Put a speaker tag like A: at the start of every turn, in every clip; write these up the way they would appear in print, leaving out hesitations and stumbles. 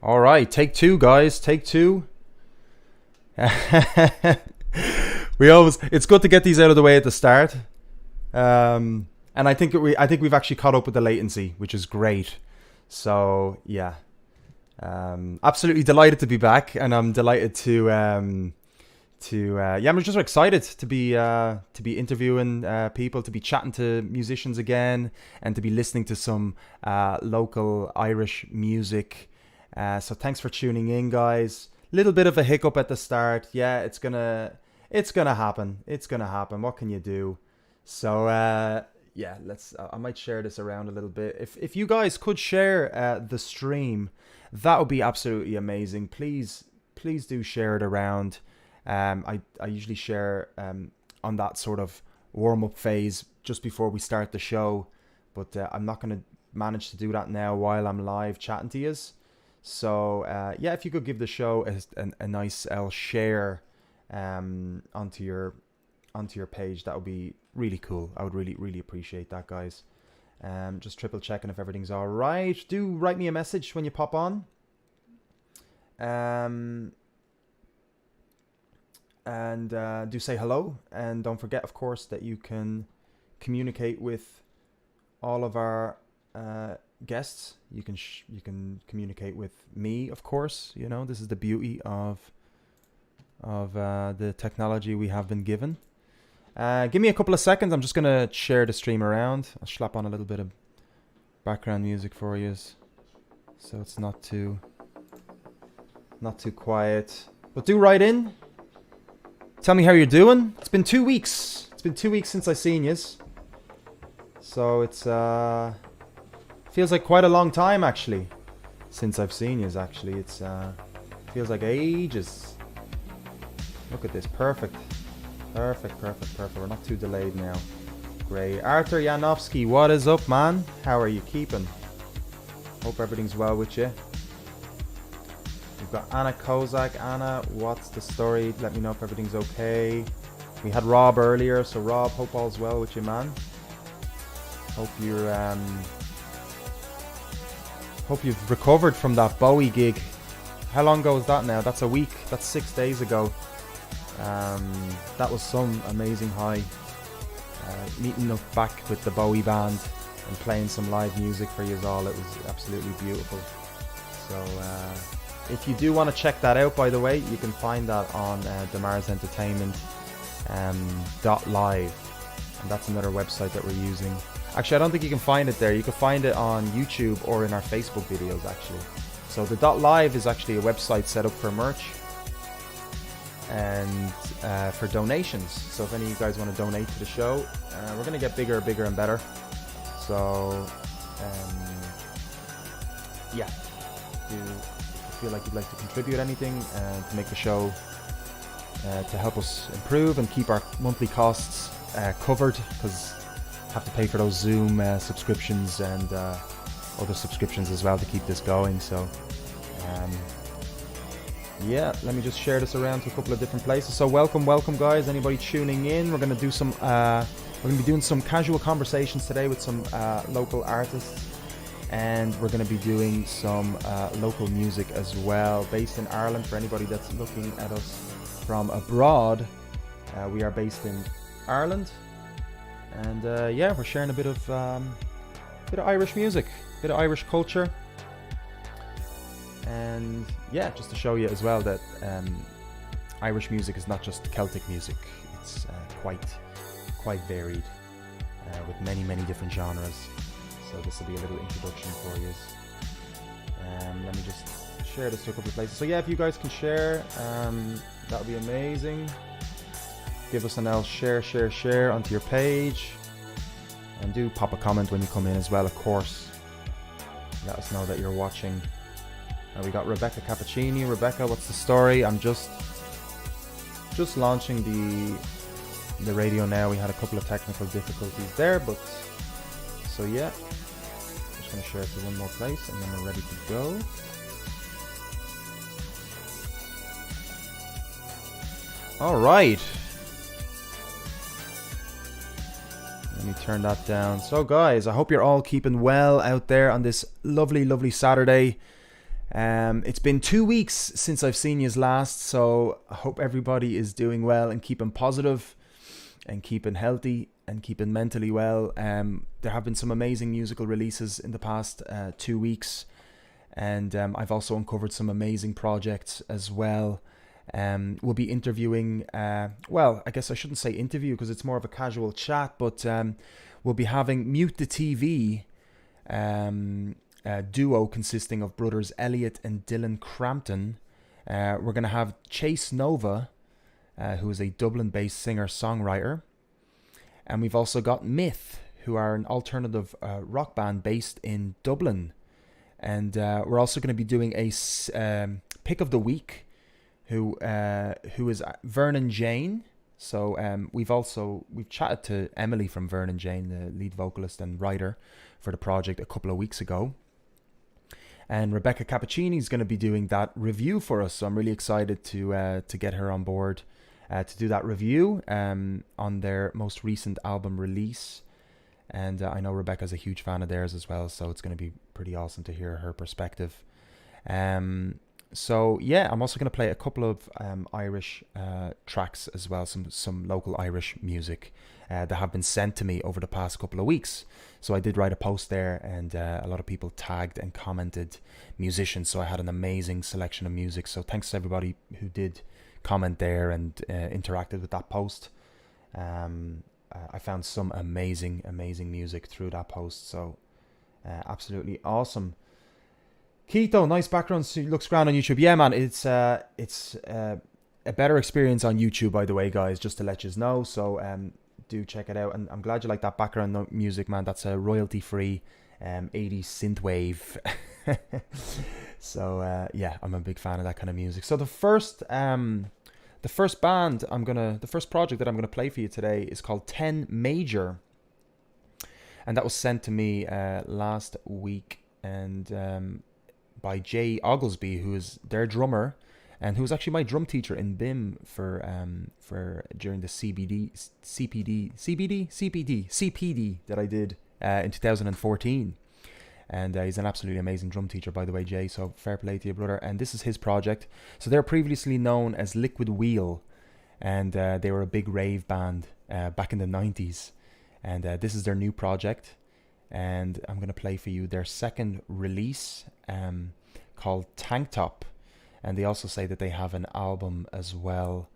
A: All right, take two, guys. Take two. It's good to get these out of the way at the start. And I think we've actually caught up with the latency, which is great. So yeah, absolutely delighted to be back, and I'm delighted I'm just excited to be interviewing people, to be chatting to musicians again, and to be listening to some local Irish music. So thanks for tuning in, guys. Little bit of a hiccup at the start. Yeah, it's gonna happen. It's gonna happen. What can you do? So yeah, I might share this around a little bit. If you guys could share the stream, that would be absolutely amazing. Please do share it around. I usually share on that sort of warm up phase just before we start the show, but I'm not going to manage to do that now while I'm live chatting to you. So yeah, if you could give the show a nice share onto your page, that would be really cool. I would really appreciate that, guys. Just triple checking if everything's all right. Do write me a message when you pop on. And do say hello, and don't forget, of course, that you can communicate with all of our guests. You can communicate with me, of course. You know, this is the beauty of the technology we have been given. Give me a couple of seconds. I'm just gonna share the stream around. I'll slap on a little bit of background music for you, so it's not too quiet. But do write in. Tell me how you're doing. It's been 2 weeks. It's been 2 weeks since I seen yous. So it's feels like quite a long time actually since I've seen yous. Actually, it's feels like ages. Look at this, perfect. We're not too delayed now. Great. Arthur Janowski, what is up, man? How are you keeping? Hope everything's well with you. We've got Anna Kozak. Anna, what's the story? Let me know if everything's okay. We had Rob earlier, so Rob, hope all's well with you, man. Hope you've recovered from that Bowie gig. How long ago was that now? That's a week. That's 6 days ago. That was some amazing high. Meeting up back with the Bowie band and playing some live music for you all. It was absolutely beautiful. So if you do want to check that out, by the way, you can find that on deMars Entertainment .live, and that's another website that we're using. Actually, I don't think you can find it there. You can find it on YouTube or in our Facebook videos, actually. So the .live is actually a website set up for merch and for donations. So if any of you guys want to donate to the show, we're going to get bigger and better. So yeah, if you feel like you'd like to contribute anything to make the show to help us improve and keep our monthly costs covered, because have to pay for those Zoom subscriptions and other subscriptions as well to keep this going. So yeah, let me just share this around to a couple of different places. So welcome guys, anybody tuning in. We're going to do some we're going to be doing some casual conversations today with some local artists, and we're going to be doing some local music as well, based in Ireland. For anybody that's looking at us from abroad, we are based in Ireland, and yeah, we're sharing a bit of Irish music, a bit of Irish culture, and yeah, just to show you as well that Irish music is not just Celtic music. It's quite varied with many different genres. So this will be a little introduction for you. Let me just share this to a couple of places. So yeah, if you guys can share, that would be amazing. Give us an L share onto your page, and do pop a comment when you come in as well, of course. Let us know that you're watching. We got Rebecca Cappuccini. Rebecca, what's the story? I'm just launching the radio now. We had a couple of technical difficulties there, but so yeah, just going to share it to one more place and then we're ready to go. All right, let me turn that down. So guys, I hope you're all keeping well out there on this lovely Saturday. It's been 2 weeks since I've seen you last, so I hope everybody is doing well and keeping positive and keeping healthy and keeping mentally well. There have been some amazing musical releases in the past 2 weeks, and I've also uncovered some amazing projects as well. We'll be interviewing, well, I guess I shouldn't say interview because it's more of a casual chat, but we'll be having Mute the TV, a duo consisting of brothers Elliot and Dylan Crampton. We're going to have Chase Nova, who is a Dublin-based singer-songwriter. And we've also got Myth, who are an alternative rock band based in Dublin. And we're also going to be doing a pick of the week, who is Vernon Jane. So we've chatted to Emily from Vernon Jane, the lead vocalist and writer for the project, a couple of weeks ago. And Rebecca Cappuccini is going to be doing that review for us. So I'm really excited to get her on board to do that review on their most recent album release. And I know Rebecca's a huge fan of theirs as well, so it's going to be pretty awesome to hear her perspective. So yeah, I'm also going to play a couple of Irish tracks as well, some local Irish music that have been sent to me over the past couple of weeks. So I did write a post there, and a lot of people tagged and commented musicians, so I had an amazing selection of music. So thanks to everybody who did comment there and interacted with that post. I found some amazing music through that post, so absolutely awesome. Keto, nice background. Looks grand on YouTube. Yeah, man, it's a better experience on YouTube, by the way, guys, just to let you know. So do check it out. And I'm glad you like that background music, man. That's a royalty-free 80s synthwave. So yeah, I'm a big fan of that kind of music. So the first project that I'm gonna play for you today is called 10 Major, and that was sent to me last week, and by Jay Oglesby, who is their drummer, and who was actually my drum teacher in BIM for during the CPD that I did in 2014. And he's an absolutely amazing drum teacher, by the way, Jay. So fair play to you, brother. And this is his project. So they're previously known as Liquid Wheel, and they were a big rave band back in the 90s. And this is their new project. And I'm going to play for you their second release called Tank Top. And they also say that they have an album as well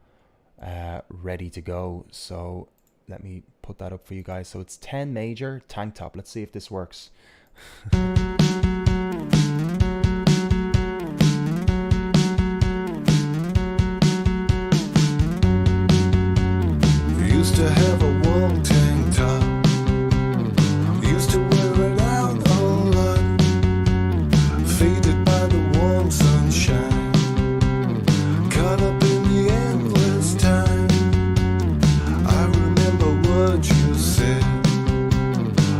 A: ready to go. So let me put that up for you guys. So it's 10 Major, Tank Top. Let's see if this works. We used to have a warm tank top. Used to wear it out a lot, faded by the warm sunshine, caught up in the endless time. I remember what you said,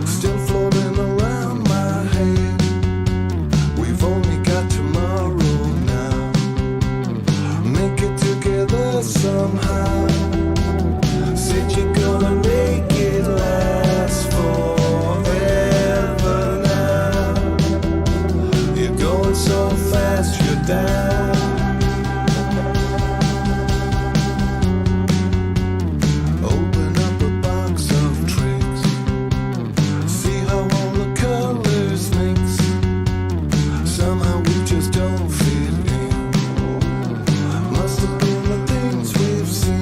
A: still floating around my head. We've only got tomorrow now, make it together somehow. Said you're gonna make it last forever now. You're going so fast, you're down. Open up a box of tricks, see how all the colors mix. Somehow we just don't fit in. Must have been the things we've seen.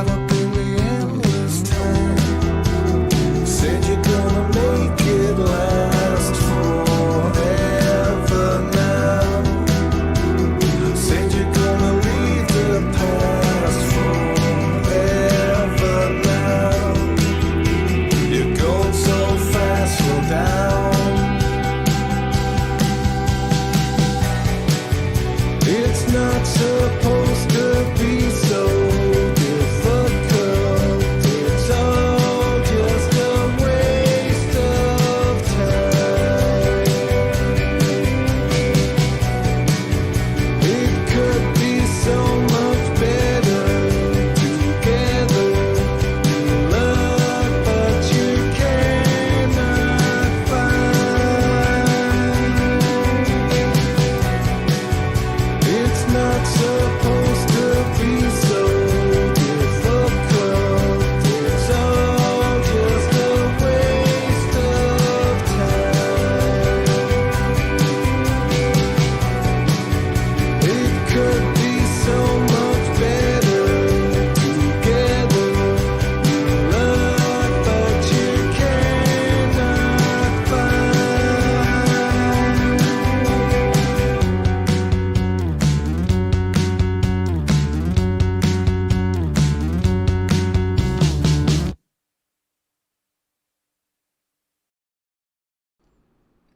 B: caught up in the endless time. Said you're gonna make it last forever now. Said you're gonna leave the past forever now. You're going so fast, slow down. It's not supposed to be so difficult. It's all just a waste of time. It could be so much better together. You look, but you cannot find. It's not supposed to be so difficult. It's all just a waste of time. It could be so much better together. You look, but you cannot find.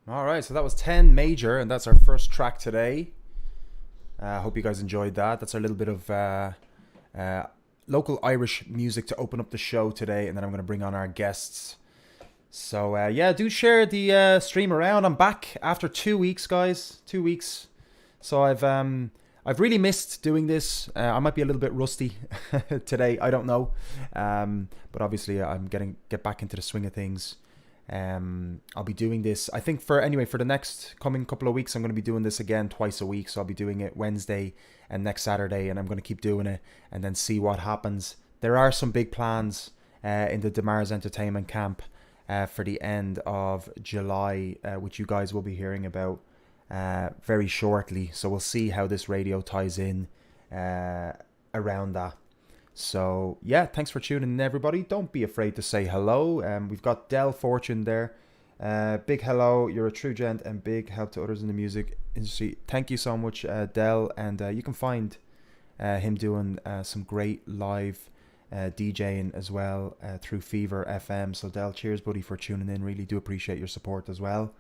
A: All right, so that was 10 Major, and that's our first track today. I hope you guys enjoyed that. That's a little bit of local Irish music to open up the show today, and then I'm going to bring on our guests. So yeah, do share the stream around. I'm back after 2 weeks, guys. 2 weeks. So I've really missed doing this. I might be a little bit rusty today. I don't know, but obviously I'm get back into the swing of things. I'll be doing this, I think, for the next coming couple of weeks. I'm going to be doing this again twice a week. So I'll be doing it Wednesday and next Saturday, and I'm going to keep doing it and then see what happens. There are some big plans in the deMars Entertainment Camp for the end of July, which you guys will be hearing about very shortly. So we'll see how this radio ties in around that. So yeah, thanks for tuning in, everybody. Don't be afraid to say hello. We've got Del Fortune there. Big hello, you're a true gent and big help to others in the music industry. Thank you so much, Del. And you can find him doing some great live DJing as well through Fever FM. So Del, cheers buddy for tuning in. Really do appreciate your support as well.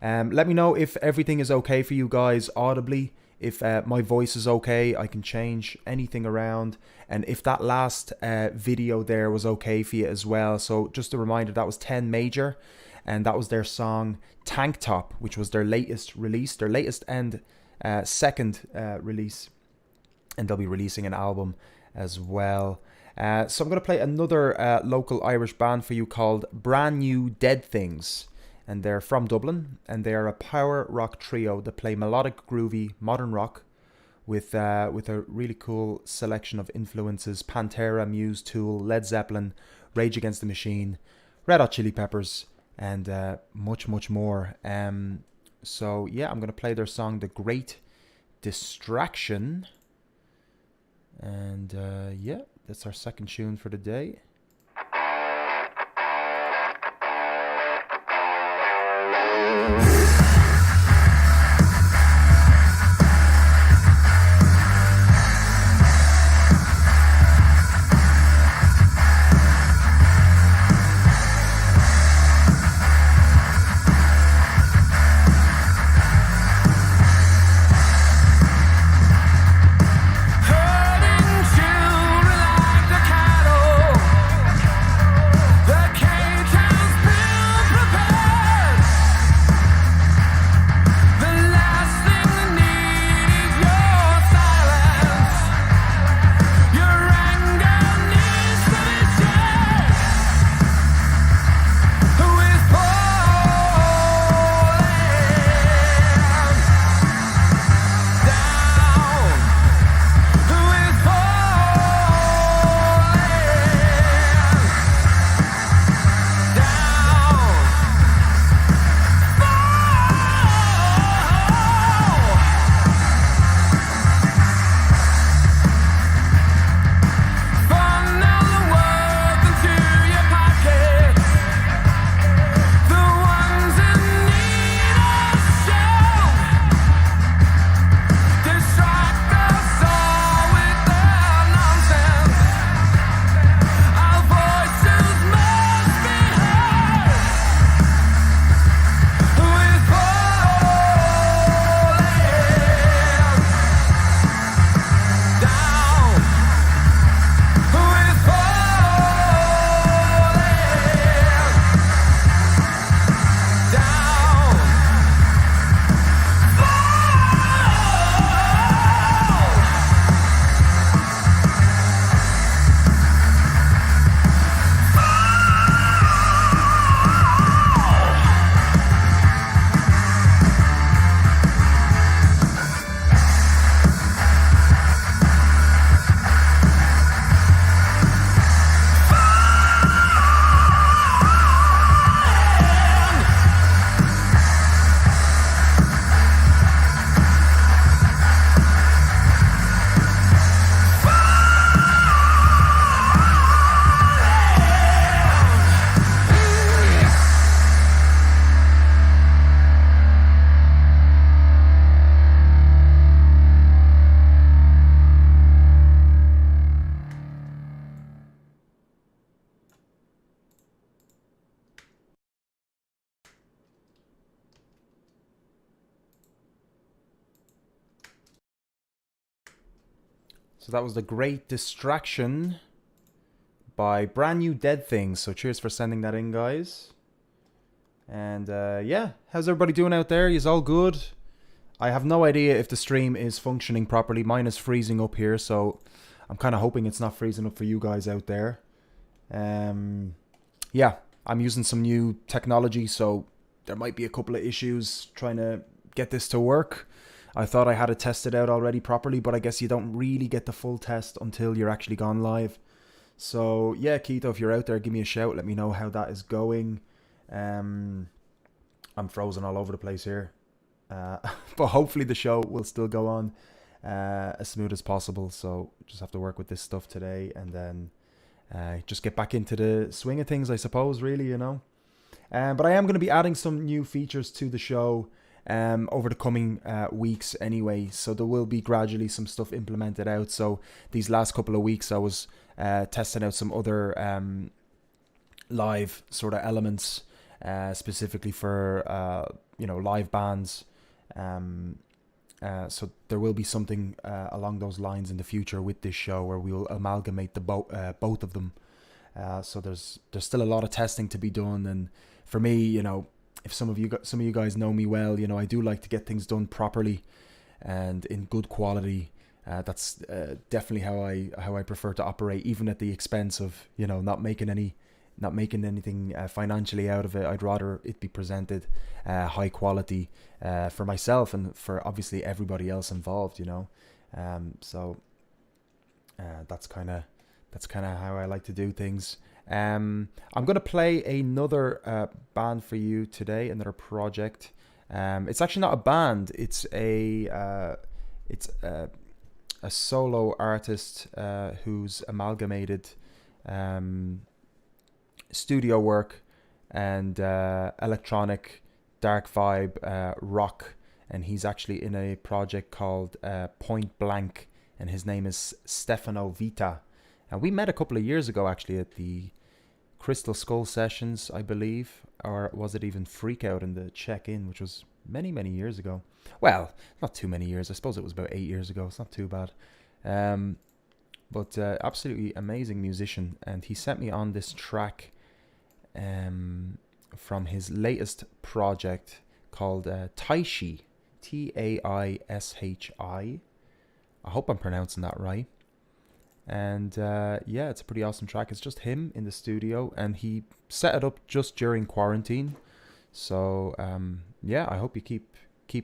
A: Let me know if everything is okay for you guys audibly. If my voice is okay, I can change anything around. And if that last video there was okay for you as well. So just a reminder, that was 10 Major. And that was their song Tank Top, which was their latest release. Their latest and second release. And they'll be releasing an album as well. So I'm going to play another local Irish band for you called Brand New Dead Things. And they're from Dublin, and they are a power rock trio that play melodic, groovy, modern rock with a really cool selection of influences: Pantera, Muse, Tool, Led Zeppelin, Rage Against the Machine, Red Hot Chili Peppers, and much, much more. So yeah, I'm going to play their song The Great Distraction. And yeah, that's our second tune for the day.
C: Herding children like the cattle.
A: So that was The Great Distraction by Brand New Dead Things. So cheers for sending that in, guys. And yeah, how's everybody doing out there? Is all good? I have no idea if the stream is functioning properly. Mine is freezing up here, so I'm kind of hoping it's not freezing up for you guys out there. Yeah, I'm using some new technology, so there might be a couple of issues trying to get this to work. I thought I had it tested out already properly, but I guess you don't really get the full test until you're actually gone live. So yeah, Keito, if you're out there, give me a shout. Let me know how that is going. I'm frozen all over the place here. But hopefully the show will still go on as smooth as possible. So just have to work with this stuff today and then just get back into the swing of things, I suppose, really, you know. But I am going to be adding some new features to the show over the coming weeks anyway. So there will be gradually some stuff implemented out. So these last couple of weeks I was testing out some other live sort of elements specifically for live bands. So there will be something along those lines in the future with this show where we will amalgamate the both of them. So there's still a lot of testing to be done, and for me, you know, if some of you guys know me well, you know, I do like to get things done properly and in good quality. That's definitely how I prefer to operate, even at the expense of, you know, not making anything financially out of it. I'd rather it be presented high quality for myself and for obviously everybody else involved, you know. So that's kind of how I like to do things. I'm gonna play another band for you today, another project. It's actually not a band. It's a solo artist who's amalgamated studio work and electronic dark vibe rock, and he's actually in a project called Point Blank, and his name is Stefano Vita, and we met a couple of years ago actually at the Crystal Skull sessions, I believe, or was it even Freak Out in the check-in, which was many years ago. Well, not too many years, I suppose it was about 8 years ago. It's not too bad. But absolutely amazing musician, and he sent me on this track from his latest project called Taishi, Taishi. I hope I'm pronouncing that right. And yeah, it's a pretty awesome track. It's just him in the studio, and he set it up just during quarantine. So yeah, I hope you keep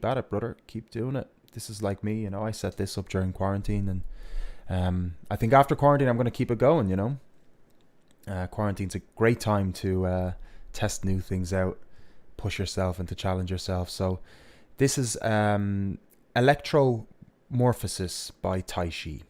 A: at it, brother. Keep doing it. This is like me, you know. I set this up during quarantine, and I think after quarantine I'm going to keep it going, you know. Quarantine's a great time to test new things out, push yourself and to challenge yourself. So this is Electromorphosis by Taishi.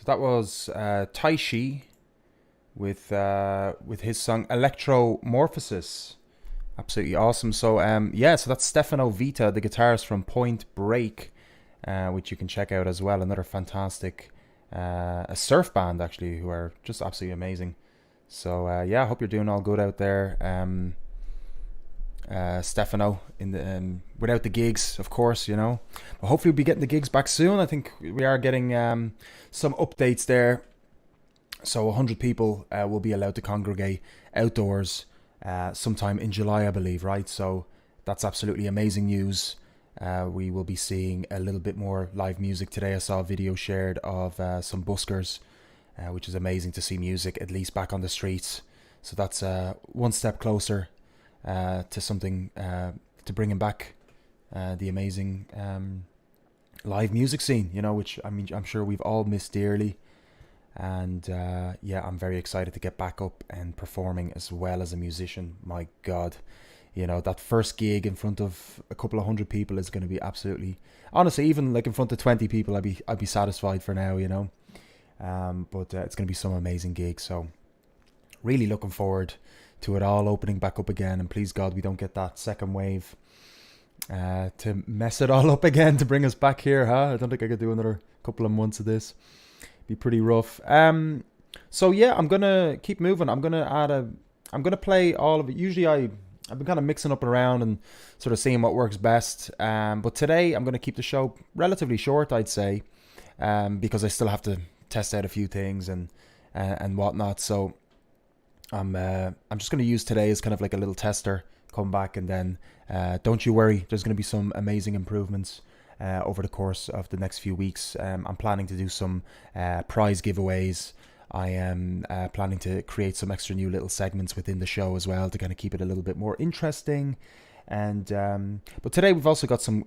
A: that was Taishi with his song Electromorphosis. Absolutely awesome. So so that's Stefano Vita, the guitarist from Point Break, which you can check out as well. Another fantastic a surf band actually, who are just absolutely amazing. So I hope you're doing all good out there. Stefano in the without the gigs, of course, you know. But hopefully we'll be getting the gigs back soon. I think we are getting some updates there. So 100 people will be allowed to congregate outdoors sometime in July, I believe, right? So that's absolutely amazing news. We will be seeing a little bit more live music today. I saw a video shared of some buskers, which is amazing to see music at least back on the streets. So that's one step closer to something to bringing back the amazing live music scene, you know, which I mean I'm sure we've all missed dearly. And I'm very excited to get back up and performing as well as a musician. My God, you know, that first gig in front of a couple of hundred people is going to be absolutely, honestly, even like in front of 20 people, I'd be satisfied for now, you know. But it's going to be some amazing gigs. So really looking forward to it all opening back up again. And please God, we don't get that second wave to mess it all up again, to bring us back here, huh? I don't think I could do another couple of months of this. Be pretty rough. So yeah, I'm gonna keep moving. I'm gonna play all of it. Usually I've been kind of mixing up and around and sort of seeing what works best. But today I'm gonna keep the show relatively short, I'd say, because I still have to test out a few things and whatnot. So I'm just gonna use today as kind of like a little tester. Come back and then don't you worry. There's gonna be some amazing improvements over the course of the next few weeks. I'm planning to do some prize giveaways. I am planning to create some extra new little segments within the show as well to kind of keep it a little bit more interesting. And but today we've also got some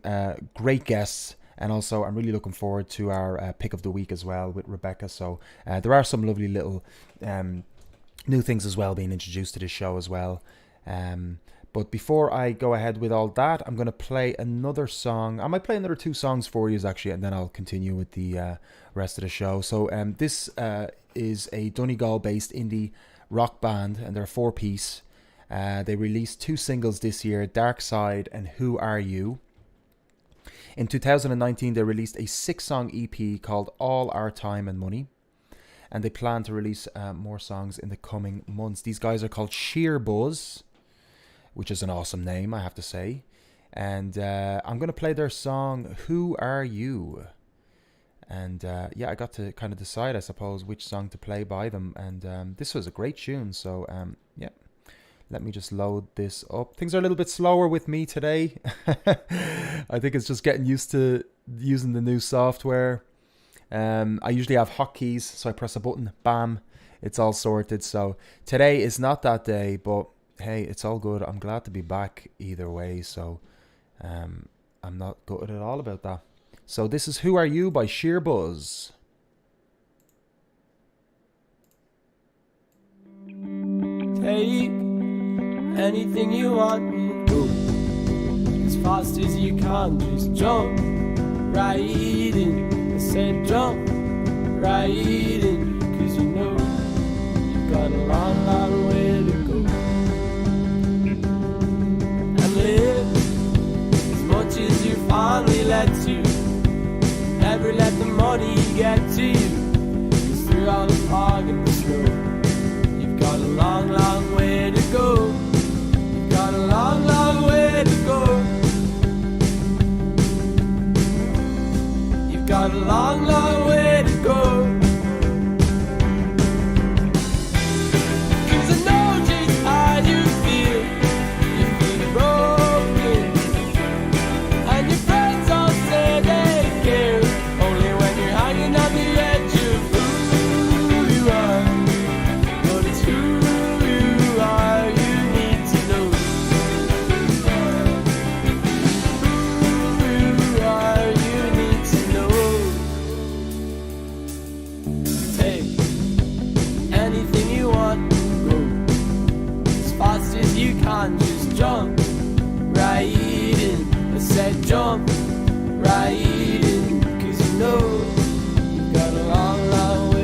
A: great guests, and also I'm really looking forward to our pick of the week as well with Rebecca. So there are some lovely little new things as well being introduced to this show as well. But before I go ahead with all that, I'm going to play another song. I might play another 2 songs for you actually, and then I'll continue with the rest of the show. So this is a Donegal-based indie rock band, and they're a 4-piece. They released 2 singles this year, Dark Side and Who Are You. In 2019, they released a 6-song EP called All Our Time and Money, and they plan to release more songs in the coming months. These guys are called Sheer Buzz, which is an awesome name, I have to say. And I'm going to play their song, Who Are You? And I got to kind of decide, I suppose, which song to play by them. And this was a great tune. So, let me just load this up. Things are a little bit slower with me today. I think it's just getting used to using the new software. I usually have hotkeys, so I press a button, bam, it's all sorted. So today is not that day, but hey, it's all good. I'm glad to be back either way, so I'm not gutted at all about that. So this is Who Are You by Sheer Buzz.
C: Take anything you want and go as fast as you can. Just jump right in. I said jump right in, 'cause you know you've got a long, long way to go. Live as much as your family lets you. Never let the money get to you. Just through all the fog and the snow. You've got a long, long way to go. You've got a long, long way to go. You've got a long, long way to go. Just jump right in. I said jump right in, 'cause you know you've got a long, long way.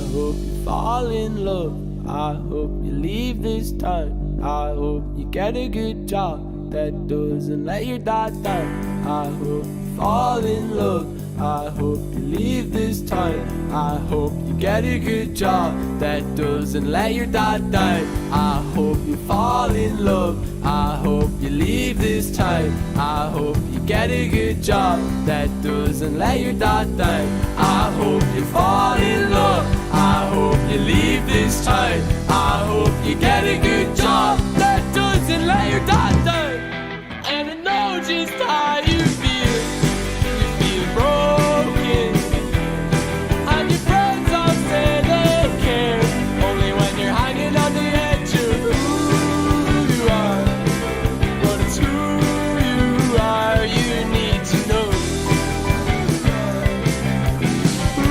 C: I hope you fall in love. I hope you leave this time. I hope you get a good job that doesn't let your dad down. I hope you fall in love. I hope you leave this time. I hope you get a good job that doesn't let your dad down. I hope you fall in love. I hope you leave this time. I hope you get a good job that doesn't let your dad down. I hope you fall in love. I hope you leave this time. I hope you get a good job that doesn't let your dad down. And I know just how you feel. You feel broken. And your friends all say they care. Only when you're hanging on the edge of who you are. But it's who you are you need to know. Who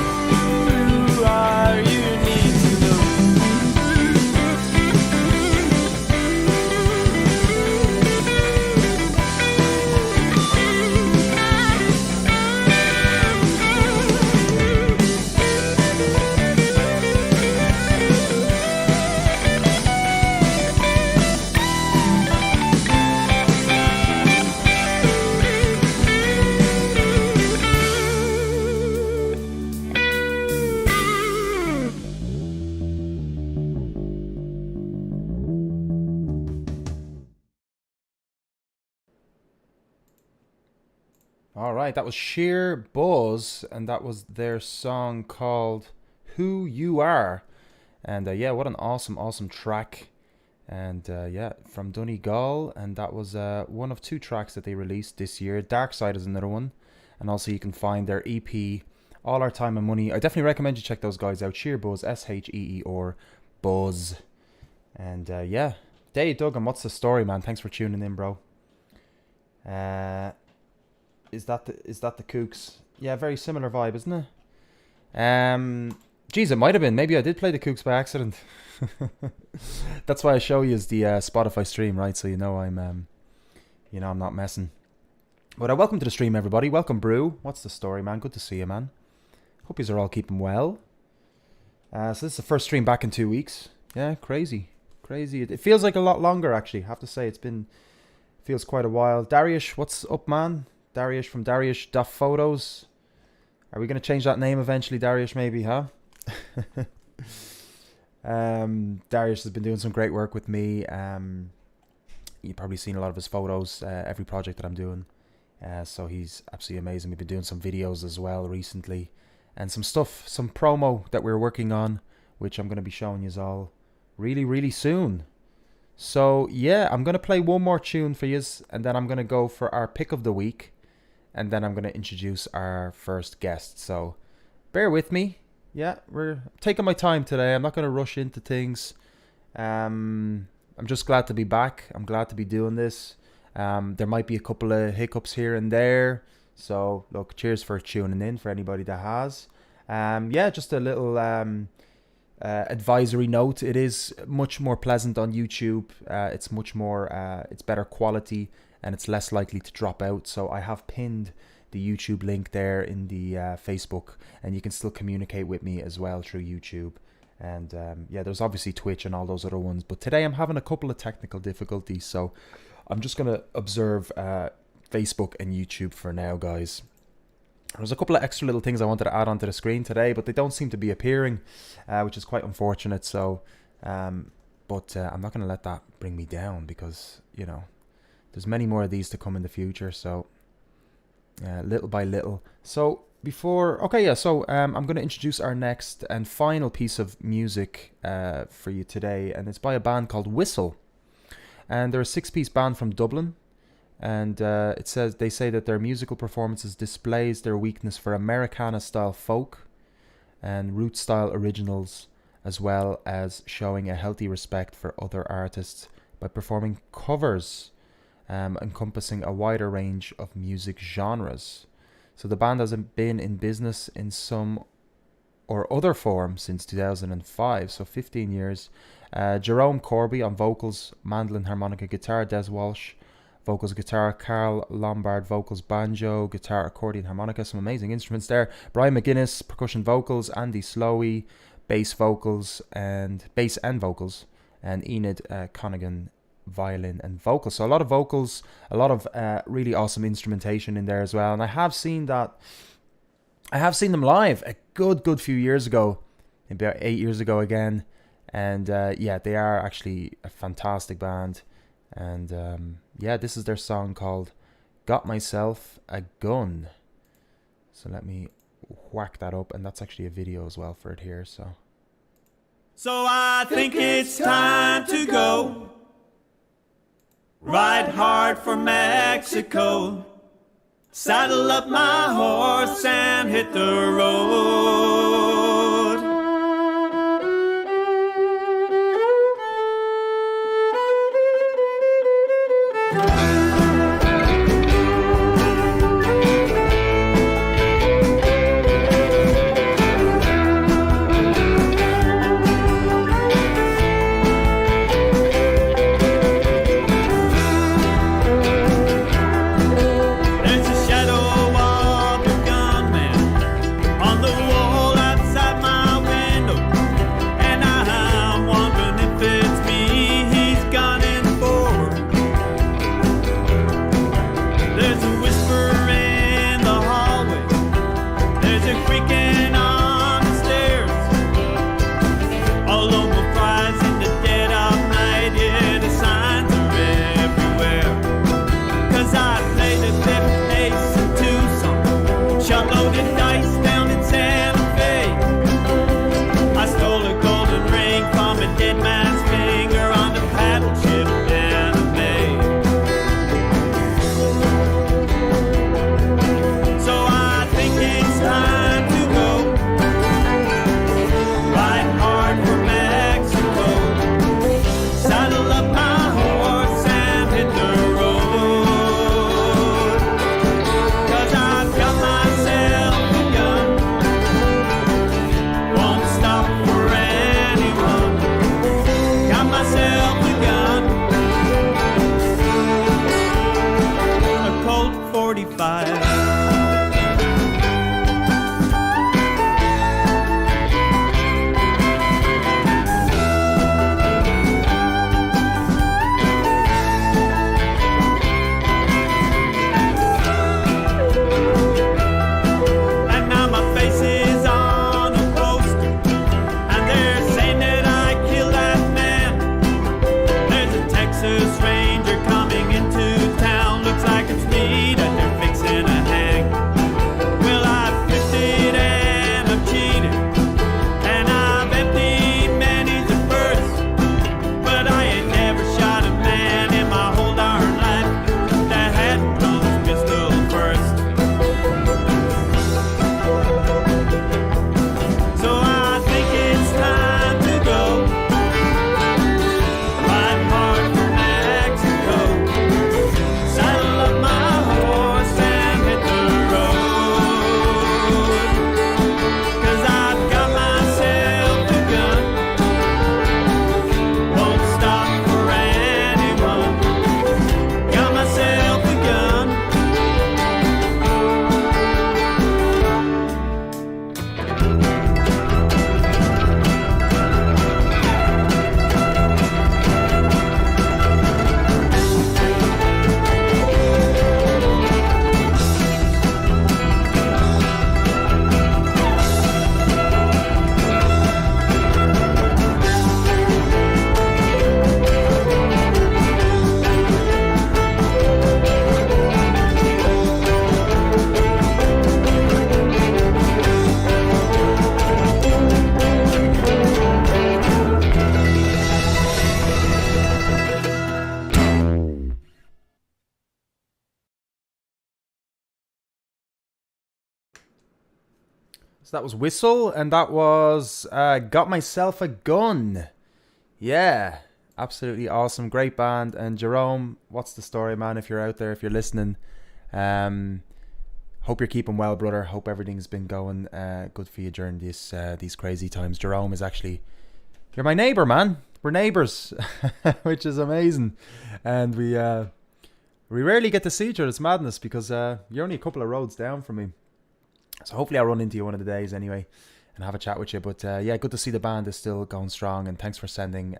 C: you are you need to know.
A: All right, that was Sheer Buzz, and that was their song called Who You Are. And yeah, what an awesome track. And yeah, from Donegal, and that was one of two tracks that they released this year. Dark Side is another one. And also you can find their EP, All Our Time and Money. I definitely recommend you check those guys out. Sheer Buzz, Sheer Buzz. And yeah, Dave Duggan, what's the story, man? Thanks for tuning in, bro. Is that the Kooks? Yeah, very similar vibe, isn't it? Geez, it might have been. Maybe I did play the Kooks by accident. That's why I show you is the Spotify stream, right? So you know I'm not messing. But welcome to the stream, everybody. Welcome, Brew. What's the story, man? Good to see you, man. Hope you are all keeping well. So this is the first stream back in 2 weeks. Yeah, crazy. It feels like a lot longer, actually. I have to say, feels quite a while. Darius, what's up, man? Darius from Darius.photos. Are we going to change that name eventually, Darius, maybe, huh? Darius has been doing some great work with me. You've probably seen a lot of his photos, every project that I'm doing. So he's absolutely amazing. We've been doing some videos as well recently. And some stuff, some promo that we're working on, which I'm going to be showing you all really soon. So yeah, I'm going to play one more tune for you, and then I'm going to go for our pick of the week. And then I'm going to introduce our first guest. So bear with me. Yeah, we're taking my time today. I'm not going to rush into things. I'm just glad to be back. I'm glad to be doing this. There might be a couple of hiccups here and there. So look, cheers for tuning in for anybody that has. Yeah, just a little advisory note. It is much more pleasant on YouTube. It's much more, it's better quality. And it's less likely to drop out. So I have pinned the YouTube link there in the Facebook. And you can still communicate with me as well through YouTube. And yeah, there's obviously Twitch and all those other ones. But today I'm having a couple of technical difficulties. So I'm just going to observe Facebook and YouTube for now, guys. There's a couple of extra little things I wanted to add onto the screen today. But they don't seem to be appearing, which is quite unfortunate. So, but I'm not going to let that bring me down because, you know, there's many more of these to come in the future, so little by little. So I'm going to introduce our next and final piece of music for you today, and it's by a band called Whistle. And they're a 6-piece band from Dublin, and they say that their musical performances displays their weakness for Americana-style folk and root-style originals, as well as showing a healthy respect for other artists by performing covers encompassing a wider range of music genres. So the band has been in business in some or other form since 2005, so 15 years. Jerome Corby on vocals, mandolin, harmonica, guitar. Des Walsh, vocals, guitar. Carl Lombard, vocals, banjo, guitar, accordion, harmonica. Some amazing instruments there. Brian McGuinness, percussion, vocals. Andy Slowey, bass and vocals, and Enid Connigan violin and vocals. So a lot of vocals, a lot of really awesome instrumentation in there as well. And I have seen them live a good few years ago, about 8 years ago again. And yeah, they are actually a fantastic band. And yeah, this is their song called Got Myself a Gun. So let me whack that up, and that's actually a video as well for it here. So
D: I think it's time to go. Ride hard for Mexico. Saddle up my horse and hit the road.
A: So that was Whistle, and that was Got Myself a Gun. Yeah, absolutely awesome. Great band. And Jerome, what's the story, man? If you're out there, if you're listening, hope you're keeping well, brother. Hope everything's been going good for you during these crazy times. Jerome is actually, you're my neighbour, man. We're neighbours, which is amazing. And we rarely get to see each other. It's madness because you're only a couple of roads down from me. So hopefully I'll run into you one of the days anyway. have a chat with you. But yeah, good to see the band is still going strong, and thanks for sending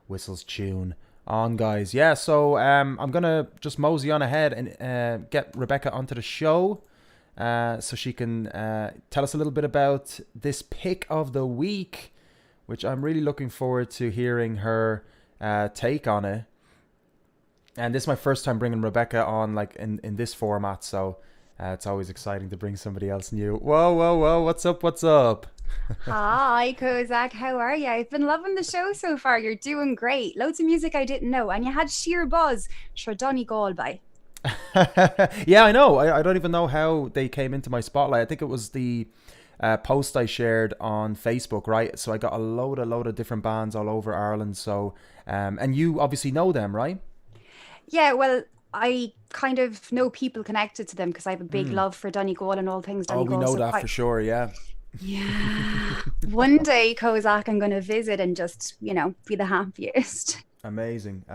A: Whistle's tune on, guys. Yeah, so I'm gonna just mosey on ahead and get Rebecca onto the show, so she can tell us a little bit about this pick of the week, which I'm really looking forward to hearing her take on it. And this is my first time bringing Rebecca on like in this format, so it's always exciting to bring somebody else new. Whoa, what's up?
E: Hi, Kozak. How are you? I've been loving the show so far. You're doing great. Loads of music I didn't know, and you had sheer buzz. Sure, Donny Galway.
A: Yeah, I know. I don't even know how they came into my spotlight. I think it was the post I shared on Facebook, right? So I got a load of different bands all over Ireland. So, and you obviously know them, right?
E: Yeah, well, I kind of know people connected to them because I have a big love for Donegal and all things Donegal.
A: Oh, we know
E: so
A: that for sure, yeah.
E: Yeah. One day, Kozak, I'm going to visit and just, be the happiest.
A: Amazing.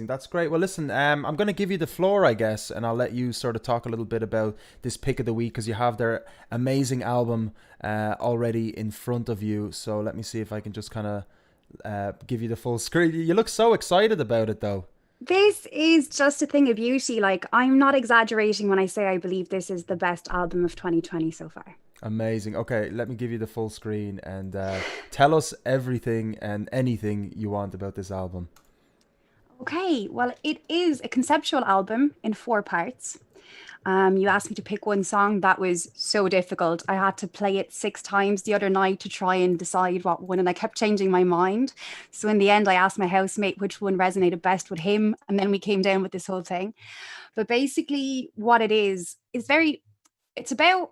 A: That's great. Well, listen, I'm going to give you the floor, I guess, and I'll let you sort of talk a little bit about this pick of the week because you have their amazing album already in front of you. So let me see if I can just kind of give you the full screen. You look so excited about it, though.
E: This is just a thing of beauty. Like, I'm not exaggerating when I say I believe this is the best album of 2020 so far.
A: Amazing. Okay, let me give you the full screen and tell us everything and anything you want about this album.
E: Okay, well, it is a conceptual album in 4 parts. You asked me to pick one song. That was so difficult. I had to play it 6 times the other night to try and decide what one, and I kept changing my mind. So in the end, I asked my housemate which one resonated best with him, and then we came down with this whole thing. But basically, what it is it's about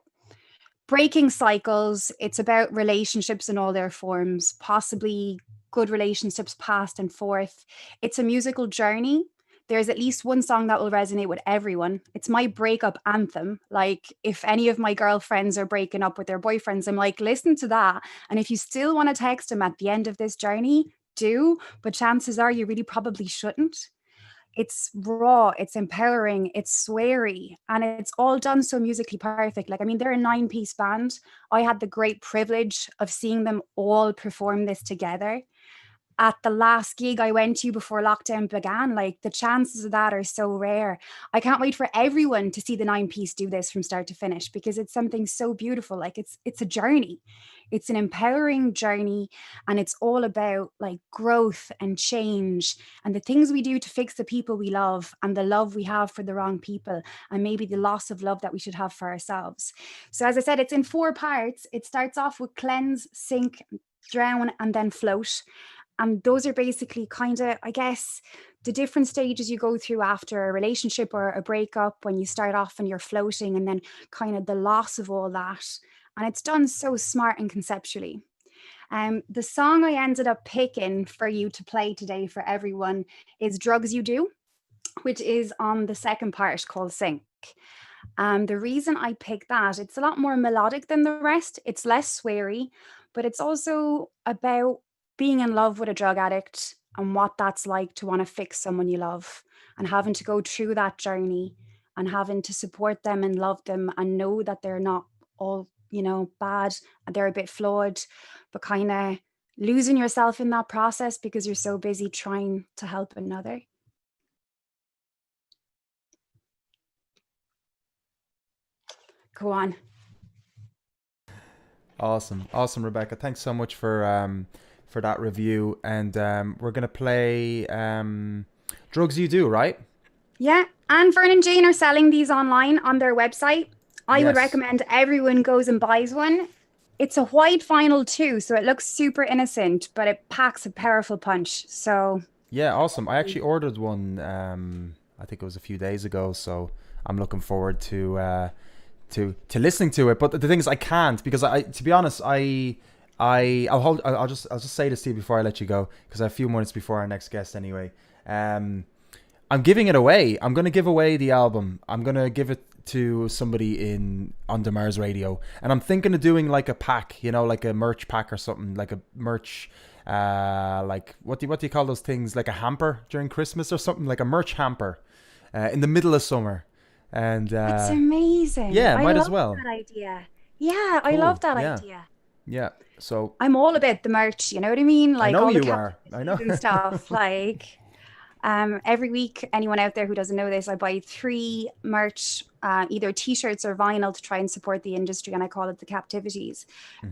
E: breaking cycles. It's about relationships in all their forms, possibly good relationships past and forth. It's a musical journey. There's at least one song that will resonate with everyone. It's my breakup anthem. Like, if any of my girlfriends are breaking up with their boyfriends, I'm like, listen to that. And if you still want to text them at the end of this journey, do. But chances are you really probably shouldn't. It's raw, it's empowering, it's sweary, and it's all done so musically perfect. Like, I mean, they're a 9-piece band. I had the great privilege of seeing them all perform this together at the last gig I went to before lockdown began. Like, the chances of that are so rare. I can't wait for everyone to see the 9-piece do this from start to finish because it's something so beautiful. Like, it's a journey. It's an empowering journey, and it's all about like growth and change and the things we do to fix the people we love and the love we have for the wrong people and maybe the loss of love that we should have for ourselves. So as I said, it's in 4 parts. It starts off with cleanse, sink, drown, and then float. And those are basically kind of, I guess, the different stages you go through after a relationship or a breakup, when you start off and you're floating, and then kind of the loss of all that. And it's done so smart and conceptually. The song I ended up picking for you to play today for everyone is Drugs You Do, which is on the second part called Sink. The reason I picked that, it's a lot more melodic than the rest. It's less sweary, but it's also about being in love with a drug addict and what that's like to want to fix someone you love and having to go through that journey and having to support them and love them and know that they're not all, bad and they're a bit flawed, but kind of losing yourself in that process because you're so busy trying to help another. Go on.
A: Awesome, Rebecca. Thanks so much for that review, and we're gonna play Drugs You Do, right?
E: Yeah, and Vern and Jane are selling these online on their website. I would recommend everyone goes and buys one. It's a white vinyl too, so it looks super innocent, but it packs a powerful punch. So
A: yeah, awesome. I actually ordered one. I think it was a few days ago, so I'm looking forward to listening to it. But the thing is, I can't because to be honest, I'll just say this to you before I let you go because I have a few minutes before our next guest anyway. I'm giving it away. I'm going to give away the album. I'm going to give it to somebody on deMars Radio. And I'm thinking of doing like a pack, like a merch pack or something, like a merch, like what do you call those things? Like a hamper during Christmas or something, like a merch hamper in the middle of summer. And
E: it's amazing.
A: Yeah,
E: I
A: might
E: love
A: as well.
E: That idea. Yeah, cool. I love that idea.
A: Yeah. So
E: I'm all about the merch, you know what I mean?
A: I
E: Like
A: know
E: all the
A: you are. I know.
E: and stuff. Like every week, anyone out there who doesn't know this, I buy 3 merch, either t-shirts or vinyl to try and support the industry, and I call it the captivities.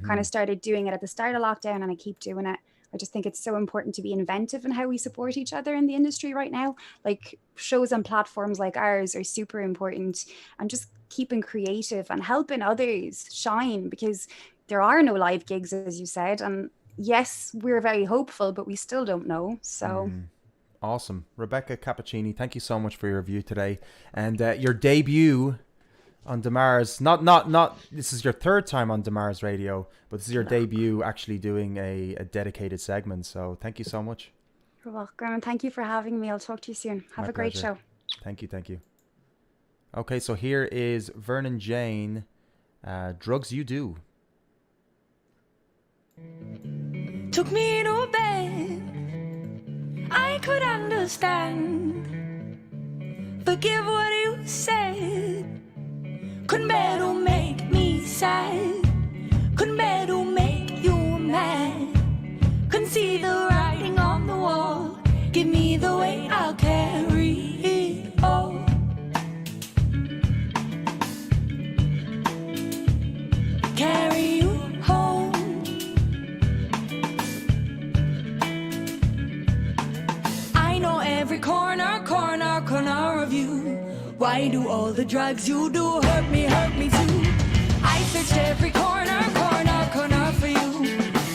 E: Kind of started doing it at the start of lockdown, and I keep doing it. I just think it's so important to be inventive in how we support each other in the industry right now. Like shows on platforms like ours are super important, and just keeping creative and helping others shine, because there are no live gigs, as you said. And yes, we're very hopeful, but we still don't know. So
A: Awesome. Rebecca Cappuccini, thank you so much for your review today. And your debut on deMars, not this is your 3rd time on deMars Radio, but this is your debut actually doing a dedicated segment. So thank you so much.
E: you're welcome, and thank you for having me. I'll talk to you soon. Have
A: My
E: a great
A: pleasure.
E: show.
A: Thank you. Okay, so here is Vernon Jane, Drugs You Do.
F: Took me to bed, I could understand. Forgive what you said. Couldn't bear to make me sad. Couldn't bear to make you mad. Couldn't see the writing on the wall. Give me the way I'll carry it all. Carry you home. I know every corner of you. Why do all the drugs you do hurt me too? I searched every corner for you.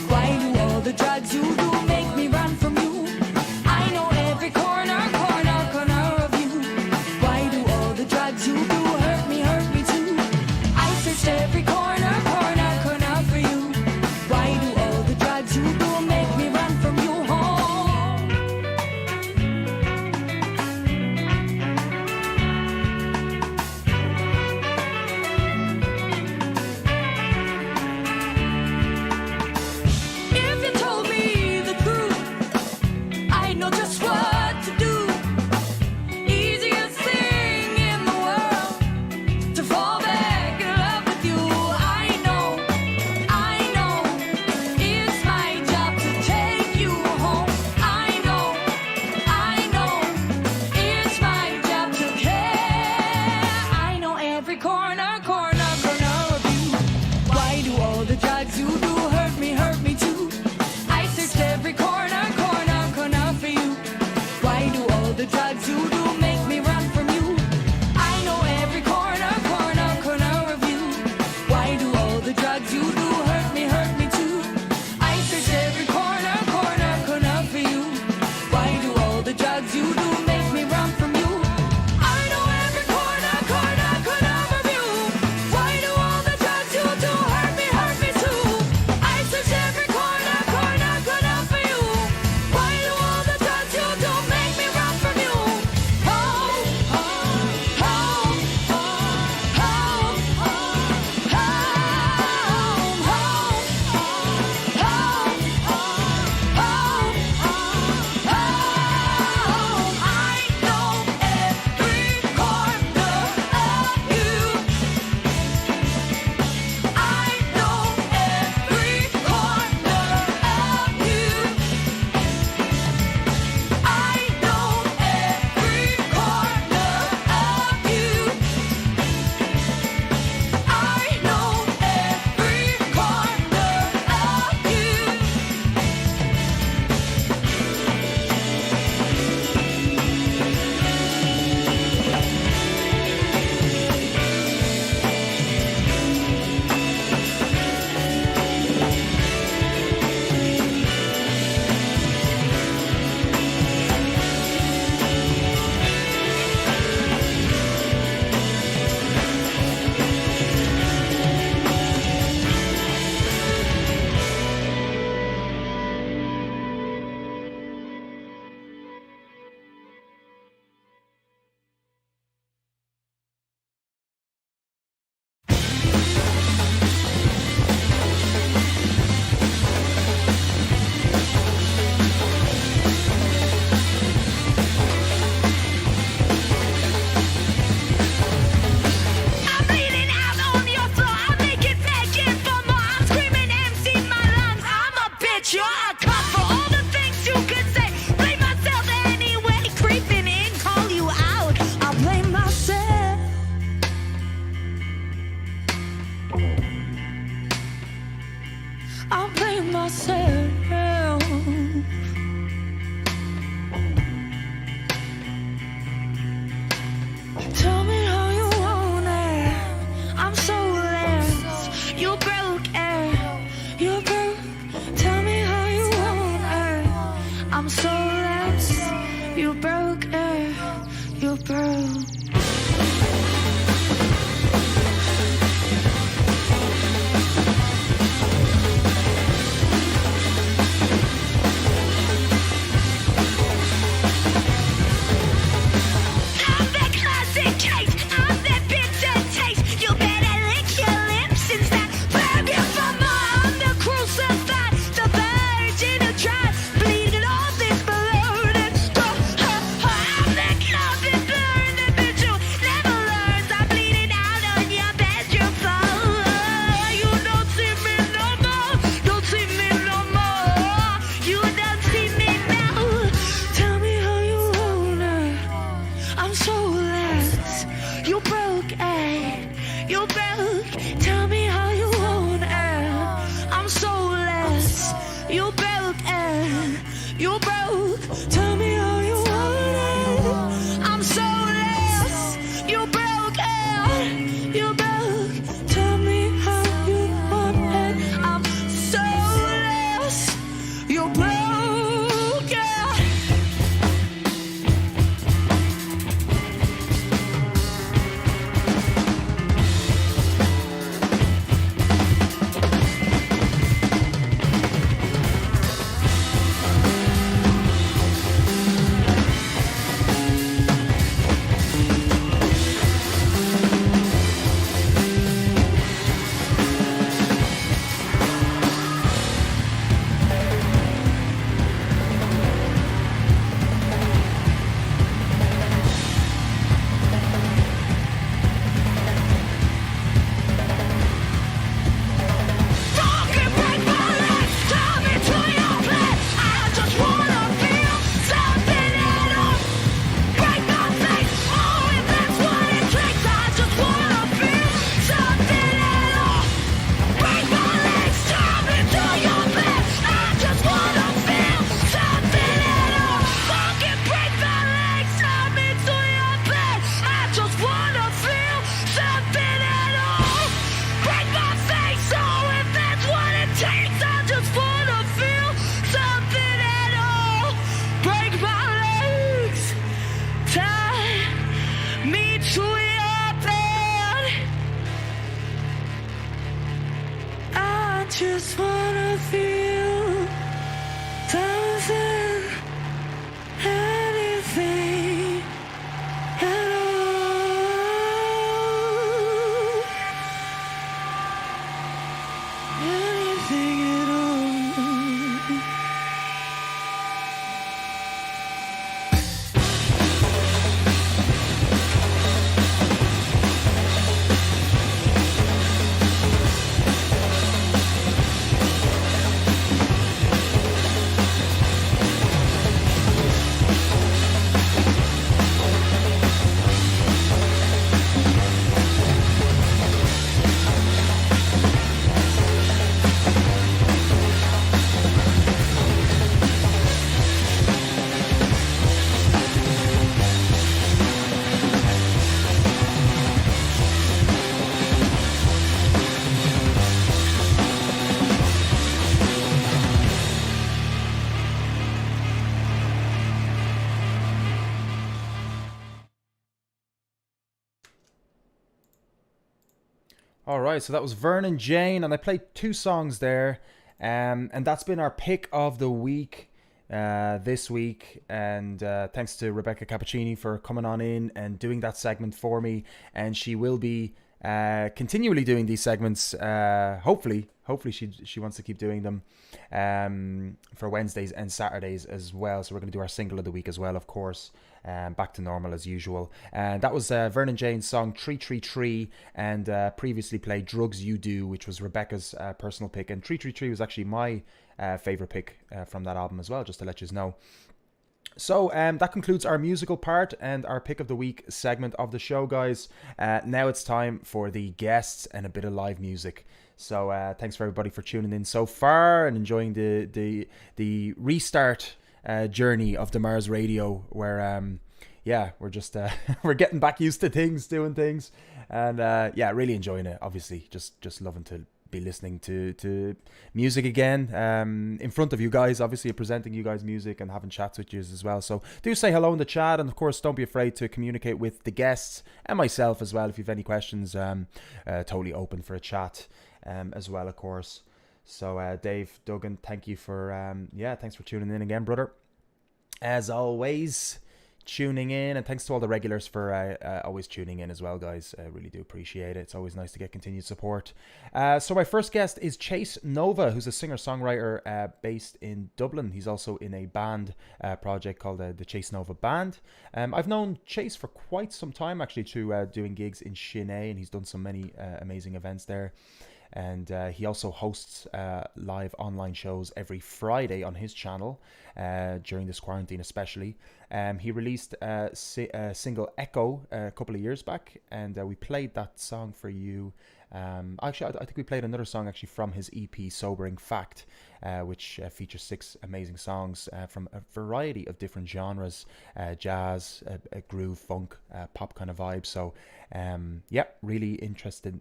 F: Why do all the drugs you do make me run from you? I know every corner of you. Why do all the drugs you do hurt me too? I searched every corner for you. Why do all the drugs you do make me run from you? myself. Tell me how you want it. I'm so less. You broke it. You broke. Tell me how you want it. I'm so less. You broke it. You broke. Just wanna feel something, anything at all, anything at all.
A: All right, so that was Vernon Jane, and I played two songs there, and that's been our pick of the week this week. And thanks to Rebecca Cappuccini for coming on in and doing that segment for me. And she will be continually doing these segments. Hopefully she wants to keep doing them for Wednesdays and Saturdays as well. So we're going to do our single of the week as well, of course. Back to normal as usual. And that was Vernon Jane's song Tree Tree Tree, and previously played Drugs You Do, which was Rebecca's personal pick. And Tree Tree Tree was actually my favourite pick from that album as well, just to let you know. So that concludes our musical part and our pick of the week segment of the show, guys. Now it's time for the guests and a bit of live music. So thanks for everybody for tuning in so far and enjoying the restart journey of deMars Radio, where we're just we're getting back used to things, doing things, and really enjoying it. Obviously, just loving to be listening to music again, in front of you guys, obviously presenting you guys music and having chats with you as well. So do say hello in the chat, and of course don't be afraid to communicate with the guests and myself as well if you have any questions. Totally open for a chat as well, of course. So Dave, Duggan, thank you for thanks for tuning in again, brother, as always, tuning in, and thanks to all the regulars for always tuning in as well, guys. I really do appreciate it. It's always nice to get continued support. So my first guest is Chase Nova, who's a singer-songwriter based in Dublin. He's also in a band project called the Chase Nova Band. I've known Chase for quite some time, actually, through doing gigs in Shinee, and he's done so many amazing events there. And he also hosts live online shows every Friday on his channel during this quarantine especially. He released a single Echo a couple of years back, and we played that song for you. Actually, I think we played another song actually from his EP Sobering Fact, which features 6 amazing songs from a variety of different genres, jazz, groove, funk, pop kind of vibe. So really interested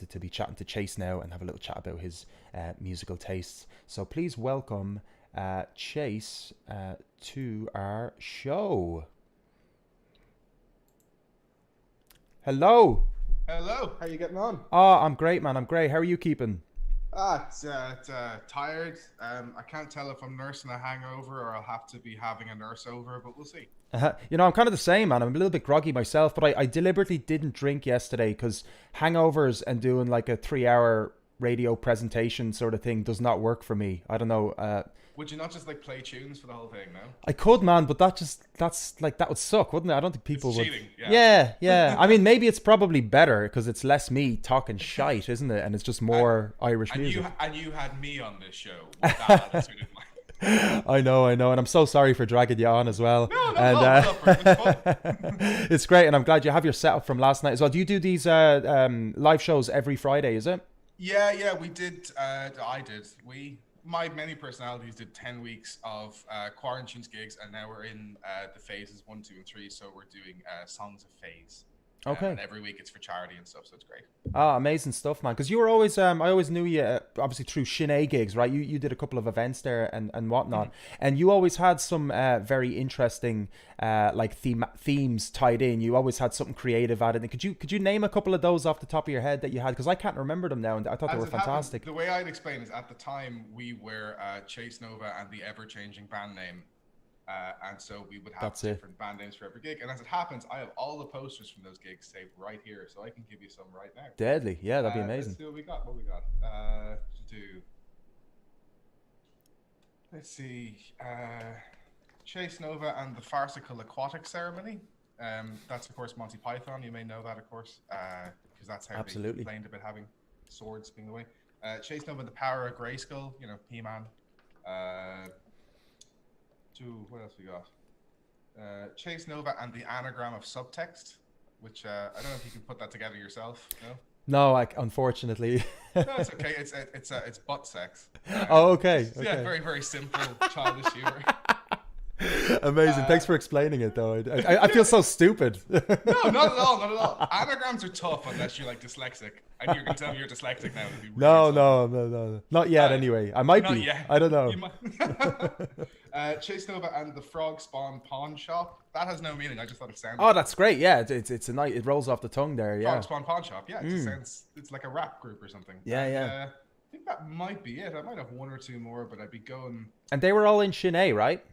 A: to be chatting to Chase now and have a little chat about his musical tastes. So please welcome Chase to our show. Hello.
G: Hello, how you getting on?
A: Oh, I'm great, man. I'm great. How are you keeping?
G: It's tired. I can't tell if I'm nursing a hangover or I'll have to be having a nurse over, but we'll see.
A: I'm kind of the same, man. I'm a little bit groggy myself, but I deliberately didn't drink yesterday because hangovers and doing like a 3-hour radio presentation sort of thing does not work for me. I don't know.
G: Would you not just like play tunes for the whole thing, no?
A: I could, man, but that would suck, wouldn't it? I don't think people would.
G: Cheating,
A: Yeah. I mean, maybe it's probably better because it's less me talking shite, isn't it? And it's just more Irish music.
G: And you had me on this show. With that attitude in mind.
A: I know, and I'm so sorry for dragging you on as well.
G: No, it's fun.
A: It's great, and I'm glad you have your setup from last night as well. Do you do these live shows every Friday? Is it?
G: Yeah, we did. I did. My many personalities did 10 weeks of quarantines gigs, and now we're in the phases 1, 2, and 3. So we're doing songs of phase.
A: Okay.
G: And every week it's for charity and stuff, so it's great.
A: Ah, amazing stuff, man. Because you were always, I always knew you, obviously through Shinee gigs, right? You did a couple of events there and whatnot, and you always had some very interesting themes tied in. You always had something creative added. And could you name a couple of those off the top of your head that you had? Because I can't remember them now, and I thought they were fantastic.
G: The way I'd explain is at the time we were Chase Nova and the ever-changing band name. And so we would have different band names for every gig. And as it happens, I have all the posters from those gigs saved right here, so I can give you some right now.
A: Deadly. Yeah, that'd be amazing.
G: Let's see what we got. Let's see. Chase Nova and the Farcical Aquatic Ceremony. That's, of course, Monty Python. You may know that, of course, because that's how they complained about having swords being the way. Chase Nova and the Power of Grayskull. He-Man. What else we got? Chase Nova and the Anagram of Subtext, which I don't know if you can put that together yourself.
A: No, unfortunately.
G: No, it's okay. It's butt sex.
A: Okay.
G: Yeah, very very simple, childish humor.
A: Amazing. Thanks for explaining it, though. I feel so stupid.
G: No, not at all. Anagrams are tough unless you're like dyslexic, and you're gonna tell me you're dyslexic now. Really
A: no, not yet. Anyway, I might be. Yet. I don't know.
G: Chase Nova and the Frog Spawn Pawn Shop. That has no meaning. I just thought it sounded.
A: Oh, that's great. Yeah, it's a nice. It rolls off the tongue there. Yeah.
G: Frog Spawn Pawn Shop. Yeah, it just sounds. It's like a rap group or something.
A: Yeah.
G: I think that might be it. I might have 1 or 2 more, but I'd be going.
A: And they were all in Shinee, right?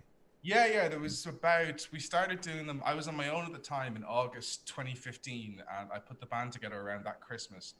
G: Yeah. There was we started doing them. I was on my own at the time in August 2015, and I put the band together around that Christmas.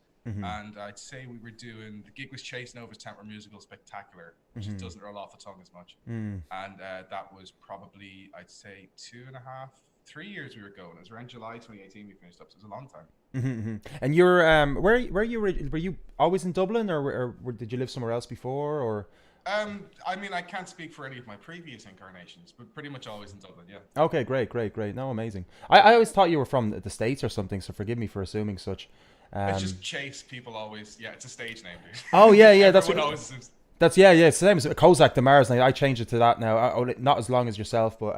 G: And I'd say we were doing, the gig was Chase Nova's Temper Musical Spectacular, which just doesn't roll off the tongue as much. And that was probably, I'd say 2.5, 3 years we were going. It was around July 2018 we finished up, so it was a long time.
A: And you're, were you always in Dublin, or did you live somewhere else before, or?
G: I mean, I can't speak for any of my previous incarnations, but pretty much always in Dublin, yeah.
A: Okay, great. No, amazing. I always thought you were from the States or something, so forgive me for assuming such.
G: It's just Chase. People always, yeah, it's a stage name, dude.
A: Oh yeah, that's
G: Everyone
A: what,
G: always assumes.
A: that's yeah, it's the same as Kozak deMars. And I changed it to that now. Not as long as yourself, but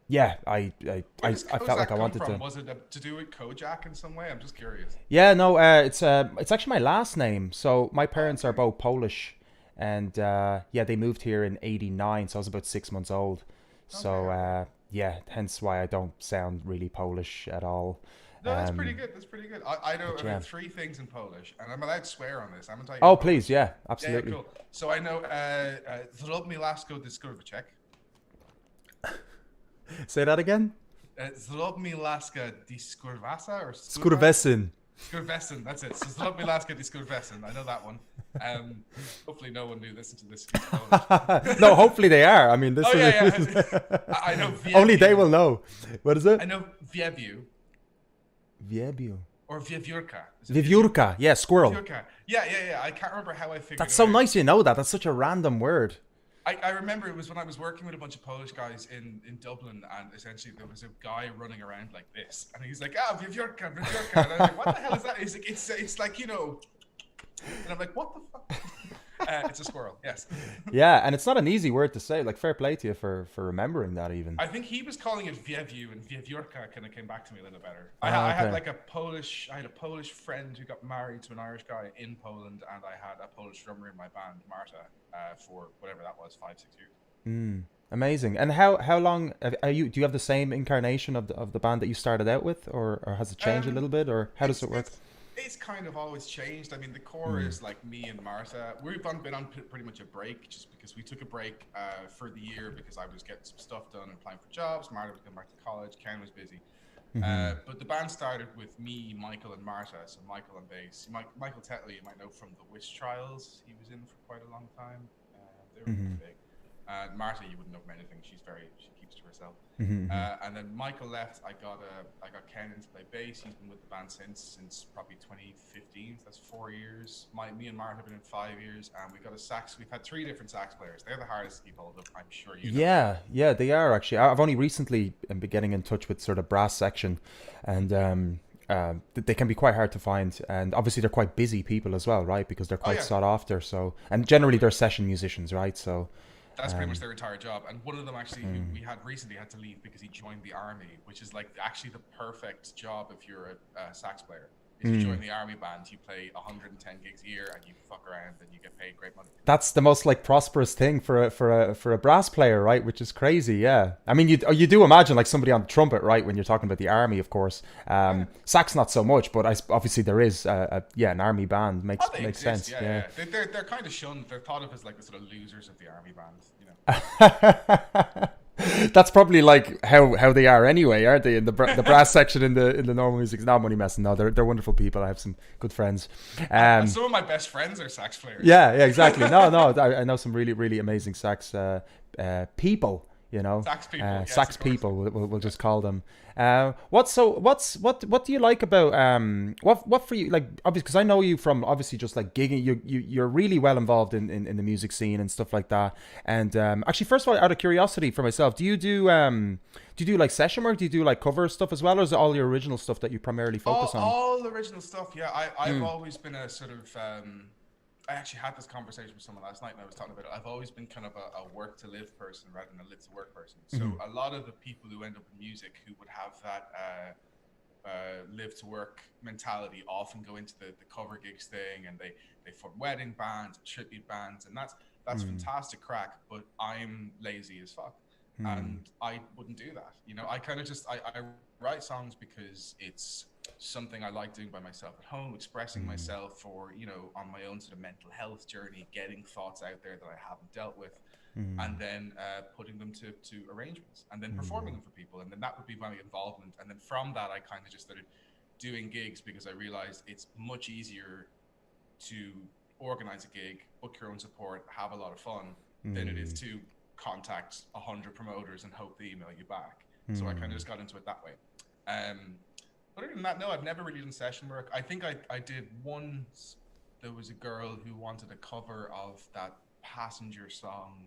A: yeah, I
G: Where does
A: felt
G: Kozak
A: like I
G: come
A: wanted
G: from?
A: to.
G: Was it to do with Kojak in some way? I'm just curious.
A: Yeah, no, it's actually my last name. So my parents are both Polish, and yeah, they moved here in '89, so I was about 6 months old. So yeah, hence why I don't sound really Polish at all.
G: No, that's pretty good. That's pretty good. I know
A: yeah.
G: 3 things in Polish, and I'm allowed to swear on this. I'm gonna tell you.
A: Oh,
G: in
A: please,
G: Polish.
A: yeah,
G: Yeah,
A: absolutely.
G: cool. So I know Zrob mi lasko dyskurczek.
A: Say that again.
G: Zrob mi laska diskurwasa or
A: Skurvesin.
G: Skurvesin, that's it. So Zrob mi laska diskurvesin. I know that one. Hopefully no one who listens to this.
A: No, hopefully they are. I mean, this
G: Oh
A: is,
G: yeah. I know. Vievu.
A: only they will know. What is it?
G: I know Vievu
A: Viebu.
G: or Vieviurka.
A: Viviurka. Yeah, squirrel.
G: Vieviurka. Yeah. I can't remember how I figured
A: That's
G: it
A: so
G: out.
A: nice you know that. That's such a random word.
G: I remember it was when I was working with a bunch of Polish guys in Dublin, and essentially there was a guy running around like this, and he's like, Vieviurka, Vieviurka. And I was like, what the hell is that? He's like, it's like, you know, and I'm like, what the fuck? It's a squirrel, yes.
A: Yeah, and it's not an easy word to say. Like, fair play to you for remembering that even.
G: I think he was calling it Vievu, and Vieviurka kind of came back to me a little better.
A: Oh,
G: I had
A: okay.
G: like I had a Polish friend who got married to an Irish guy in Poland, and I had a Polish drummer in my band, Marta, for whatever that was, 5-6 years.
A: Amazing. And how long are you? Do you have the same incarnation of the band that you started out with, or has it changed a little bit, or how does it work?
G: It's kind of always changed. I mean, the core is like me and Martha. We've been on pretty much a break just because we took a break for the year because I was getting some stuff done and applying for jobs. Martha was going back to college. Ken was busy. But the band started with me, Michael, and Martha. So Michael on bass. Michael Tetley, you might know from the Wish Trials. He was in for quite a long time. They were pretty big. Martha, you wouldn't know from anything. She keeps to herself. And then Michael left. I got Ken in to play bass. He's been with the band since probably 2015. So that's 4 years. Me and Martha have been in 5 years, and we got a sax. We've had 3 different sax players. They're the hardest to keep hold of. I'm sure you know.
A: Yeah, they are actually. I've only recently been getting in touch with sort of brass section, and they can be quite hard to find, and obviously they're quite busy people as well, right? Because they're quite sought after. So, and generally they're session musicians, right? So.
G: That's pretty much their entire job. And one of them actually, who we had recently, had to leave because he joined the army, which is like actually the perfect job if you're a sax player. If you join the army band, you play 110 gigs a year and you fuck around and you get paid great money. That's
A: the most like prosperous thing for a brass player, right? Which is crazy, yeah. I mean, you do imagine like somebody on the trumpet, right? When you're talking about the army, of course. Sax not so much, but obviously there is an army band makes sense.
G: Yeah. They're kind of shunned. They're thought of as like the sort of losers of the army band, you know.
A: That's probably like how they are anyway, aren't they? In the brass section in the normal music. It's not money messing. No, they're wonderful people. I have some good friends.
G: And some of my best friends are sax players.
A: Yeah, exactly. No, I know some really, really amazing sax people. You know,
G: sax people. Yes,
A: sax people. We'll just call them. What do you like about what for you, like, obviously, because I know you from obviously just like gigging. You're really well involved in the music scene and stuff like that. And actually, first of all, out of curiosity for myself, do you do like session work? Do you do like cover stuff as well, or is it all your original stuff that you primarily focus on?
G: All original stuff. Yeah, I've always been a sort of. I actually had this conversation with someone last night, and I was talking about it. I've always been kind of a work to live person rather than a live to work person. So a lot of the people who end up in music who would have that live to work mentality often go into the cover gigs thing, and they form wedding bands, tribute bands, and that's fantastic crack. But I'm lazy as fuck, and I wouldn't do that. You know, I kind of just I write songs because it's something I like doing by myself at home, expressing myself, or, you know, on my own sort of mental health journey, getting thoughts out there that I haven't dealt with, and then putting them to arrangements, and then performing them for people, and then that would be my involvement. And then from that, I kind of just started doing gigs because I realized it's much easier to organize a gig, book your own support, have a lot of fun, than it is to contact 100 promoters and hope they email you back. So I kind of just got into it that way. Other than that, no, I've never really done session work. I think I did once. There was a girl who wanted a cover of that Passenger song.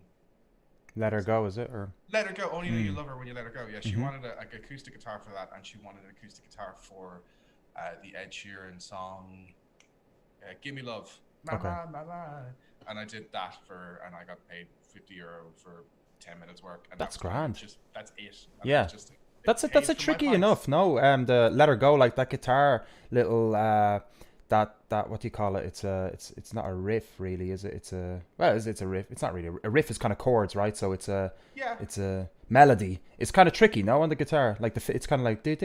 A: Let Her Go, is it? Or
G: Let Her Go. Only know you love her when you let her go. Yeah, she wanted an acoustic guitar for that, and she wanted an acoustic guitar for the Ed Sheeran song, "Give Me Love,"
A: Okay.
G: and I did that and I got paid €50 for 10 minutes work, and
A: That's
G: that was kind of
A: grand.
G: that's it. And
A: Yeah.
G: it just,
A: That's
G: it
A: That's
G: paid
A: a
G: for my
A: tricky
G: pints.
A: enough. No, the Let Her Go, like that guitar little that what do you call it? It's not a riff really, is it? It's a riff. It's not really a riff. Is kind of chords, right? So it's a
G: Yeah.
A: melody. It's kind of tricky, no, on the guitar. Like it's kind of like.
G: You've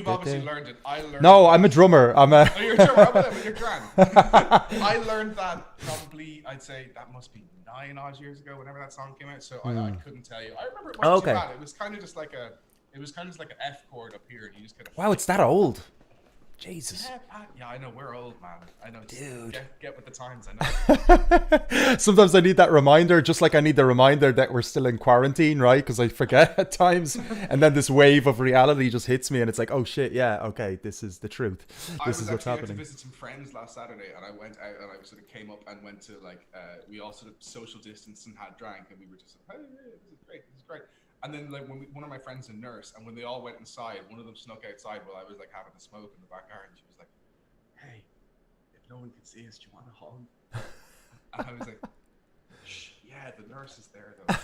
G: obviously learned it. I learned.
A: No,
G: that.
A: I'm a drummer. I'm a.
G: Oh, you're a drummer, but you're grand. I learned that probably, I'd say that must be 9 odd years ago, whenever that song came out. So I couldn't tell you. I remember it wasn't too bad. It was kind of just like an F chord up here, and you just kind of.
A: Wow, it's that old. Jesus.
G: Yeah, Pat, yeah, I know we're old, man. I know.
A: Dude.
G: Get with the times. I know.
A: Sometimes I need that reminder, just like I need the reminder that we're still in quarantine, right? Because I forget at times, and then this wave of reality just hits me, and it's like, oh shit, yeah, okay, this is the truth. This is what's
G: I was actually out
A: happening.
G: to visit some friends last Saturday, and I went out and I sort of came up and went to like we all sort of social distanced and had drank, and we were just like, hey, this is great, this is great. And then like one of my friends is a nurse, and when they all went inside, one of them snuck outside while I was like having a smoke in the back garden. She was like, "Hey, if no one can see us, do you want a hug?" And I was like, "Shh, yeah, the nurse is there though."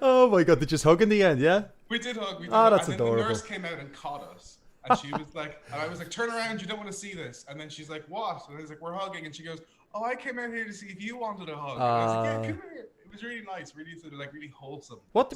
A: Oh my god, they just hug in the end, yeah?
G: We did hug. We did
A: Oh,
G: hug.
A: that's
G: and then
A: adorable.
G: the nurse came out and caught us. And she was like, and I was like, "Turn around, you don't want to see this." And then she's like, "What?" And I was like, "We're hugging." And she goes, "Oh, I came out here to see if you wanted a hug." And I was like, "Yeah, come here." It was really nice, really sort of like really wholesome.
A: What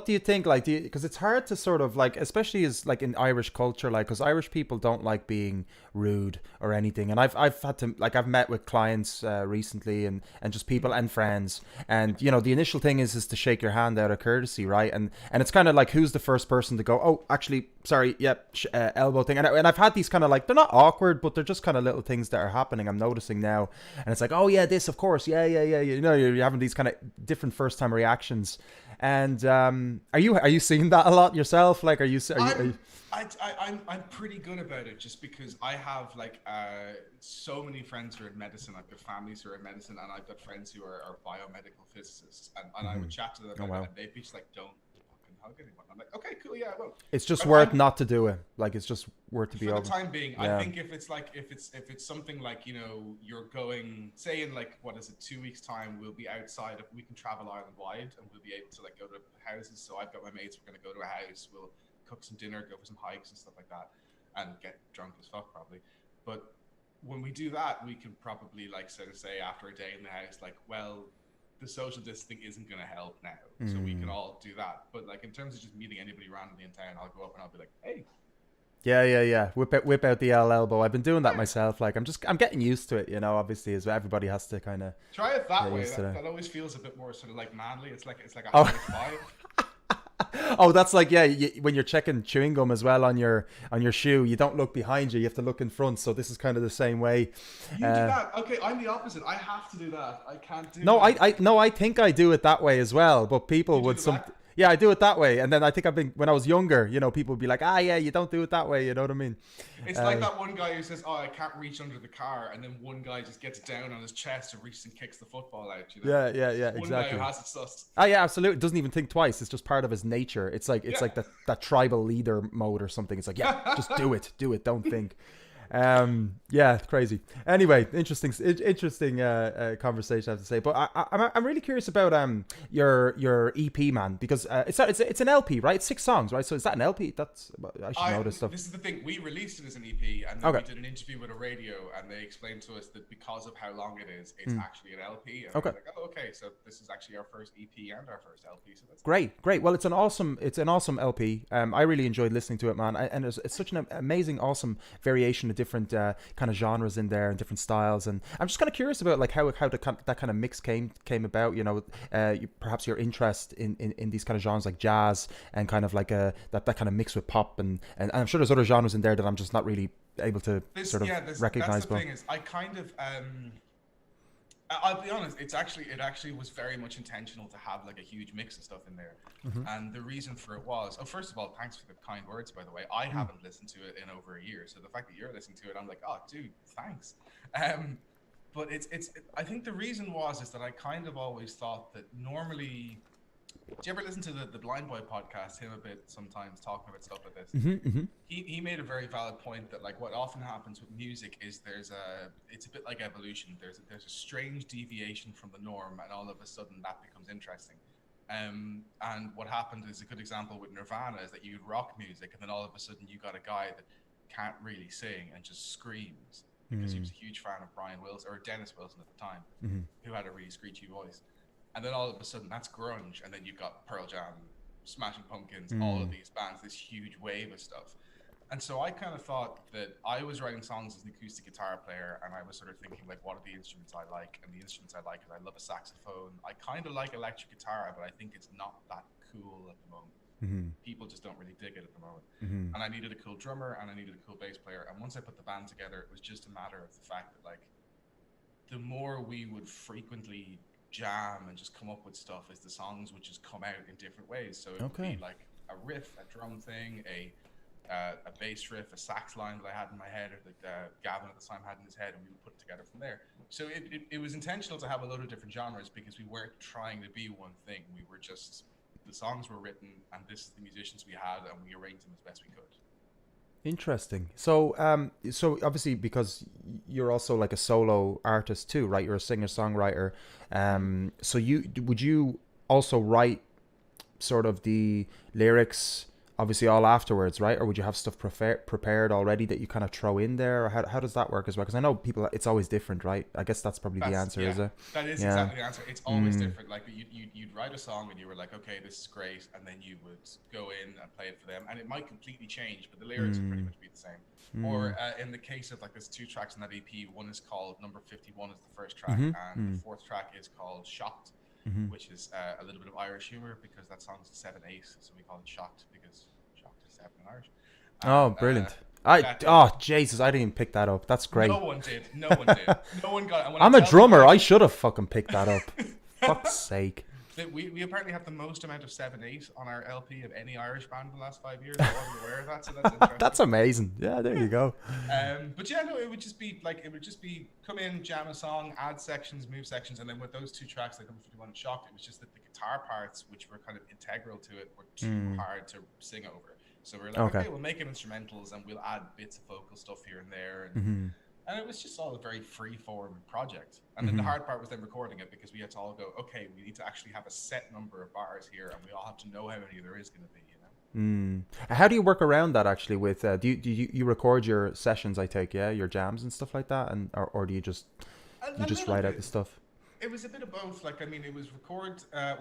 A: do you think, like, because it's hard to sort of like, especially as like in Irish culture, like, because Irish people don't like being rude or anything, and I've had to, like, I've met with clients recently and just people and friends, and you know the initial thing is to shake your hand out of courtesy, right? And it's kind of like, who's the first person to go, oh, actually, sorry, yep, elbow thing, and I've had these kind of like, they're not awkward, but they're just kind of little things that are happening. I'm noticing now, and it's like, oh yeah, this, of course, yeah, you know, you're having these kind of different first time reactions. And are you seeing that a lot yourself? Like,
G: I'm pretty good about it, just because I have like so many friends who are in medicine. I've got families who are in medicine, and I've got friends who are biomedical physicists, and I would chat to them about it, and they'd be just like, "Don't fucking hug anyone." I'm like, "Okay, cool, yeah, well."
A: It's just worth not to do it. Like, it's just worth to be over.
G: For the time being,
A: Yeah.
G: I think if it's something like, you know, you're going, say in like, what is it, 2 weeks time, we'll be outside, we can travel island wide, and we'll be able to like go to houses. So I've got my mates, we're gonna go to a house, we'll cook some dinner, go for some hikes and stuff like that, and get drunk as fuck probably. But when we do that, we can probably like sort of say after a day in the house, like, well, the social distancing isn't going to help now, so we can all do that. But like in terms of just meeting anybody randomly in town, I'll go up and I'll be like, "Hey."
A: Yeah. Whip out the elbow. I've been doing that myself. Like, I'm getting used to it, you know, obviously, as everybody has to kind of
G: Try it that way.
A: used to
G: That always feels a bit more sort of like manly. It's like a
A: Oh.
G: high five.
A: Oh, that's like, yeah, when you're checking chewing gum as well on your shoe, you don't look behind you, you have to look in front. So this is kind of the same way.
G: You do that. Okay, I'm the opposite. I have to do that. I can't do
A: No,
G: that.
A: I think I do it that way as well, but people would yeah, I do it that way. And then I think when I was younger, you know, people would be like, "Ah, yeah, you don't do it that way." You know what I mean?
G: It's like that one guy who says, "Oh, I can't reach under the car," and then one guy just gets down on his chest and reaches and kicks the football out. You know?
A: Yeah,
G: One
A: exactly.
G: guy who has it sussed.
A: Oh yeah, absolutely. Doesn't even think twice. It's just part of his nature. It's like that tribal leader mode or something. It's like, yeah, just do it, don't think. Yeah, crazy. Anyway, interesting conversation, I have to say. But I'm really curious about your EP, man, because it's an LP, right? It's 6 songs, right? So is that an LP? I should know this stuff.
G: This is the thing. We released it as an EP, and then we did an interview with a radio, and they explained to us that because of how long it is, it's actually an LP. And I was like, oh, okay, so this is actually our first EP and our first LP. So that's
A: great. Well, it's an awesome LP. I really enjoyed listening to it, man. And it's such an amazing, awesome variation of different kind of genres in there and different styles. And I'm just kind of curious about like how that kind of mix came about. You know, perhaps your interest in these kind of genres like jazz and kind of like that kind of mix with pop, and I'm sure there's other genres in there that I'm just not really able to recognize.
G: That's the thing is, I kind of I'll be honest, it actually was very much intentional to have like a huge mix of stuff in there. And the reason for it was, first of all, thanks for the kind words, by the way. I haven't listened to it in over a year, so the fact that you're listening to it, I'm like, oh, dude, thanks. But I think the reason is that I kind of always thought that normally Do you ever listen to the Blind Boy podcast? Him a bit sometimes talking about stuff like this. He made a very valid point that like what often happens with music is it's a bit like evolution. There's a strange deviation from the norm, and all of a sudden that becomes interesting. And what happened is a good example with Nirvana is that you had rock music, and then all of a sudden you got a guy that can't really sing and just screams because he was a huge fan of Brian Wilson or Dennis Wilson at the time, who had a really screechy voice. And then all of a sudden that's grunge, and then you've got Pearl Jam, Smashing Pumpkins, all of these bands, this huge wave of stuff. And so I kind of thought that I was writing songs as an acoustic guitar player, and I was sort of thinking like, what are the instruments I like? And the instruments I like is I love a saxophone. I kind of like electric guitar, but I think it's not that cool at the moment. People just don't really dig it at the moment. And I needed a cool drummer, and I needed a cool bass player. And once I put the band together, it was just a matter of the fact that like, the more we would frequently jam and just come up with stuff, as the songs would just come out in different ways. So it would be like a riff, a drum thing, a bass riff, a sax line that I had in my head, or that Gavin at the time had in his head, and we would put it together from there. So it was intentional to have a load of different genres because we weren't trying to be one thing. We were just, the songs were written, and this is the musicians we had, and we arranged them as best we could.
A: Interesting. So, so obviously because you're also like a solo artist too, right? You're a singer-songwriter. So would you also write sort of the lyrics, obviously all afterwards, right? Or would you have stuff prepared already that you kind of throw in there? Or how does that work as well? Because I know people, it's always different, right? I guess that's probably the answer, is it?
G: That is exactly the answer. It's always different. Like you'd write a song and you were like, okay, this is great. And then you would go in and play it for them. And it might completely change, but the lyrics would pretty much be the same. Or in the case of like there's 2 tracks in that EP, one is called Number 51 is the first track. And the 4th track is called Shocked, which is a little bit of Irish humor because that song's 7/8. So we call it Shocked because Shocked is 7 in Irish. And, brilliant.
A: Jesus, I didn't even pick that up. That's great.
G: No one did. No one did. No one got it.
A: I'm a drummer. I should have fucking picked that up. Fuck's sake.
G: We apparently have the most amount of 7/8 on our LP of any Irish band in the last 5 years. I wasn't aware of that, so that's interesting.
A: That's amazing. Yeah, there you go.
G: But yeah, no, it would just be come in, jam a song, add sections, move sections, and then with those 2 tracks, like Number 51 and Shocked, it was just that the guitar parts, which were kind of integral to it, were too hard to sing over. So we're like, okay, we'll make them instrumentals and we'll add bits of vocal stuff here and there. And it was just all a very free-form project. And then the hard part was then recording it because we had to all go, okay, we need to actually have a set number of bars here, and we all have to know how many there is going to be, you know?
A: How do you work around that actually with, do you record your sessions, I take, your jams and stuff like that? And or do you just write out the stuff?
G: It was a bit of both. Like, I mean, it was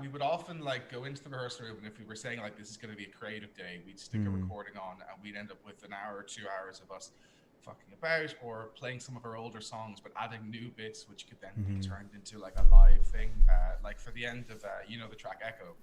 G: we would often like go into the rehearsal room, and if we were saying like this is going to be a creative day, we'd stick a recording on, and we'd end up with an hour or 2 hours of us fucking about or playing some of our older songs, but adding new bits, which could then be turned into like a live thing. Like for the end of the track Echo,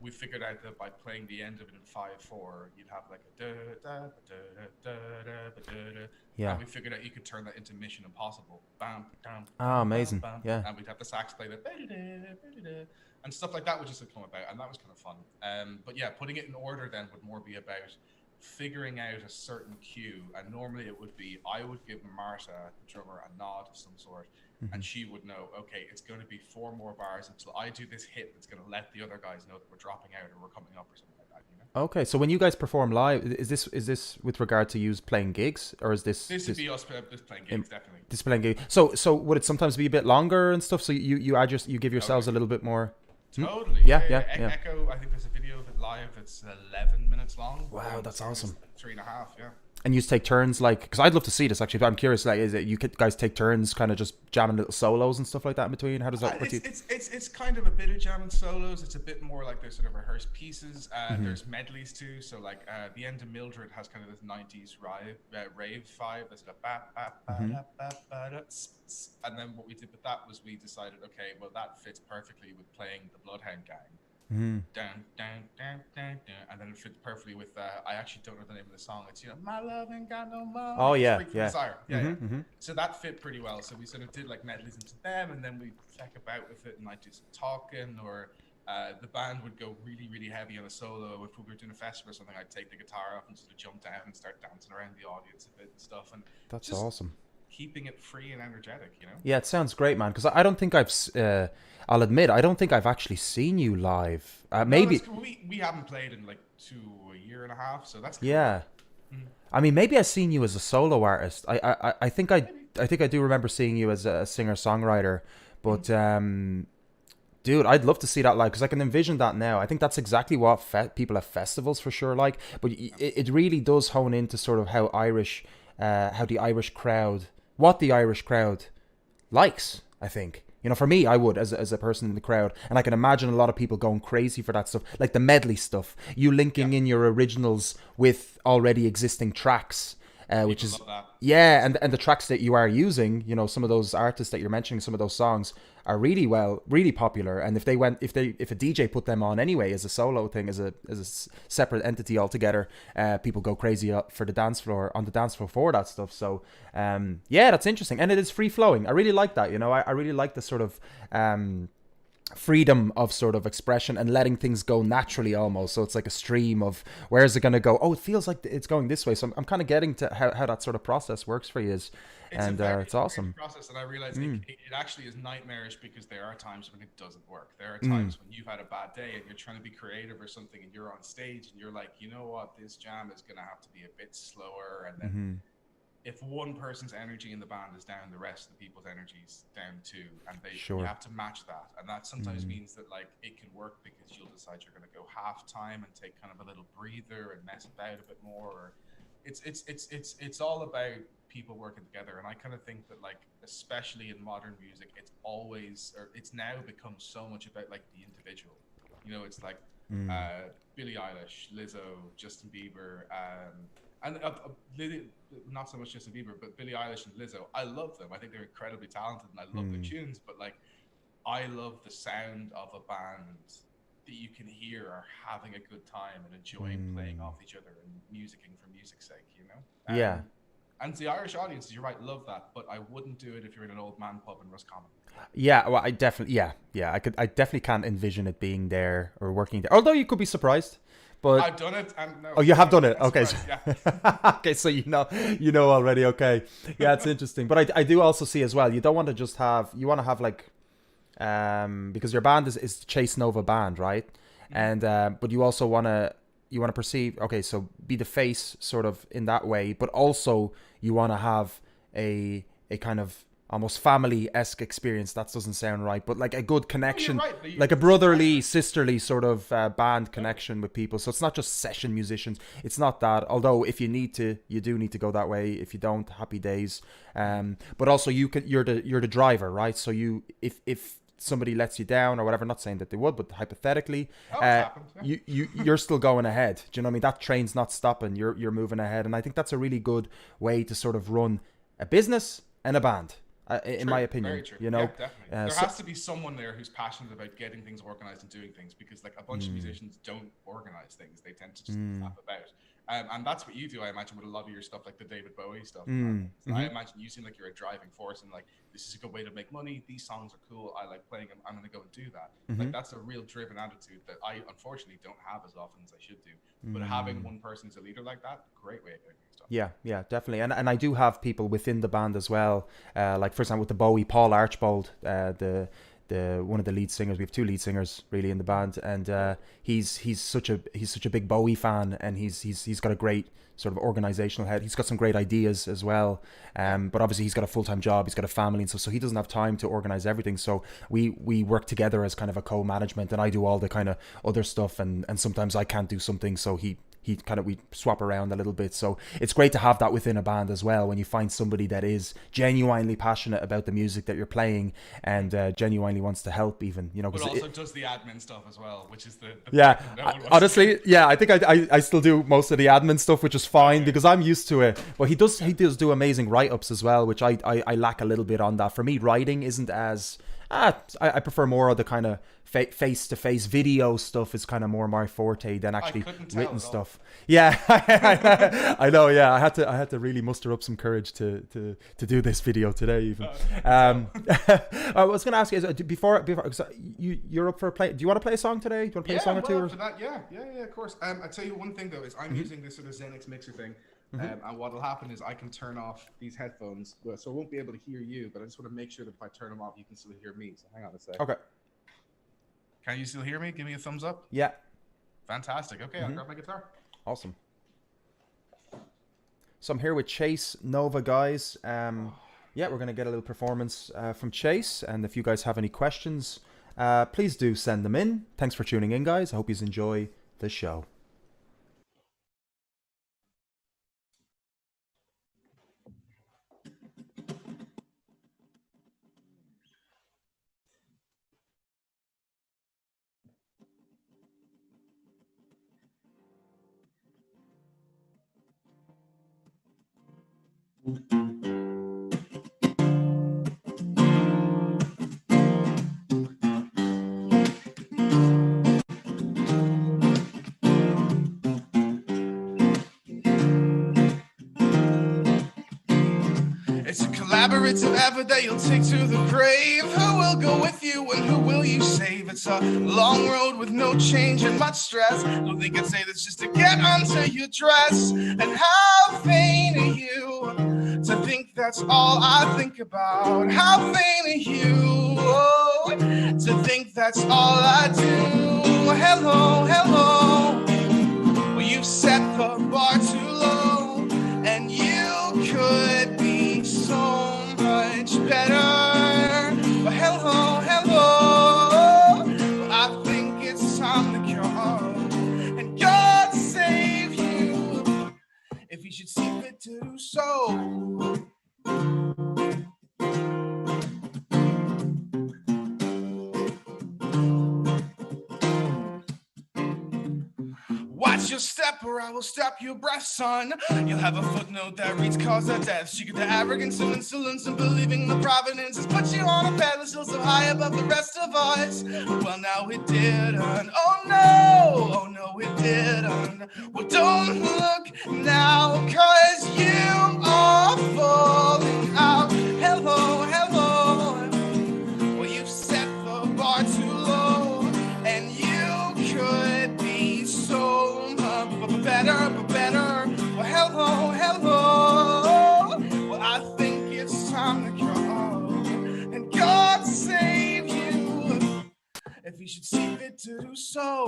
G: we figured out that by playing the end of it in 5/4, you'd have like a da da da da da da da.
A: Yeah.
G: And we figured out you could turn that into Mission Impossible. Bam, bam.
A: Oh, amazing.
G: Bam,
A: yeah.
G: And we'd have the sax play the and stuff like that would just come about, and that was kind of fun. But yeah, putting it in order then would more be about figuring out a certain cue, and normally it would be I would give Marta, the drummer, a nod of some sort, and she would know, okay, it's going to be 4 more bars until I do this hit that's going to let the other guys know that we're dropping out or we're coming up or something like that, you know?
A: Okay, so when you guys perform live, is this with regard to you playing gigs, or is this
G: would be us just playing gigs, definitely.
A: This playing gigs. So would it sometimes be a bit longer and stuff? So you give yourselves a little bit more.
G: Totally.
A: Yeah.
G: Echo, I think there's a video of it live. It's 11 minutes long.
A: Wow, that's awesome.
G: 3.5, yeah.
A: And you take turns, like, because I'd love to see this actually. But I'm curious, like, is it you guys take turns, kind of just jamming little solos and stuff like that in between? How does that?
G: It's kind of a bit of jamming solos. It's a bit more like there's sort of rehearsed pieces. There's medleys too. So like the end of Mildred has kind of this 90s rave vibe. There's a ba ba ba ba ba da, and then what we did with that was we decided, okay, well that fits perfectly with playing the Bloodhound Gang. Down, down, down, down, down, and then it fits perfectly with. I actually don't know the name of the song. It's my love ain't got no more.
A: Oh yeah,
G: Desire. Yeah. So that fit pretty well. So we sort of did like medleys into them, and then we feck about with it, and like do some talking, or the band would go really, really heavy on a solo. If we were doing a festival or something, I'd take the guitar off and sort of jump down and start dancing around the audience a bit and stuff. And
A: that's awesome.
G: keeping it free and energetic, you know?
A: Yeah, it sounds great, man. Because I don't think I'll admit, I don't think I've actually seen you live.
G: No,
A: Maybe,
G: that's cool. We haven't played in like a year and a half, so that's cool.
A: yeah. I mean, maybe I've seen you as a solo artist. I think I do remember seeing you as a singer songwriter, but dude, I'd love to see that live because I can envision that now. I think that's exactly what people at festivals for sure like. But it really does hone into sort of how the Irish crowd, what the Irish crowd likes. I think. You know, for me, I would as a person in the crowd, and I can imagine a lot of people going crazy for that stuff, like the medley stuff. You linking in your originals with already existing tracks, which is and the tracks that you are using. You know, some of those artists that you're mentioning, some of those songs are really popular. And if a DJ put them on anyway as a solo thing, as a separate entity altogether, people go crazy on the dance floor for that stuff. So that's interesting, and it is free flowing. I really like that. You know, I really like the sort of freedom of sort of expression and letting things go naturally almost. So it's like a stream of where is it going to go? Oh, it feels like it's going this way. So I'm kind of getting to how that sort of process works for you. It's awesome.
G: Process, and I realize it actually is nightmarish because there are times when it doesn't work. There are times when you've had a bad day and you're trying to be creative or something, and you're on stage and you're like, you know what, this jam is going to have to be a bit slower, and then if one person's energy in the band is down, the rest of the people's energy is down too, and you have to match that. And that sometimes means that like it can work because you'll decide you're going to go half time and take kind of a little breather and mess about a bit more. Or it's all about people working together. And I kind of think that like, especially in modern music, it's now become so much about like the individual. You know, it's like Billie Eilish, Lizzo, Justin Bieber, and not so much Justin Bieber, but Billie Eilish and Lizzo. I love them. I think they're incredibly talented, and I love their tunes. But like, I love the sound of a band that you can hear are having a good time and enjoying playing off each other and musicking for music's sake. You know? And the Irish audience, you're right, love that. But I wouldn't do it if you're in an old man pub in Roscommon.
A: Yeah, well, I definitely, I definitely can't envision it being there or working there. Although you could be surprised. But
G: I've done it, and no.
A: Oh, you have done it. Okay,
G: yeah.
A: So you know already. Okay, yeah, it's interesting. But I do also see as well. You don't want to just have. You want to have like, because your band is Chase Nova band, right? And but you also want to perceive. Okay, so be the face sort of in that way, but also you want to have a kind of almost family-esque experience. That doesn't sound right, but like a good connection, like a brotherly, sisterly sort of band connection with people. So it's not just session musicians. It's not that. Although if you do need to go that way. If you don't, happy days. But also you're the driver, right? So if somebody lets you down or whatever, not saying that they would, but hypothetically, you're still going ahead. Do you know what I mean? That train's not stopping. You're moving ahead, and I think that's a really good way to sort of run a business and a band. In my opinion,
G: very true.
A: You know,
G: definitely. There has to be someone there who's passionate about getting things organized and doing things, because like a bunch of musicians don't organize things; they tend to just flap about. And that's what you do, I imagine, with a lot of your stuff, like the David Bowie stuff. So I imagine you seem like you're a driving force, and like, this is a good way to make money. These songs are cool. I like playing them. I'm going to go and do that. Like, that's a real driven attitude that I unfortunately don't have as often as I should do. But having one person as a leader like that, great way of doing stuff.
A: Yeah, definitely. And I do have people within the band as well. Like, for example, with the Bowie, Paul Archbold, the one of the lead singers. We have two lead singers really in the band, and he's such a big Bowie fan, and he's got a great sort of organizational head. He's got some great ideas as well, but obviously he's got a full-time job, he's got a family and stuff, so he doesn't have time to organize everything. So we work together as kind of a co-management, and I do all the kind of other stuff, and sometimes I can't do something, so we swap around a little bit. So it's great to have that within a band as well, when you find somebody that is genuinely passionate about the music that you're playing, and genuinely wants to help, even, you know.
G: But also does the admin stuff as well, which is the
A: honestly, I think I still do most of the admin stuff, which is fine because I'm used to it. But he does do amazing write-ups as well, which I lack a little bit on that. For me, writing isn't as I prefer more of the kind of face-to-face video stuff is kind of more my forte than actually written stuff. Yeah, I know. Yeah, I had to really muster up some courage to do this video today. Even I was going to ask you before you're up for a play. Do you want to play a song today? Do you want to play a song or two?
G: For that, yeah, of course. I tell you one thing though, is I'm using this sort of Xenix mixer thing. And what will happen is I can turn off these headphones, so I won't be able to hear you. But I just want to make sure that if I turn them off, you can still hear me. So hang on a sec.
A: Okay.
G: Can you still hear me? Give me a thumbs up.
A: Yeah.
G: Fantastic. Okay, I'll grab my guitar.
A: Awesome. So I'm here with Chase Nova, guys. Yeah, we're going to get a little performance from Chase. And if you guys have any questions, please do send them in. Thanks for tuning in, guys. I hope you enjoy the show.
G: It's a collaborative effort that you'll take to the grave. Who will go with you and who will you save? It's a long road with no change and much stress. Don't think I'd say this just to get onto your dress. And how vain are you to think that's all I think about? How vain are you to think that's all I do? Hello, hello. Well, you've set the bar too low, and you could be so much better. But hello, hello. Well, I think it's time to go, and God save you if He should see fit to do so. Watch your step or I will stop your breath, son. You'll have a footnote that reads cause of death. She get the arrogance and insolence and believing the providence has put you on a pedestal so high above the rest of us. Well, now it didn't. Oh no, it didn't. Well, don't look now, cause you are falling out. Hello, hello. Well, you've set the bar too low, and you could be so better, but better. Well, hello, hello. Well, I think it's time to go, and God save you if He should see fit to do so.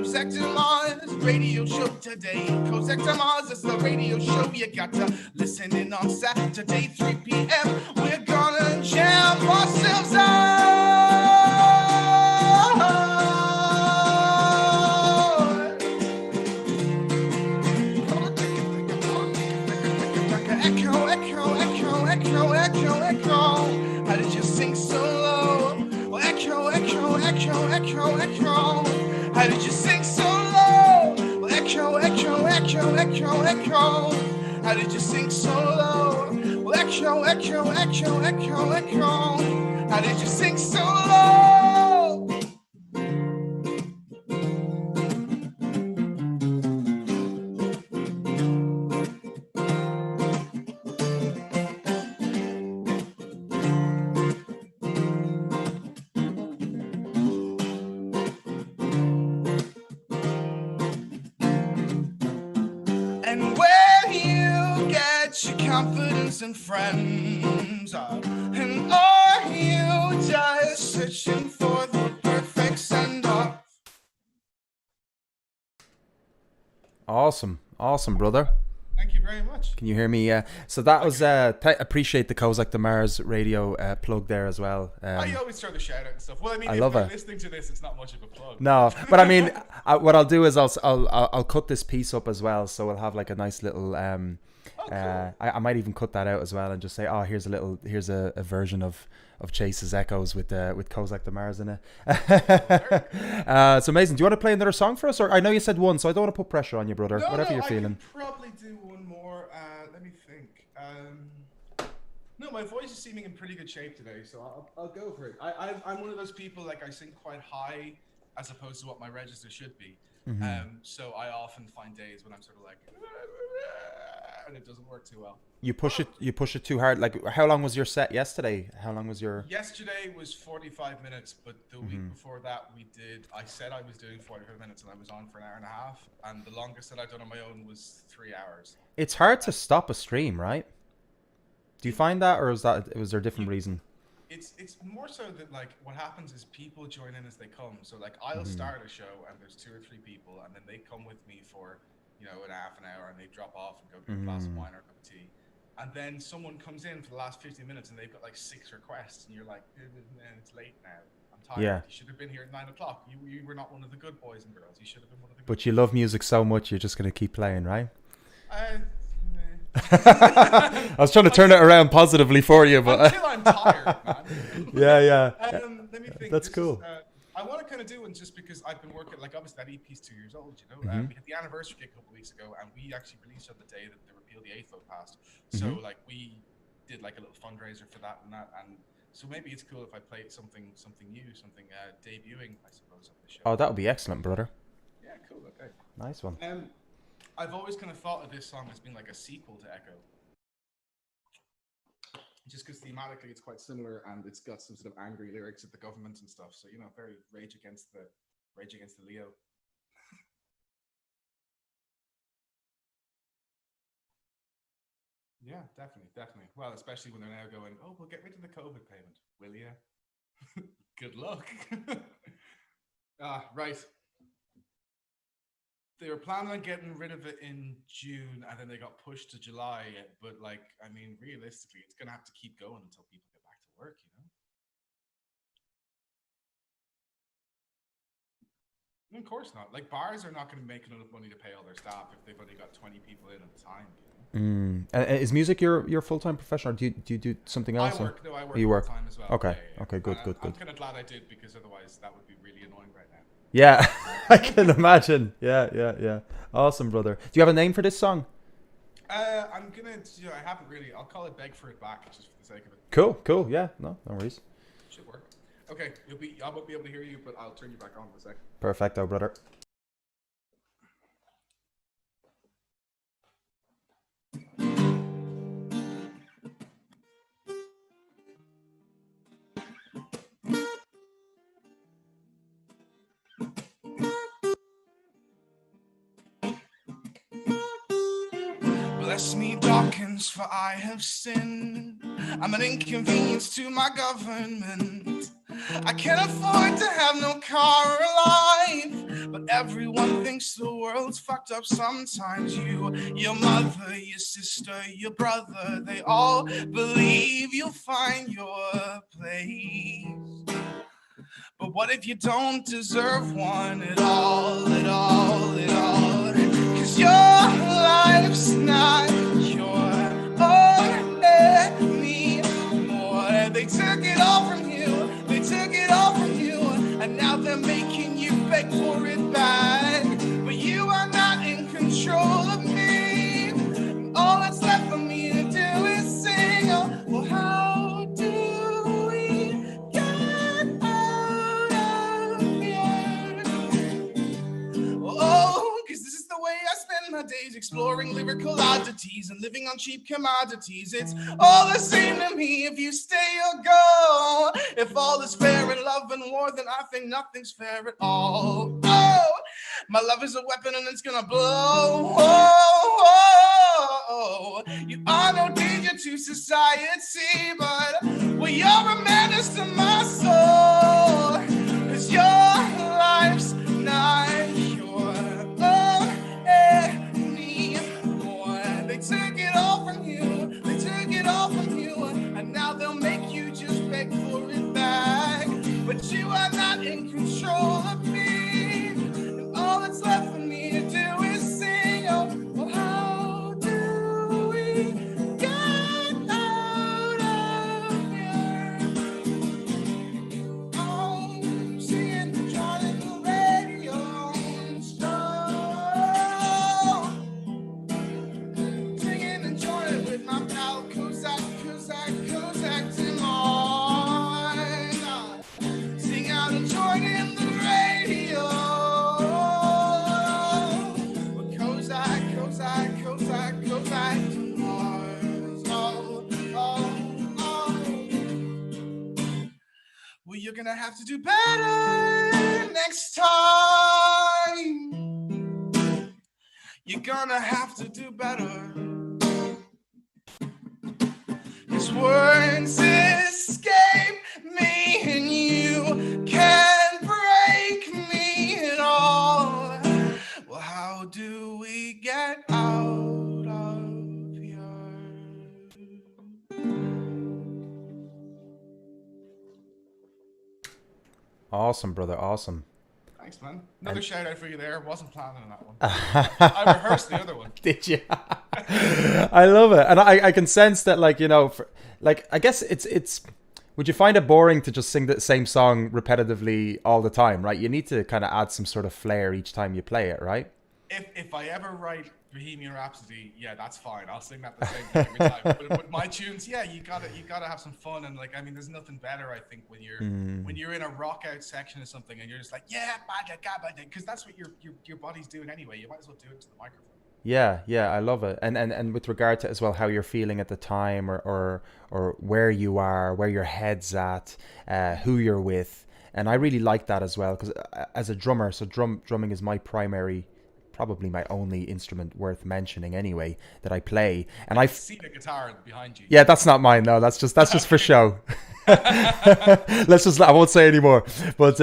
G: Kozak deMars radio show today. Kozak deMars is the radio show you got to listen in on Saturday, 3 p.m. We're gonna jam ourselves out. Echo, echo, echo, echo, echo, echo. How did you sing so low? Well, echo, echo, echo, echo, echo. How did you sing so low? Well, echo, echo, echo, echo, echo. How did you sing so low? Well, echo, echo, echo, echo, echo. How did you sing so low? And where you get your confidence and friends, and are you just searching for the perfect send-off?
A: Awesome. Awesome, brother.
G: Thank you very much.
A: Can you hear me? So that was appreciate the Kozak deMars radio plug there as well.
G: I always throw the shout out and stuff. Well, I mean,
A: I
G: if
A: love
G: you're
A: it.
G: listening to this, it's not much of a plug.
A: No, but I mean, what I'll do is I'll cut this piece up as well, so we'll have like a nice little.
G: Cool.
A: I might even cut that out as well and just say, oh, here's a version of Chase's Echoes with Kozak deMars in it. It's amazing. Do you want to play another song for us, or I know you said one, so I don't want to put pressure on you, brother. Whatever you're feeling.
G: I can probably do one more. Let me think. No, my voice is seeming in pretty good shape today, so I'll go for it. I'm one of those people, like, I sing quite high as opposed to what my register should be.
A: Mm-hmm.
G: So I often find days when I'm sort of like, and it doesn't work too well.
A: You push it too hard. Like, how long was your set yesterday? How long was your?
G: Yesterday was 45 minutes, but the week before that I said I was doing 45 minutes and I was on for an hour and a half, and the longest that I've done on my own was 3 hours.
A: It's hard to stop a stream, right? Do you find that, or was there a different reason?
G: It's more so that, like, what happens is people join in as they come. So, like, I'll start a show and there's 2 or 3 people, and then they come with me for, an half an hour, and they drop off and go get a glass of wine or a cup of tea. And then someone comes in for the last 15 minutes and they've got like 6 requests, and you're like, man, it's late now. I'm tired.
A: Yeah.
G: You should have been here at 9 o'clock. You were not one of the good boys and girls. You should have been one of the good
A: But you love music so much, you're just going to keep playing, right? I was trying to turn it around positively for you, but
G: until I'm tired, man.
A: yeah.
G: Let me think.
A: That's cool.
G: I want to kind of do one just because I've been working, like, obviously that EP's 2 years old, We had the anniversary gig a couple of weeks ago, and we actually released on the day that the repeal of the 8th vote passed. So, like, we did like a little fundraiser for that, and so maybe it's cool if I play something new, something debuting, I suppose, on the show.
A: Oh, that would be excellent, brother.
G: Yeah, cool. Okay.
A: Nice one.
G: I've always kind of thought of this song as being like a sequel to Echo. Just because thematically it's quite similar, and it's got some sort of angry lyrics at the government and stuff. So, very Rage Against the Leo. Yeah, definitely. Well, especially when they're now going, oh, we'll get rid of the COVID payment, will you? Good luck. Right. They were planning on getting rid of it in June, and then they got pushed to July. But, like, I mean, realistically, it's going to have to keep going until people get back to work, Of course not. Like, bars are not going to make enough money to pay all their staff if they've only got 20 people in at a time,
A: Is music your full-time profession, or do you do something else?
G: I work
A: you work
G: full-time as well.
A: Okay.
G: Yeah.
A: Okay, good.
G: I'm kind of glad I did, because otherwise that would be really annoying right now.
A: Yeah, I can imagine. Yeah. Awesome, brother. Do you have a name for this song?
G: I'm gonna. I haven't really. I'll call it "Beg for It Back" just for the sake of it.
A: Cool. Yeah, no worries.
G: Should work. Okay, I won't be able to hear you, but I'll turn you back on in a sec.
A: Perfecto, brother.
G: Bless me, Dawkins, for I have sinned. I'm an inconvenience to my government. I can't afford to have no car or life, but everyone thinks the world's fucked up sometimes. You, your mother, your sister, your brother, they all believe you'll find your place. But what if you don't deserve one at all? 'Cause your life's not your own anymore. They took it all from you, and now they're making you beg for it back. But you are not in control of me, and all that's left for me to do is sing. Well, how do we get out of here? Oh, 'cause this is the way I spend my days, exploring lyrical oddities and living on cheap commodities. It's all the same to me if you stay or go. If all is fair in love and war, then I think nothing's fair at all. Oh, my love is a weapon and it's gonna blow. Oh, you are no danger to society, but well, you're a menace to my soul. 'Cause your life's not your own anymore. They took it all from you, and now they'll make you just beg for it back. But you are not in control of me, and all that's left for me to do is sing. Oh, well, how do we get out of here? Oh, gonna have to do better next time. You're gonna have to do better. 'Cause words escape me and you can't break me at all. Well, how do we get out of here?
A: Awesome, brother. Awesome.
G: Thanks, man. Another shout out for you there. Wasn't planning on that one. I rehearsed the other one.
A: Did you? I love it, and I can sense that, like, you know, like, I guess it's. Would you find it boring to just sing the same song repetitively all the time? Right, you need to kind of add some sort of flair each time you play it, right?
G: If I ever write Bohemian Rhapsody, yeah, that's fine. I'll sing that the same thing every time. But my tunes, yeah, you gotta have some fun, and like, I mean, there's nothing better, I think, when you're in a rock out section or something, and you're just like, yeah, because that's what your body's doing anyway. You might as well do it to the microphone.
A: Yeah, I love it. And with regard to as well how you're feeling at the time, or where you are, where your head's at, who you're with, and I really like that as well, because as a drummer, so drumming is my primary, probably my only instrument worth mentioning anyway that I play. And I
G: see the guitar behind you.
A: Yeah, that's not mine. No, that's just for show. I won't say anymore. But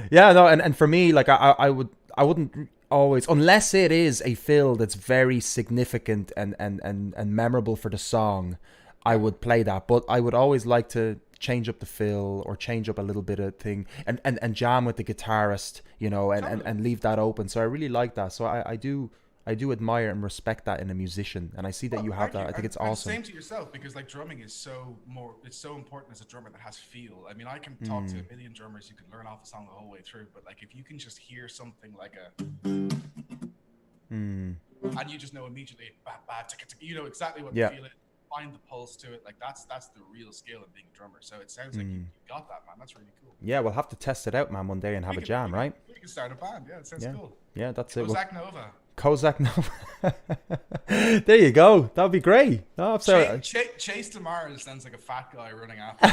A: yeah, no, and for me, like, I wouldn't always, unless it is a fill that's very significant and memorable for the song, I would play that. But I would always like to change up the fill or change up a little bit of thing and jam with the guitarist, you know, and leave that open. So I really like that. So I do admire and respect that in a musician, and I see that you have that. I think it's awesome.
G: Same to yourself, because like drumming is it's so important as a drummer that has feel. I mean, I can talk to a million drummers who can learn off a song the whole way through, but like, if you can just hear something like and you just know immediately, you know exactly what the feel is, find the pulse to it, like that's the real skill of being a drummer. So it sounds like you got that, man. That's really cool.
A: Yeah, we'll have to test it out, man, one day and have a jam, right?
G: We can start a band. Yeah, it sounds cool.
A: Yeah, that's it.
G: Kozak Nova.
A: Kozak Nova. There you go. That'd be great. No,
G: Chase deMars sounds like a fat guy running after.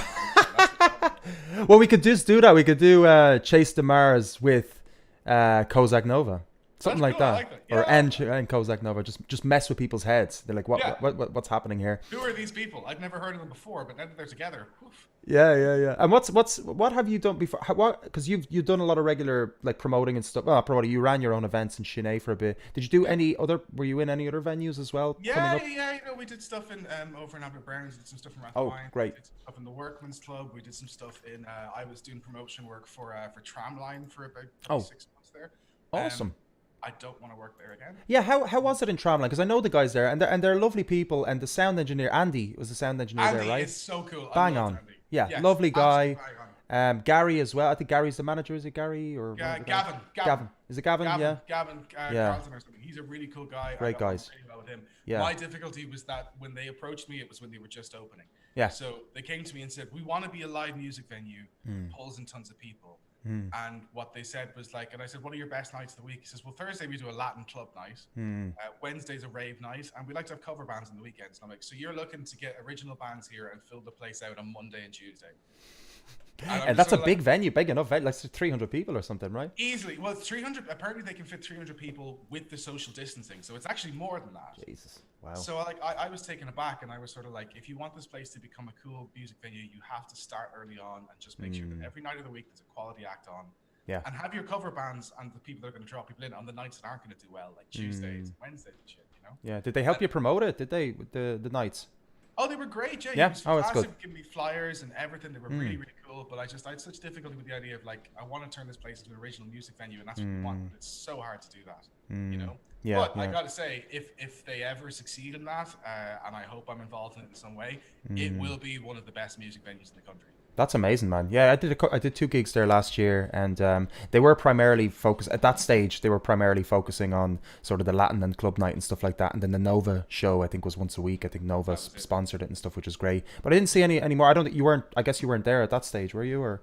A: Well, we could just do that. We could do Chase deMars with Kozak Nova. Something like that. Like that. Yeah. Or and Kozak Nova. Just mess with people's heads. They're like, what's happening here?
G: Who are these people? I've never heard of them before, but now that they're together. Oof.
A: Yeah. And what have you done before? Because you've done a lot of regular, like, promoting and stuff. Promoting. You ran your own events in Chennai for a bit. Did you do any other? Were you in any other venues as well?
G: Yeah. You know, we did stuff in over in Albert Browns. Did some stuff in Rathmine.
A: Oh, great.
G: We did some stuff in the Workman's Club. We did some stuff in. I was doing promotion work for Tramline for about 6 months there.
A: Awesome.
G: I don't want to work there again.
A: Yeah, how was it in Tramline? Because I know the guys there, and they're lovely people. And the sound engineer, Andy, was the sound engineer there, right?
G: Andy is so cool.
A: Bang on.
G: Andy.
A: Yeah, yes, lovely guy. Gary as well. I think Gary's the manager. Is it Gary or
G: Gavin?
A: Is it Gavin? Yeah.
G: Gavin Carlton or something. He's a really cool guy.
A: Great guys.
G: Well with him.
A: Yeah.
G: My difficulty was that when they approached me, it was when they were just opening.
A: Yeah.
G: So they came to me and said, "We want to be a live music venue, pulls in tons of people." And what they said was like, and I said, "What are your best nights of the week?" He says, "Well, Thursday we do a Latin club night, Wednesday's a rave night, and we like to have cover bands on the weekends." And I'm like, "So you're looking to get original bands here and fill the place out on Monday and Tuesday?"
A: And that's a big venue, big enough, like 300 people or something, right?
G: Easily. Well, 300. Apparently, they can fit 300 people with the social distancing, so it's actually more than that.
A: Jesus, wow.
G: So I was taken aback, and I was sort of like, if you want this place to become a cool music venue, you have to start early on and just make sure that every night of the week there's a quality act on.
A: Yeah.
G: And have your cover bands and the people that are going to draw people in on the nights that aren't going to do well, like Tuesdays and Wednesdays and shit, you know?
A: Yeah. Did they help you promote it? Did they, with the nights?
G: Oh, they were great,
A: yeah.
G: It was
A: that's good.
G: Giving me flyers and everything. They were really, really cool. But I had such difficulty with the idea of, like, I want to turn this place into an original music venue, and that's what we want. But it's so hard to do that, you know?
A: Yeah,
G: but I got to say, if they ever succeed in that, and I hope I'm involved in it in some way, it will be one of the best music venues in the country.
A: That's amazing, man. Yeah, I did 2 gigs there last year, and they were primarily focused at that stage. They were primarily focusing on sort of the Latin and club night and stuff like that. And then the Nova show, I think, was once a week. I think Nova sponsored it and stuff, which is great. But I didn't see any more. I don't think you weren't. I guess you weren't there at that stage, were you? Or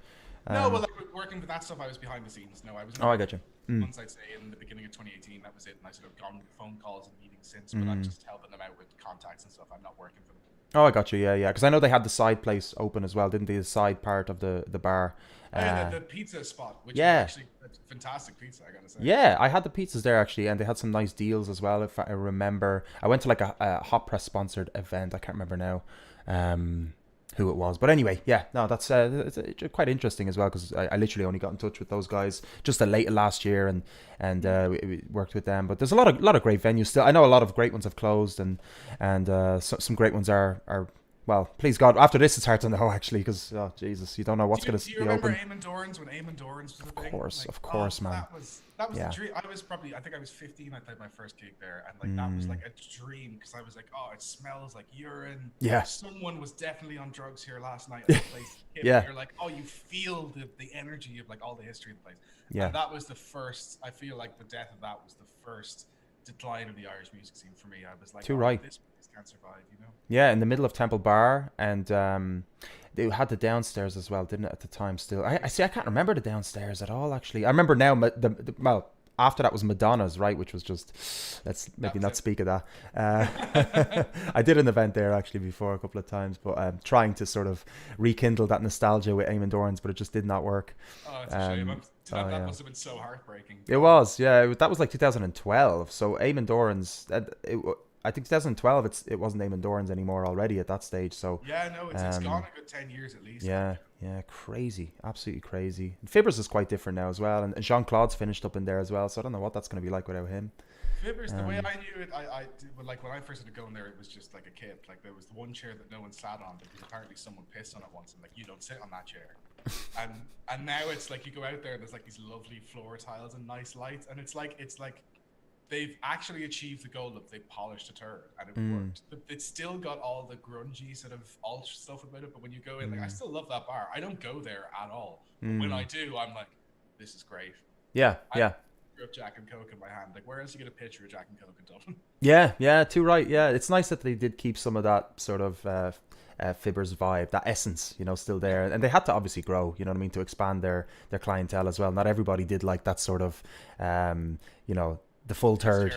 G: no, well, like, working with that stuff, I was behind the scenes. No, I was.
A: I got you.
G: months, I'd say, in the beginning of 2018. That was it. And I sort of gone phone calls and meetings since, but I'm just helping them out with contacts and stuff. I'm not working for them.
A: Oh, I got you. Yeah, yeah. Because I know they had the side place open as well, didn't they? The side part of the bar.
G: Oh, yeah, the pizza spot, which is
A: Yeah.
G: actually a fantastic pizza, I gotta say.
A: Yeah, I had the pizzas there actually, and they had some nice deals as well. If I remember, I went to like a hot press sponsored event. I can't remember now, who it was, but anyway, yeah, no, that's it's quite interesting as well because I literally only got in touch with those guys just late last year, and we worked with them. But there's a lot of great venues still. I know a lot of great ones have closed, and some great ones are. Well, please God, after this it's hard to know actually because oh Jesus, you don't know what's going to
G: Do
A: be
G: you remember
A: open.
G: Eamon Dorans when Eamon Dorans was a thing?
A: Of course, man.
G: That was
A: Yeah.
G: the dream. I think I was 15. I played my first gig there, and like that was like a dream because I was like, oh, it smells like urine.
A: Yeah.
G: Someone was definitely on drugs here last night at the place.
A: Yeah.
G: You're like, oh, you feel the energy of like all the history of the place.
A: Yeah.
G: And that was the first. I feel like the death of that was the first decline of the Irish music scene for me. I was like,
A: Too
G: oh,
A: right.
G: This place can't survive, you know.
A: Yeah, in the middle of Temple Bar, and they had the downstairs as well, didn't it? At the time, still. I see. I can't remember the downstairs at all. Actually, I remember now. Well, after that was Madonna's, right? Which was just let's maybe not speak of that. I did an event there actually before a couple of times, but trying to sort of rekindle that nostalgia with Eamon Dorans, but it just did not work.
G: Oh, it's a shame. That
A: yeah.
G: must have been so heartbreaking.
A: It was, yeah. That was like 2012. So Eamon Dorans, I think 2012. It wasn't Eamon Dorans anymore already at that stage. So
G: Yeah, no, it's gone a good 10 years at least.
A: yeah, crazy, absolutely crazy. And Fibbers is quite different now as well, and Jean Claude's finished up in there as well. So I don't know what that's going to be like without him.
G: Fibbers, the way I knew it, like when I first started going there, it was just like a kid. Like there was the one chair that no one sat on because apparently someone pissed on it once, and like you don't sit on that chair. and now it's like you go out there, and there's like these lovely floor tiles and nice lights, and it's like they've actually achieved the goal of they polished a turd and it worked. But it's still got all the grungy sort of alt stuff about it. But when you go in, like I still love that bar. I don't go there at all. But when I do, I'm like, this is great.
A: Yeah.
G: Up Jack and Coke in my hand. Like, where else you get a picture of Jack and Coke in Dublin?
A: Yeah, too right. Yeah, it's nice that they did keep some of that sort of Fibbers vibe, that essence, still there. And they had to obviously grow, you know what I mean, to expand their clientele as well. Not everybody did like that sort of, the full turd.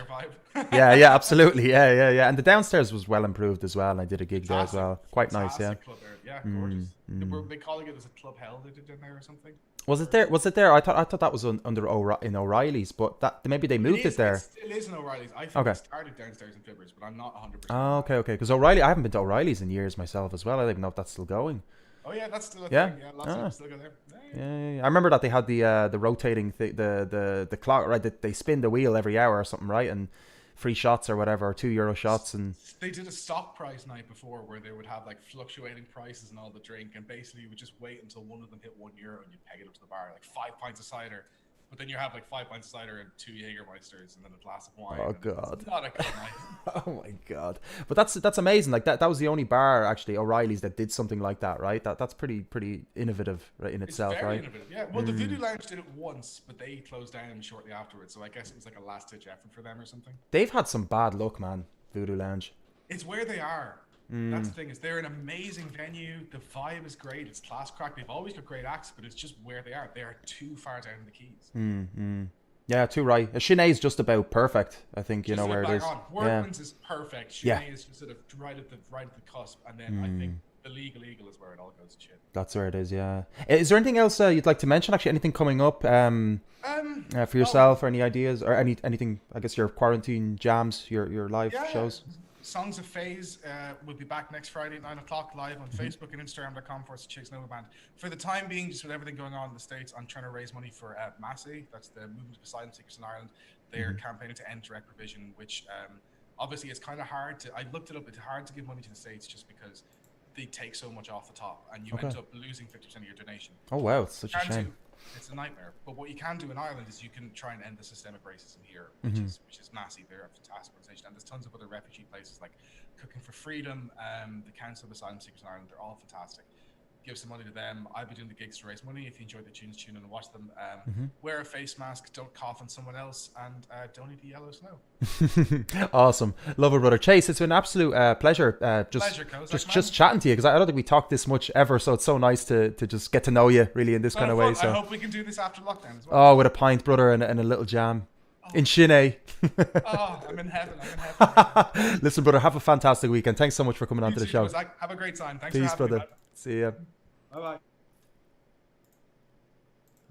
A: yeah, absolutely. Yeah. And the downstairs was well improved as well. And I did a gig there as well. Quite nice, yeah.
G: Club there. Yeah, gorgeous. Were they calling it as a club hell they did in there or something?
A: Was it there? I thought that was in O'Reilly's, but that maybe they moved it there.
G: It still is in O'Reilly's. I think it started downstairs in Fibbers, but I'm not 100%.
A: Oh, okay. Because O'Reilly, I haven't been to O'Reilly's in years myself as well. I don't even know if that's still going.
G: Oh yeah, that's still a
A: Yeah?
G: thing. Yeah, lots of people still go there.
A: Yeah. I remember that they had the rotating the clock, right? That they spin the wheel every hour or something, right? And free shots or whatever, or €2 shots, and
G: they did a stock price night before where they would have like fluctuating prices and all the drink, and basically you would just wait until one of them hit €1 and you peg it up to the bar, like 5 pints of cider. But then you have like 5 pints of cider and 2 Jägermeisters and then a glass of wine.
A: Oh God!
G: It's not a good night.
A: Oh my God! But that's amazing. Like that was the only bar actually, O'Reilly's, that did something like that, right? That's pretty innovative, right, in itself,
G: very
A: right?
G: Innovative, yeah. Well, the Voodoo Lounge did it once, but they closed down shortly afterwards. So I guess it was like a last-ditch effort for them or something.
A: They've had some bad luck, man. Voodoo Lounge.
G: It's where they are. That's the thing, is they're an amazing venue. The vibe is great. It's class crack. They've always got great acts, but it's just where they are. They are too far down in the Keys.
A: Yeah, too right. Sinead's just about perfect. I think you know where it is.
G: Workman's is perfect. Sinead
A: Yeah.
G: is just sort of right at the cusp, and then I think the Legal Eagle is where it all goes to shit.
A: That's where it is. Yeah. Is there anything else you'd like to mention? Actually, anything coming up for yourself, or any ideas, or anything? I guess your quarantine jams, your live shows.
G: Songs of Phase will be back next Friday at 9 o'clock live on Facebook and Instagram.com/ChicksNovaBand. For the time being, just with everything going on in the States, I'm trying to raise money for MASI. That's the Movement of Asylum Seekers in Ireland. They're campaigning to end direct provision, which obviously is kind of hard to. I looked it up. It's hard to give money to the States just because they take so much off the top, and you end up losing 50% of your donation.
A: Oh wow, it's such a shame.
G: It's a nightmare. But what you can do in Ireland is you can try and end the systemic racism here, which is massive. They're a fantastic organization, and there's tons of other refugee places like Cooking for Freedom, the Council of Asylum Seekers in Ireland. They're all fantastic. give some money to them. I'll be doing the gigs to raise money. If you enjoy the tunes, tune in and watch them. Wear a face mask, don't cough on someone else, and don't eat the yellow snow.
A: Awesome. Love it, brother. Chase, it's been an absolute pleasure.
G: Pleasure, Coz.
A: Just chatting to you, because I don't think we talked this much ever, so it's so nice to just get to know you really in this kind of way. So
G: I hope we can do this after lockdown as well.
A: Oh, with a pint, brother, and a little jam. In Shinay.
G: I'm in heaven. Right now.
A: Listen, brother, have a fantastic weekend. Thanks so much for coming onto the show.
G: Have a great time. Thanks
A: Peace,
G: for having
A: brother.
G: me.
A: See ya.
G: Bye-bye.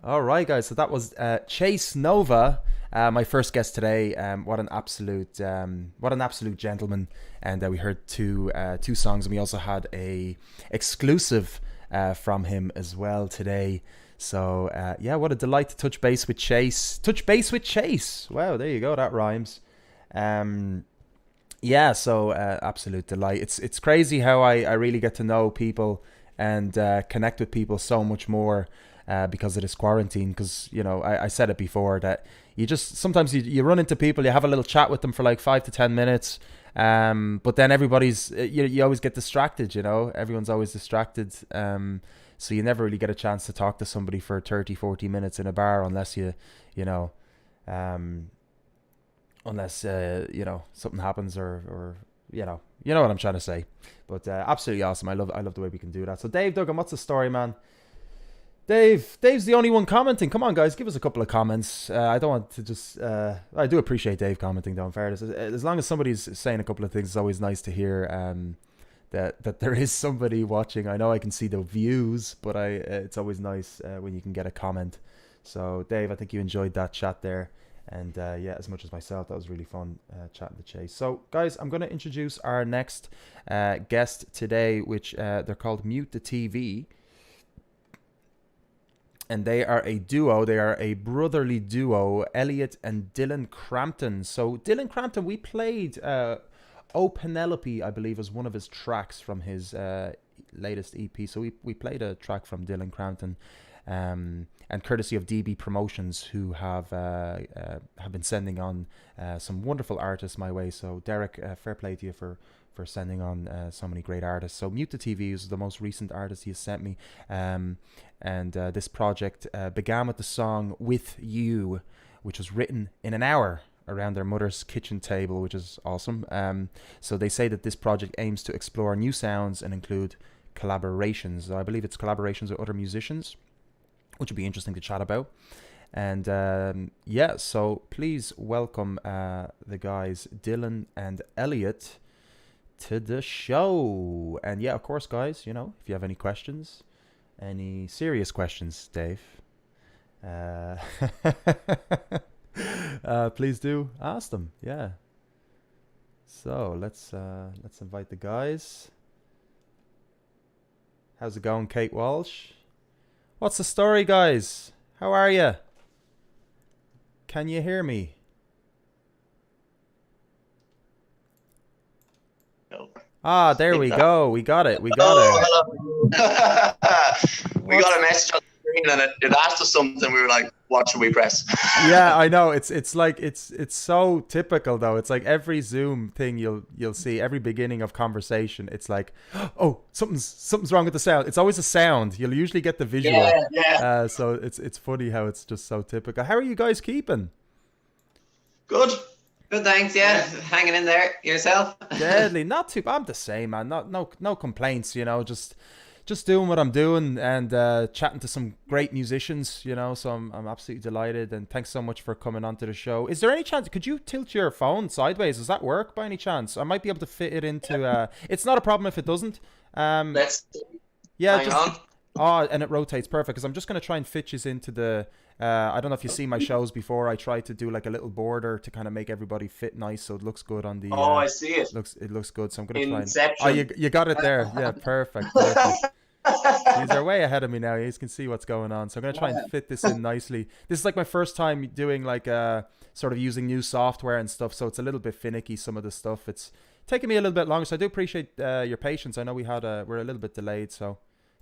A: All right, guys. So that was Chase Nova, my first guest today. What an absolute gentleman. And we heard two songs, and we also had a exclusive from him as well today. So, what a delight to touch base with Chase. Touch base with Chase. Wow, there you go. That rhymes. Absolute delight. It's crazy how I really get to know people and connect with people so much more because of this quarantine. Because, I said it before that sometimes you run into people, you have a little chat with them for like 5 to 10 minutes. But then everybody's, you always get distracted, everyone's always distracted. So you never really get a chance to talk to somebody for 30, 40 minutes in a bar unless something happens or you know what I'm trying to say. But absolutely awesome. I love the way we can do that. So Dave Duggan, what's the story, man? Dave's the only one commenting. Come on, guys, give us a couple of comments. I don't want to just... I do appreciate Dave commenting, though, in fairness. As long as somebody's saying a couple of things, it's always nice to hear that there is somebody watching. I know I can see the views, but it's always nice when you can get a comment. So, Dave, I think you enjoyed that chat there. And, as much as myself, that was really fun chatting to Chase. So, guys, I'm going to introduce our next guest today, which they're called Mute the TV. And they are a duo. They are a brotherly duo, Elliot and Dylan Crampton. So Dylan Crampton, we played Oh Penelope, I believe, was one of his tracks from his latest EP. So we played a track from Dylan Crampton, and courtesy of DB Promotions, who have been sending on some wonderful artists my way. So Derek, fair play to you for sending on so many great artists. So Mute the TV is the most recent artist he has sent me. And this project began with the song With You, which was written in an hour around their mother's kitchen table, which is awesome. So they say that this project aims to explore new sounds and include collaborations. I believe it's collaborations with other musicians, which would be interesting to chat about. And so please welcome the guys Dylan and Elliot to the show. And of course, guys, if you have any questions, any serious questions, Dave, please do ask them. So let's invite the guys. How's it going, Kate Walsh? What's the story, guys? How are you? Can you hear me? Ah, there we go. We got it. We got it.
H: We got a message on the screen and it asked us something. We were like, what should we press?
A: Yeah, I know. It's like it's so typical though. It's like every Zoom thing you'll see, every beginning of conversation, it's like, oh, something's wrong with the sound. It's always a sound. You'll usually get the visual.
H: Yeah.
A: So it's funny how it's just so typical. How are you guys keeping?
H: Good, thanks. Yeah, hanging in there. Yourself?
A: Deadly. Not too. I'm the same, man. No complaints. Just doing what I'm doing and chatting to some great musicians. So I'm absolutely delighted. And thanks so much for coming onto the show. Is there any chance? Could you tilt your phone sideways? Does that work by any chance? I might be able to fit it into. It's not a problem if it doesn't.
H: Let's.
A: Yeah.
H: Hang on.
A: Oh, and it rotates perfect because I'm just going to try and fit you into the... I don't know if you see my shows before. I try to do like a little border to kind of make everybody fit nice so it looks good on the...
H: I see it.
A: It looks good, so I'm going to try and...
H: Inception.
A: Oh, you got it there. Yeah, perfect. These are way ahead of me now. You can see what's going on. So I'm going to try and fit this in nicely. This is like my first time doing like sort of using new software and stuff, so it's a little bit finicky, some of the stuff. It's taking me a little bit longer, so I do appreciate your patience. I know we're a little bit delayed, so...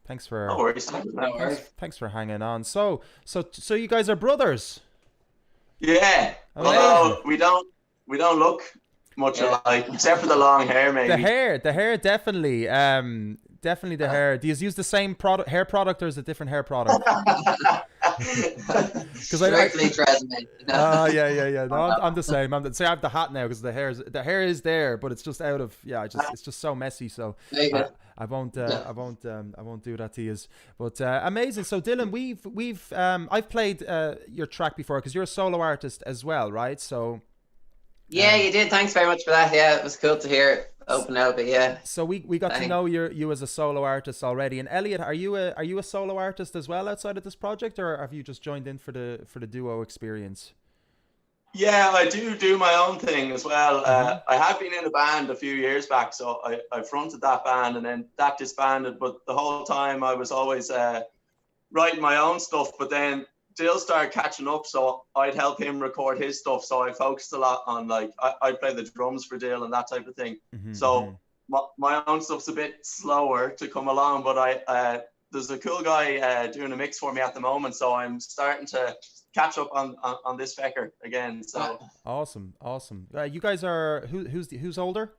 A: Thanks for
H: no worries.
A: Thanks for hanging on. So you guys are brothers.
H: Yeah. Although we don't look much alike, except for the long hair, maybe.
A: The hair definitely. definitely the hair. Do you use the same hair product, or is it different hair product? Because
H: Strictly Tresemme.
A: yeah. No, I'm the same. I have the hat now because the hair is there, but it's just out of it's just so messy. So I won't do that to you. But amazing. So Dylan, I've played your track before because you're a solo artist as well, right? So
H: yeah, you did. Thanks very much for that. Yeah, it was cool to hear it open out, but yeah.
A: So we got to know you as a solo artist already. And Elliot, are you a solo artist as well outside of this project, or have you just joined in for the duo experience?
I: Yeah, I do my own thing as well. I have been in a band a few years back, so I fronted that band, and then that disbanded. But the whole time I was always writing my own stuff. But then Dill started catching up, so I'd help him record his stuff. So I focused a lot on, like, I'd play the drums for Dill and that type of thing. So my own stuff's a bit slower to come along, but there's a cool guy doing a mix for me at the moment, so I'm starting to catch up on this fecker again. So
A: awesome. You guys are who's older?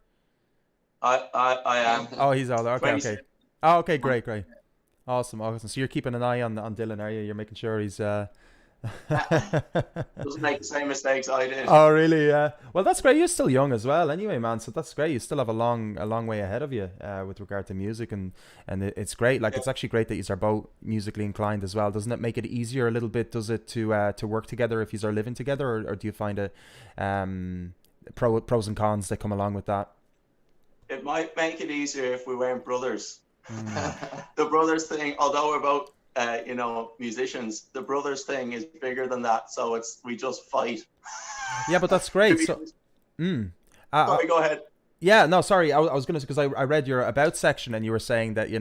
I: I am.
A: Oh, he's older. Okay. Oh, okay, great. Awesome. So you're keeping an eye on Dylan, are you? You're making sure he's
I: doesn't make the same mistakes I did.
A: Oh, really? Yeah. Well, that's great. You're still young as well, anyway, man. So that's great. You still have a long way ahead of you with regard to music, and it's great. Like, it's actually great that you are both musically inclined as well. Doesn't it make it easier a little bit? Does it to work together if you are living together, or do you find it pros and cons that come along with that?
I: It might make it easier if we weren't brothers. The brothers thing, although we're both musicians, the brothers thing is bigger than that, so we just fight.
A: Yeah, but that's great. So
I: sorry, go ahead.
A: Yeah, no, sorry, I was gonna, because I read your about section, and you were saying that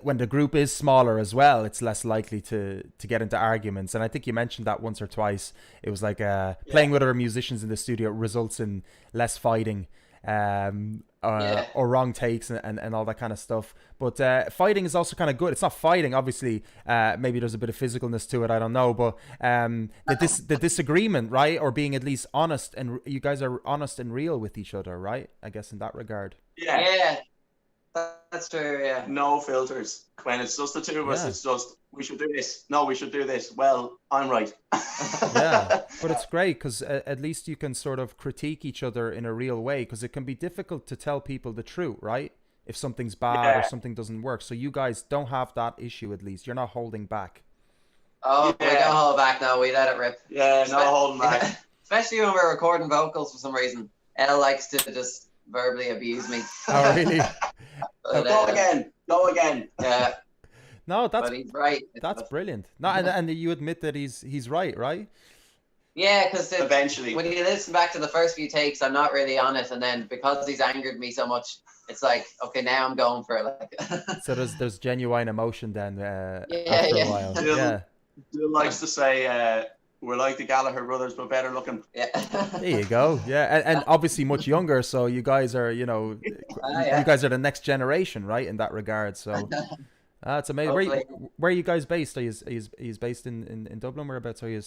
A: when the group is smaller as well, it's less likely to get into arguments. And I think you mentioned that once or twice. It was like playing with other musicians in the studio results in less fighting, or wrong takes and all that kind of stuff. But fighting is also kind of good. It's not fighting, obviously. Maybe there's a bit of physicalness to it, I don't know. But the disagreement, right? Or being at least honest, and you guys are honest and real with each other, right? I guess in that regard.
H: Yeah. That's true, yeah.
I: No filters. When it's just the two of us, it's just, we should do this. No, we should do this. Well, I'm right.
A: Yeah, but it's great because at least you can sort of critique each other in a real way, because it can be difficult to tell people the truth, right? If something's bad or something doesn't work. So you guys don't have that issue, at least. You're not holding back.
H: Oh, we don't hold back now. We let it rip.
I: Yeah, no holding back.
H: Especially when we're recording vocals for some reason. Elle likes to just verbally abuse me.
A: Oh, really?
H: But,
I: go again.
H: Yeah.
A: No, that's,
H: but he's right.
A: That's brilliant. No, and you admit that he's right?
H: Yeah, because
I: eventually,
H: when you listen back to the first few takes, I'm not really on it, and then because he's angered me so much, it's like, okay, now I'm going for it. Like.
A: So there's genuine emotion then after a while.
I: Jill likes to say, we're like the Gallagher brothers, but better looking.
H: Yeah.
A: There you go. Yeah, and obviously much younger, so you guys are, you guys are the next generation, right? In that regard, so that's amazing. Where are you guys based? Are you based in Dublin? Whereabouts are you?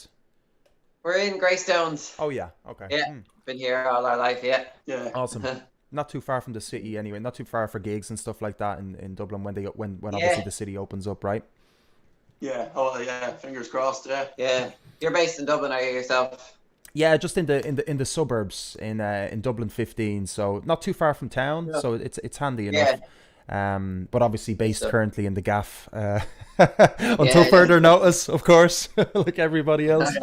H: We're in Greystones.
A: Oh yeah, okay.
H: Yeah, been here all our life. Yeah.
A: Awesome. Not too far from the city, anyway. Not too far for gigs and stuff like that in Dublin when obviously the city opens up, right?
I: Yeah. Oh, yeah. Fingers crossed. Yeah.
H: Yeah. You're based in Dublin, are you yourself?
A: Yeah, just in the suburbs in Dublin 15, so not too far from town. Yeah. So it's handy enough. But obviously based currently in the gaff until further notice, of course, like everybody else.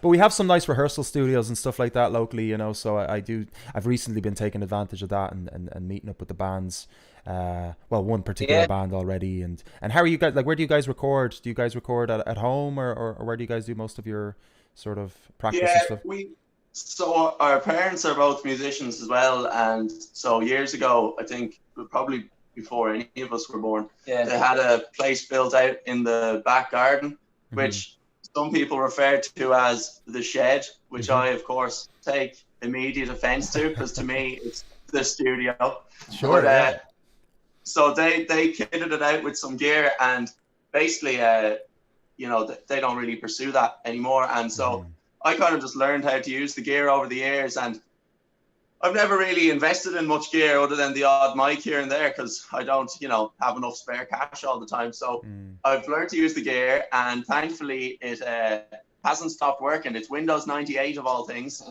A: But we have some nice rehearsal studios and stuff like that locally, So I've recently been taking advantage of that and meeting up with the bands. One particular band already, and how are you guys, like, where do you guys record? Do you guys record at home, or where do you guys do most of your sort of practice and stuff?
I: So our parents are both musicians as well, and so years ago, I think probably before any of us were born, they had a place built out in the back garden, which some people refer to as the shed, which I of course take immediate offense to, because to me it's the studio.
A: Sure. But,
I: so they kitted it out with some gear, and basically, they don't really pursue that anymore. And so I kind of just learned how to use the gear over the years. And I've never really invested in much gear other than the odd mic here and there because I don't, have enough spare cash all the time. So I've learned to use the gear, and thankfully it hasn't stopped working. It's Windows 98 of all things,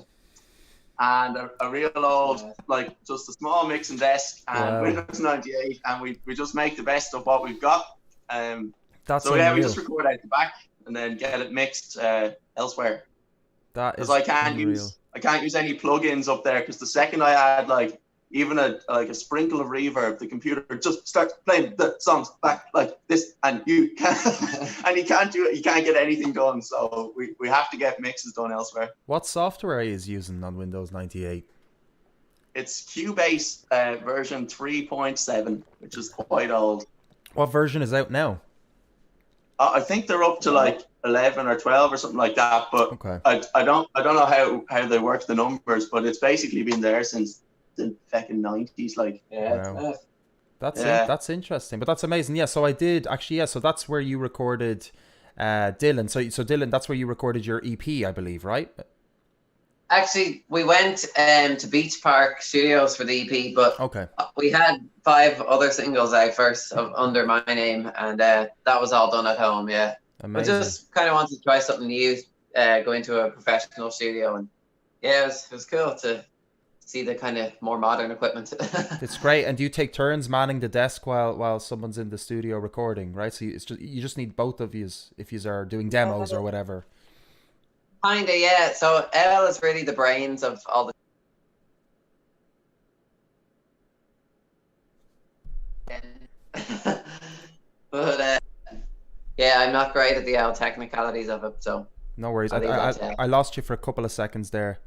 I: and a real old, like just a small mixing desk and Windows 98, and we just make the best of what we've got.
A: That's
I: so
A: unreal.
I: we just record out the back and then get it mixed elsewhere.
A: That is
I: because I can't use any plugins up there, because the second I add like even a sprinkle of reverb, the computer just starts playing the songs back like this, and you can't do it. You can't get anything done. So we have to get mixes done elsewhere.
A: What software are you using on Windows 98?
I: It's Cubase version 3.7, which is quite old.
A: What version is out now?
I: I think they're up to like 11 or 12 or something like that, but I don't know how they work the numbers, but it's basically been there since the fucking 90s. Like,
A: wow. That's interesting, but that's amazing. Yeah, so I did actually. Yeah, so that's where you recorded Dylan. So Dylan, that's where you recorded your EP, I believe, right?
H: Actually, we went to Beach Park Studios for the EP, but we had 5 other singles out first under my name, and that was all done at home. Yeah,
A: amazing.
H: We just kind of wanted to try something new, go into a professional studio, and yeah, it was cool to see the kind of more modern equipment.
A: It's great. And do you take turns manning the desk while someone's in the studio recording, right? So you just need both of yous if you are doing demos or whatever.
H: Kinda, yeah. So Elle is really the brains of all the. But yeah, I'm not great at the technicalities of it, so.
A: No worries. I lost you for a couple of seconds there,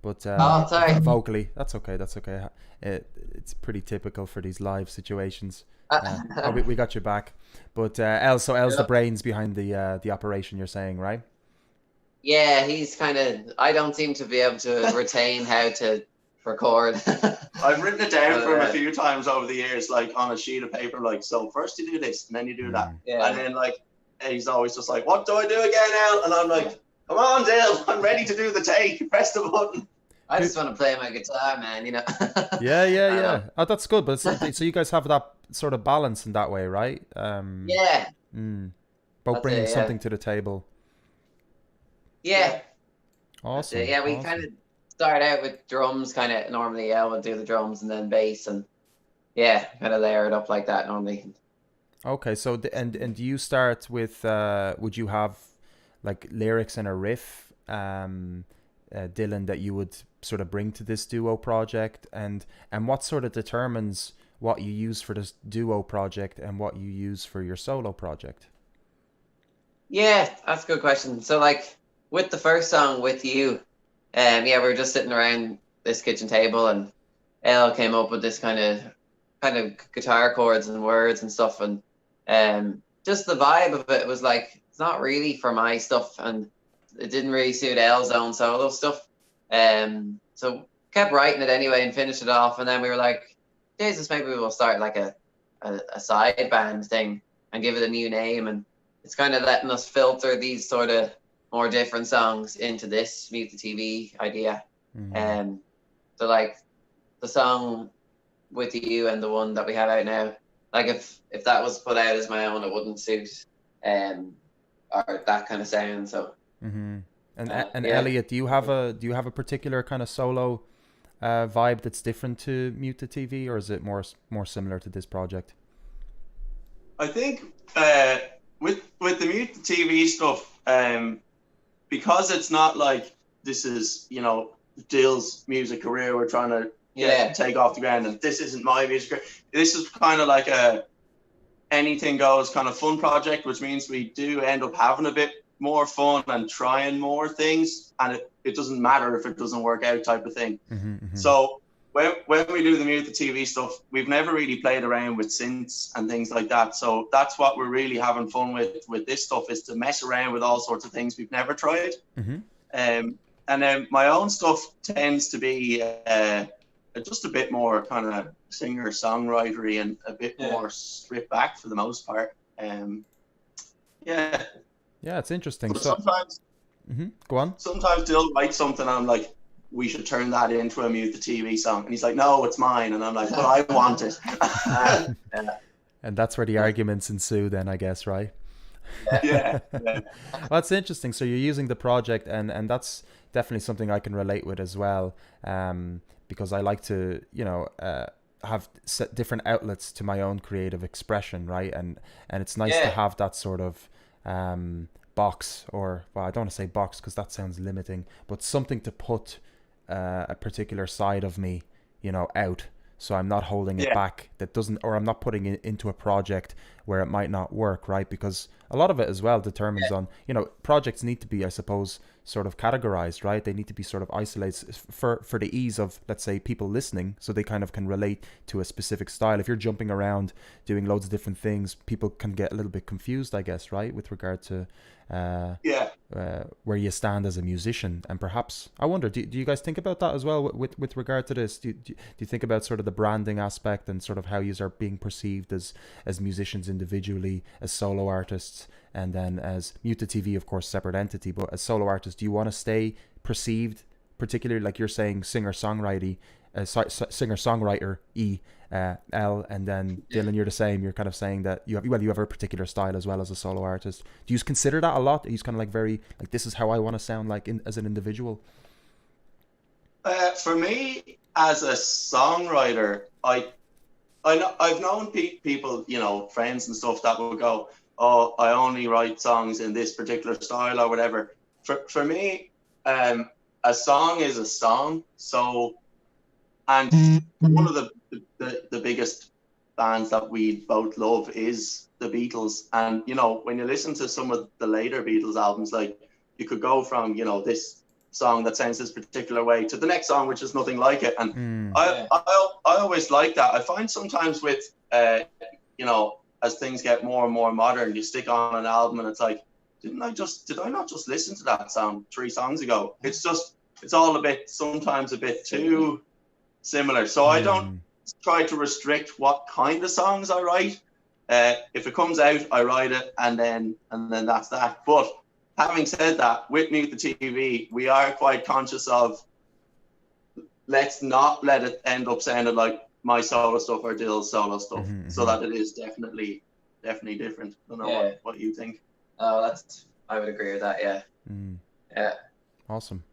A: but
H: sorry.
A: Vocally, that's okay. That's okay. It's pretty typical for these live situations. We got you back, but Elle's the brains behind the operation. You're saying, right?
H: Yeah, he's kind of. I don't seem to be able to retain how to record.
I: I've written it down for him a few times over the years, like on a sheet of paper, like, so first you do this and then you do that.
H: Yeah.
I: And then like he's always just like, what do I do again, Al? And I'm like, come on, Dale, I'm ready to do the take. Press the button.
H: I just want to play my guitar, man,
A: Yeah. Oh, that's good. But so you guys have that sort of balance in that way, right?
H: Yeah.
A: Both bringing something to the table.
H: Yeah.
A: Awesome.
H: Yeah, we kind of start out with drums, kind of normally. I would do the drums and then bass, and yeah, kind of layer it up like that normally.
A: Okay, so and do you start with? Would you have like lyrics and a riff, Dylan, that you would sort of bring to this duo project, and what sort of determines what you use for this duo project and what you use for your solo project?
H: Yeah, that's a good question. So like, with the first song, With You, we were just sitting around this kitchen table, and Elle came up with this kind of guitar chords and words and stuff, and just the vibe of it was like, it's not really for my stuff, and it didn't really suit Elle's own solo stuff. So kept writing it anyway and finished it off, and then we were like, Jesus, maybe we'll start like a side band thing and give it a new name, and it's kind of letting us filter these sort of more different songs into this Mute the TV idea. So like the song With You and the one that we have out now, like if that was put out as my own, it wouldn't suit or that kind of sound. So
A: and Elliot, do you have a particular kind of solo vibe that's different to Mute the TV, or is it more similar to this project?
I: I think with the Mute the TV stuff, because it's not like this is, Dill's music career we're trying to take off the ground, and this isn't my music career. This is kind of like a anything goes kind of fun project, which means we do end up having a bit more fun and trying more things, and it doesn't matter if it doesn't work out type of thing. So when we do the Mute the TV stuff, we've never really played around with synths and things like that. So that's what we're really having fun with this stuff, is to mess around with all sorts of things we've never tried. And then my own stuff tends to be just a bit more kind of singer-songwritery and a bit more stripped back for the most part.
A: Yeah, it's interesting.
I: So sometimes,
A: go on.
I: Sometimes Dill writes something and I'm like, we should turn that into a Mute the TV song. And he's like, no, it's mine. And I'm like, but I want it.
A: And that's where the arguments ensue then, I guess, right?
I: Yeah.
A: Well, that's interesting. So you're using the project, and that's definitely something I can relate with as well, because I like to, have different outlets to my own creative expression, right? And it's nice to have that sort of box, or, well, I don't want to say box because that sounds limiting, but something to put a particular side of me, out. So I'm not holding it back. That doesn't, or I'm not putting it into a project where it might not work, right? Because a lot of it as well determines on, projects need to be, I suppose, sort of categorized, right? They need to be sort of isolated for the ease of, let's say, people listening, so they kind of can relate to a specific style. If you're jumping around doing loads of different things, people can get a little bit confused, I guess, right? With regard to where you stand as a musician. And perhaps, I wonder, do you guys think about that as well with regard to this? Do you think about sort of the branding aspect and sort of how you are being perceived as musicians individually, as solo artists, and then as Mute the TV, of course, separate entity, but as solo artists, do you want to stay perceived, particularly like you're saying singer-songwriter L, and then Dylan, you're the same. You're kind of saying that you have a particular style as well as a solo artist. Do you consider that a lot? Are you kind of like very like, this is how I want to sound like as an individual?
I: For me, as a songwriter, I've known people, friends and stuff that will go, oh, I only write songs in this particular style or whatever. For me, a song is a song. So, and one of the biggest bands that we both love is the Beatles. And, when you listen to some of the later Beatles albums, like, you could go from, this song that sounds this particular way to the next song, which is nothing like it. And I always like that. I find sometimes with, as things get more and more modern, you stick on an album and it's like, did I not just listen to that song 3 songs ago? It's all sometimes a bit too similar. So I don't try to restrict what kind of songs I write. If it comes out, I write it, and then that's that. But having said that, with Mute the TV, we are quite conscious of, let's not let it end up sounding like my solo stuff or Dill's solo stuff, so that it is definitely different. I don't know what you think.
H: Oh, I would agree with that. Yeah. Yeah.
A: Awesome.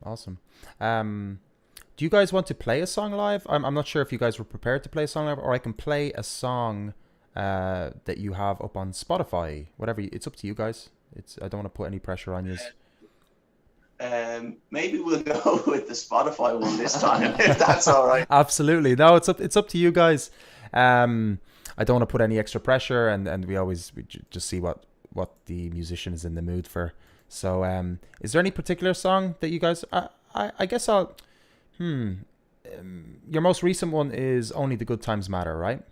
A: Do you guys want to play a song live? I'm not sure if you guys were prepared to play a song live, or I can play a song that you have up on Spotify. Whatever, it's up to you guys. I don't want to put any pressure on you.
I: Maybe we'll go with the Spotify one this time, if that's all right.
A: Absolutely. No, it's up to you guys. I don't want to put any extra pressure, and we just see what the musician is in the mood for. So, is there any particular song that you guys? I guess I'll. Your most recent one is Only the Good Times Matter, right?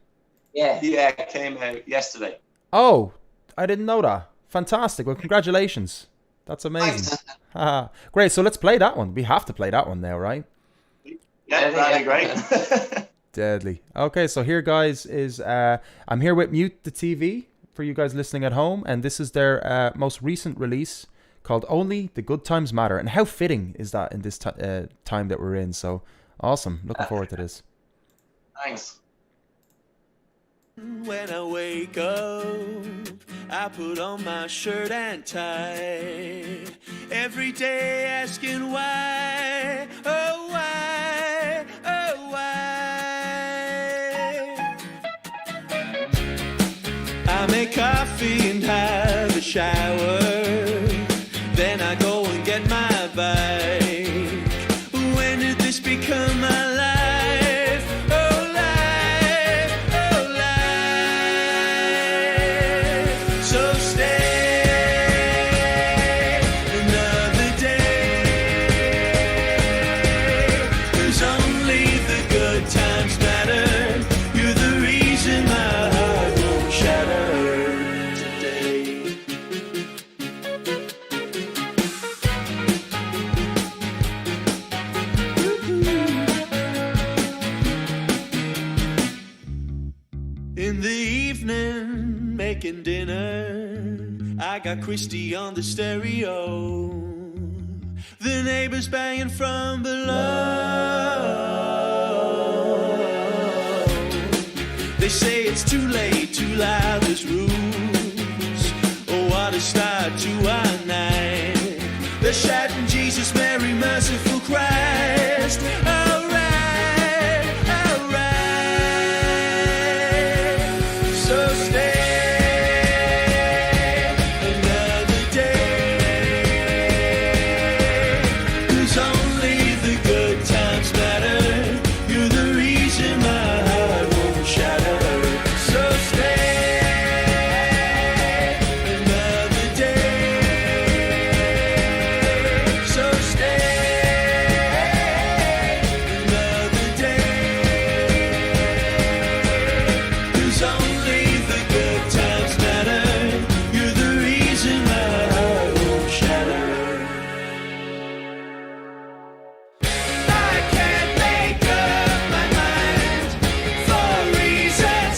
I: Yeah, it came out yesterday.
A: Oh, I didn't know that. Fantastic. Well, congratulations. That's amazing. Great. So let's play that one. We have to play that one now, right?
I: Yeah, that'd be great.
A: Deadly. Okay, so here, guys, is I'm here with Mute the TV for you guys listening at home, and this is their most recent release called Only the Good Times Matter. And how fitting is that in this time that we're in? So awesome. Looking forward to this.
I: Thanks.
D: When I wake up, I put on my shirt and tie. Every day asking why, oh why, oh why. I make coffee and have a shower. Then I go and get my bike. When did this become my life? Oh, life, oh, life. So stay another day. 'Cause only the good times matter. You're the reason my heart won't shatter today. In the evening, making dinner, I got Christy on the stereo. The neighbors banging from below. say it's too late, too loud, there's rules. Oh, what a start to our night. They're shouting, Jesus, Mary, merciful Christ. Alright, alright. So stay another day. 'Cause only the good times matter. You're the reason my heart won't shatter. So stay another day. So stay another day. 'Cause only the good times matter. You're the reason my heart won't shatter. I can't make up my mind for reasons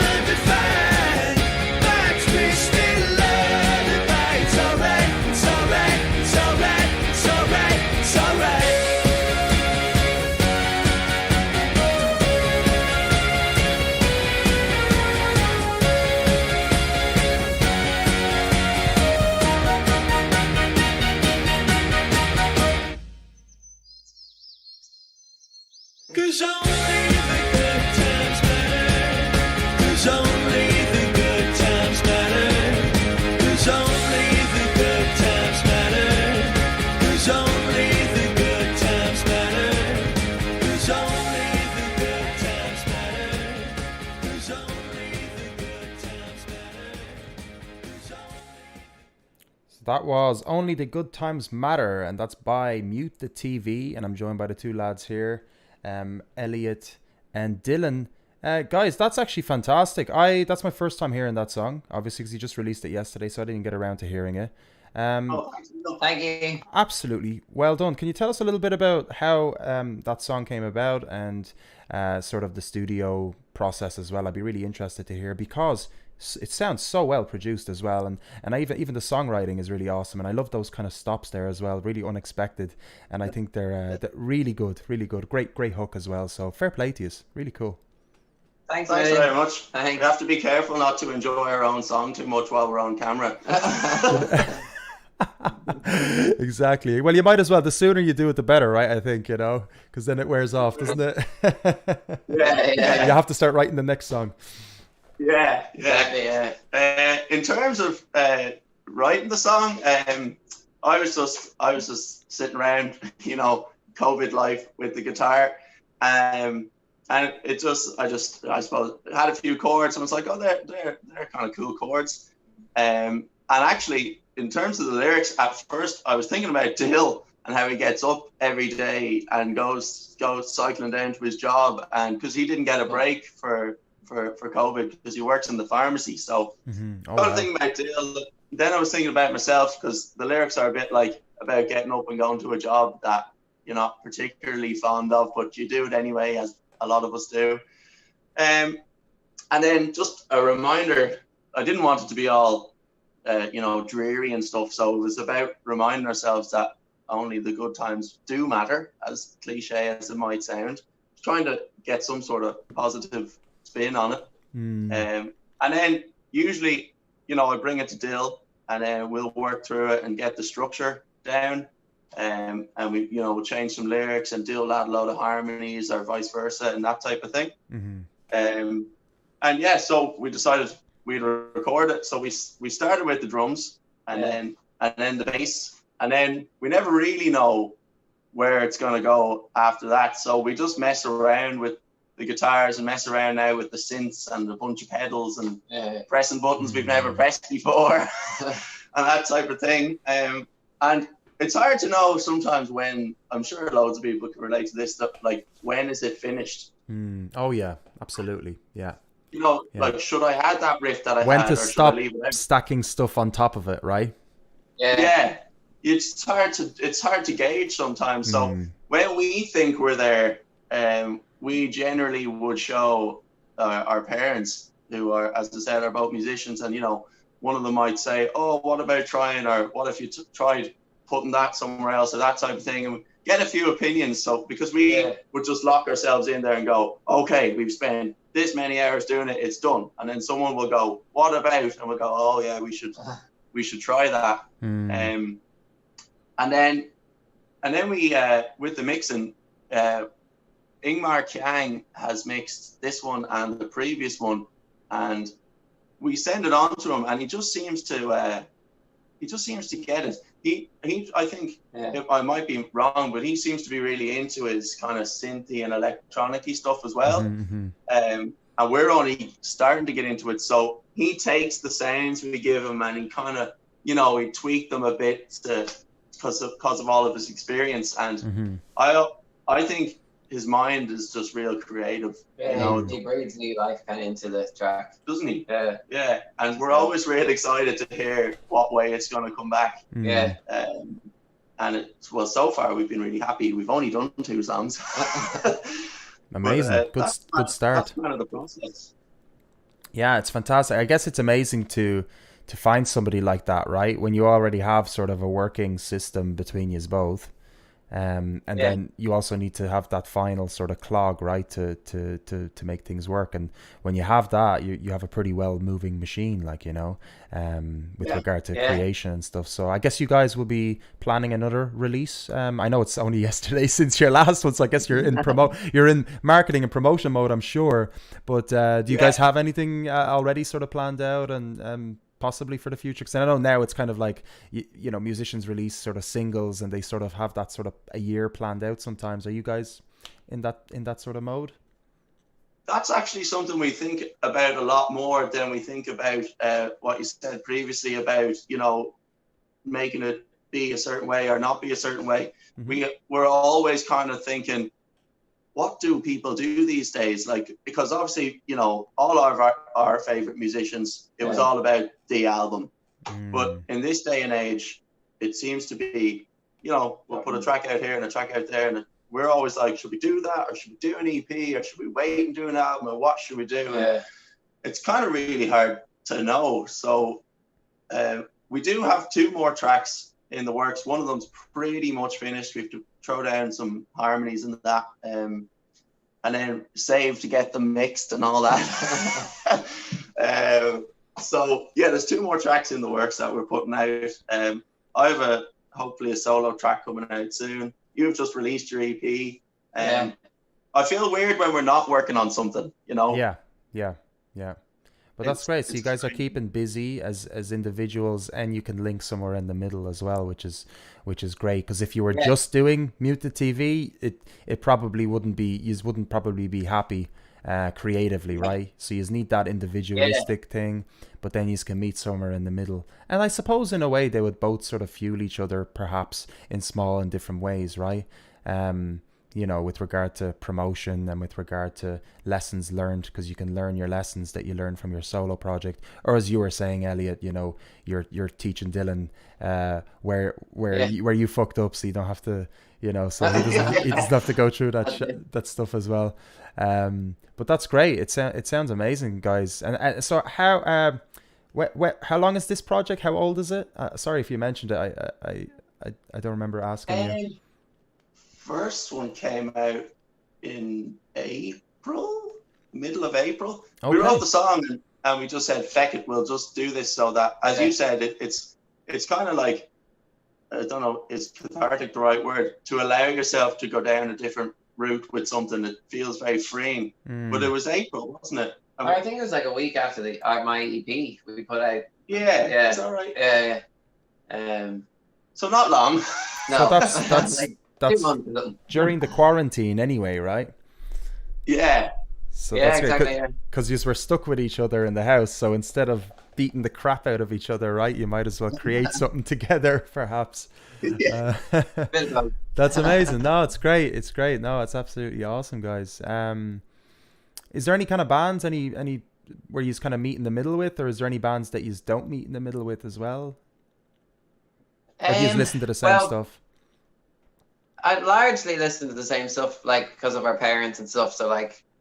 D: undefined. My twisted lullaby. It's alright, it's alright, it's alright, it's alright, it's alright. Cause only the good times matter. Cause only the good times matter. Cause only the good times matter. Cause only the good times matter. Cause only the good times matter. Cause only the good times matter. Cause only.
A: So that was Only the Good Times Matter, and that's by Mute the TV. And I'm joined by the two lads here, Elliot and Dylan. Guys, that's actually fantastic. That's my first time hearing that song, obviously, because he just released it yesterday, so I didn't get around to hearing it.
H: Oh, thank you.
A: Absolutely well done. Can you tell us a little bit about how that song came about and sort of the studio process as well? I'd be really interested to hear, because it sounds so well produced as well, and even the songwriting is really awesome, and I love those kind of stops there as well, really unexpected, and I think they're really good, great hook as well. So fair play to you, really cool.
H: Thanks
I: very much.
H: Thanks.
I: We have to be careful not to enjoy our own song too much while we're on camera.
A: Exactly. Well, you might as well. The sooner you do it, the better, right? I think, because then it wears off, doesn't it?
I: Yeah.
A: You have to start writing the next song.
I: Yeah,
H: Exactly, yeah.
I: In terms of writing the song, I was just sitting around, COVID life with the guitar, and it just, I suppose, had a few chords, and I was like, oh, they're kind of cool chords, and actually, in terms of the lyrics, at first I was thinking about Dill and how he gets up every day and goes cycling down to his job, and because he didn't get a break for COVID because he works in the pharmacy. So I was thinking about Dill. Then I was thinking about myself, because the lyrics are a bit like about getting up and going to a job that you're not particularly fond of, but you do it anyway, as a lot of us do. And then just a reminder, I didn't want it to be all dreary and stuff. So it was about reminding ourselves that only the good times do matter, as cliche as it might sound. Trying to get some sort of positive spin on it. And then usually, I bring it to Dill, and then we'll work through it and get the structure down. And we, we'll change some lyrics, and Dill add a load of harmonies or vice versa and that type of thing. And yeah, so we decided we'd record it. So we started with the drums, and then the bass, and then we never really know where it's going to go after that. So we just mess around with the guitars and mess around now with the synths and a bunch of pedals and pressing buttons we've never pressed before and that type of thing. And it's hard to know sometimes when, I'm sure loads of people can relate to this stuff, like, when is it finished?
A: Oh yeah, absolutely. Yeah.
I: Like, should I add that riff that I
A: when
I: had,
A: to
I: or
A: stop
I: should I leave it out?
A: stacking stuff on top of it, right?
I: Yeah. It's hard to gauge sometimes. So when we think we're there, we generally would show our parents, who are, as I said, are both musicians, and one of them might say, oh, what about trying, or what if you tried putting that somewhere else, or that type of thing. And get a few opinions. So because we would just lock ourselves in there and go, okay, we've spent this many hours doing it, it's done. And then someone will go, what about? And we'll go, oh yeah, we should try that. And then we with the mixing, Ingmar Kiang has mixed this one and the previous one, and we send it on to him, and he just seems to get it. He I think, if I might be wrong, but he seems to be really into his kind of synthy and electronic-y stuff as well. And we're only starting to get into it. So he takes the sounds we give him and he kind of, he tweaked them a bit because of all of his experience. And I think his mind is just real creative.
H: He breathes new life kind of into the track,
I: doesn't he? Yeah. And we're always really excited to hear what way it's going to come back. And so far we've been really happy. We've only done 2 songs.
A: Amazing. Good start.
I: That's kind of the process.
A: Yeah, it's fantastic. I guess it's amazing to find somebody like that, right? When you already have sort of a working system between you both. Then you also need to have that final sort of clog, right, to make things work. And when you have that, you have a pretty well moving machine, with regard to creation and stuff. So I guess you guys will be planning another release. I know it's only yesterday since your last one, so I guess you're in marketing and promotion mode, I'm sure. But do you guys have anything already sort of planned out and possibly for the future? Because I know now it's kind of like musicians release sort of singles and they sort of have that sort of a year planned out sometimes. Are you guys in that sort of mode?
I: That's actually something we think about a lot more than we think about what you said previously about making it be a certain way or not be a certain way. We're always kind of thinking, what do people do these days? Because obviously, all of our favorite musicians, it was all about the album. But in this day and age, it seems to be, we'll put a track out here and a track out there. And we're always like, should we do that? Or should we do an EP? Or should we wait and do an album? Or what should we do? And it's kind of really hard to know. So we do have 2 more tracks in the works. One of them's pretty much finished. We have to throw down some harmonies in that, and then save to get them mixed and all that. So there's 2 more tracks in the works that we're putting out. I have hopefully a solo track coming out soon. You've just released your EP. I feel weird when we're not working on something,
A: Yeah. But that's great. So you guys are keeping busy as individuals, and you can link somewhere in the middle as well, which is great. Because if you were just doing Mute the TV, it probably wouldn't be. You wouldn't probably be happy creatively, right? So you need that individualistic thing, but then you can meet somewhere in the middle. And I suppose in a way they would both sort of fuel each other, perhaps in small and different ways, right? With regard to promotion and with regard to lessons learned, because you can learn your lessons that you learn from your solo project, or as you were saying, Elliot, you're teaching Dylan where you fucked up, so you don't have to, so he doesn't have to go through that stuff as well. But that's great. It sounds amazing, guys. And so how long is this project? How old is it? Sorry if you mentioned it. I don't remember asking you.
I: First one came out in middle of April.
A: Okay.
I: We wrote the song and we just said, feck it, we'll just do this so that, as you said, it's kind of like, I don't know, is cathartic the right word? To allow yourself to go down a different route with something that feels very freeing. But it was April, wasn't it?
H: I think it was like a week after my EP we put out.
I: Yeah, it's all right. So not long.
H: No.
A: So that's during the quarantine anyway, right?
I: Yeah.
A: So that's exactly. Because you were stuck with each other in the house, so instead of beating the crap out of each other, right, you might as well create something together, perhaps. That's amazing. No, it's great. It's great. No, it's absolutely awesome, guys. Is there any kind of bands, any where you kind of meet in the middle with, or is there any bands that you don't meet in the middle with as well? Or do you just listen to the same stuff?
H: I largely listen to the same stuff, because of our parents and stuff. So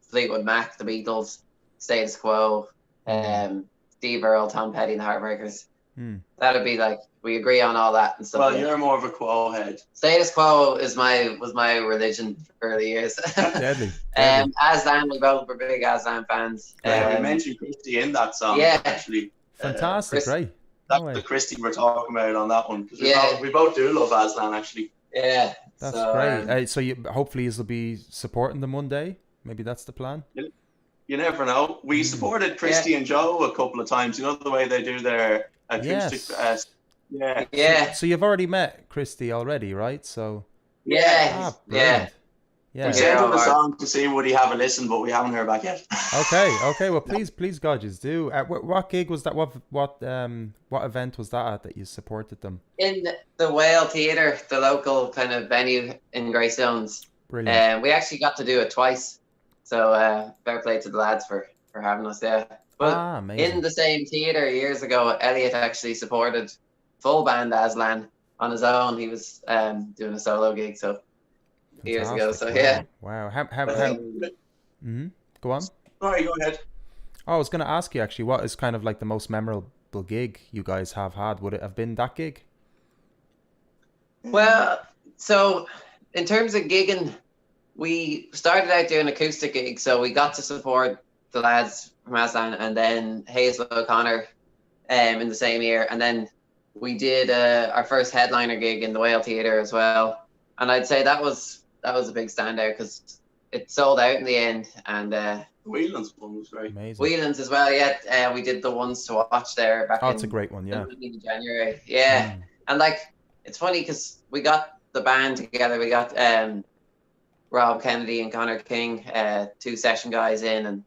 H: Fleetwood Mac, the Beatles, Status Quo, Steve Earle, Tom Petty, and the Heartbreakers. That'd be like, we agree on all that and stuff.
I: Well, you're more of a quo head.
H: Status quo was my religion for early years.
A: Deadly.
H: Aslan, we both were big Aslan fans.
I: You mentioned Christy in that song.
H: Yeah.
I: Actually.
A: Fantastic, right?
I: That's the Christy we're talking about on that one. Because we both do love Aslan, actually.
H: Yeah.
A: That's great. So you hopefully you'll be supporting them one day. Maybe that's the plan.
I: You never know. We supported Christy and Joe a couple of times. You know the way they do their acoustic.
H: Yeah.
A: So you've already met Christy already, right? So.
H: Yeah.
A: Yeah.
I: We sent him the song to see would he have a listen, but we haven't heard back yet.
A: Okay. Well, please, God, just do. What gig was that? What event was that at that you supported them?
H: In the Whale Theatre, the local kind of venue in Greystones.
A: Brilliant.
H: We actually got to do it twice. So fair play to the lads for having us there. But in the same theatre years ago, Elliot actually supported full band Aslan on his own. He was doing a solo gig, so years ago. So yeah.
A: Wow. How Go on.
I: Sorry, go ahead.
A: Oh, I was going to ask you actually, what is kind of like the most memorable gig you guys have had? Would it have been that gig?
H: Well, so in terms of gigging, we started out doing acoustic gigs, so we got to support the lads from Aslan and then Hazel O'Connor in the same year, and then we did our first headliner gig in the Whale Theatre as well, and I'd say that was a big standout because it sold out in the end. And
I: Whelan's one was great.
A: Amazing.
H: Whelan's as well, yeah. We did the ones to watch there back
A: it's a great one, yeah.
H: in January, yeah. And like, it's funny because we got the band together. We got Rob Kennedy and Connor King, 2 session guys in, and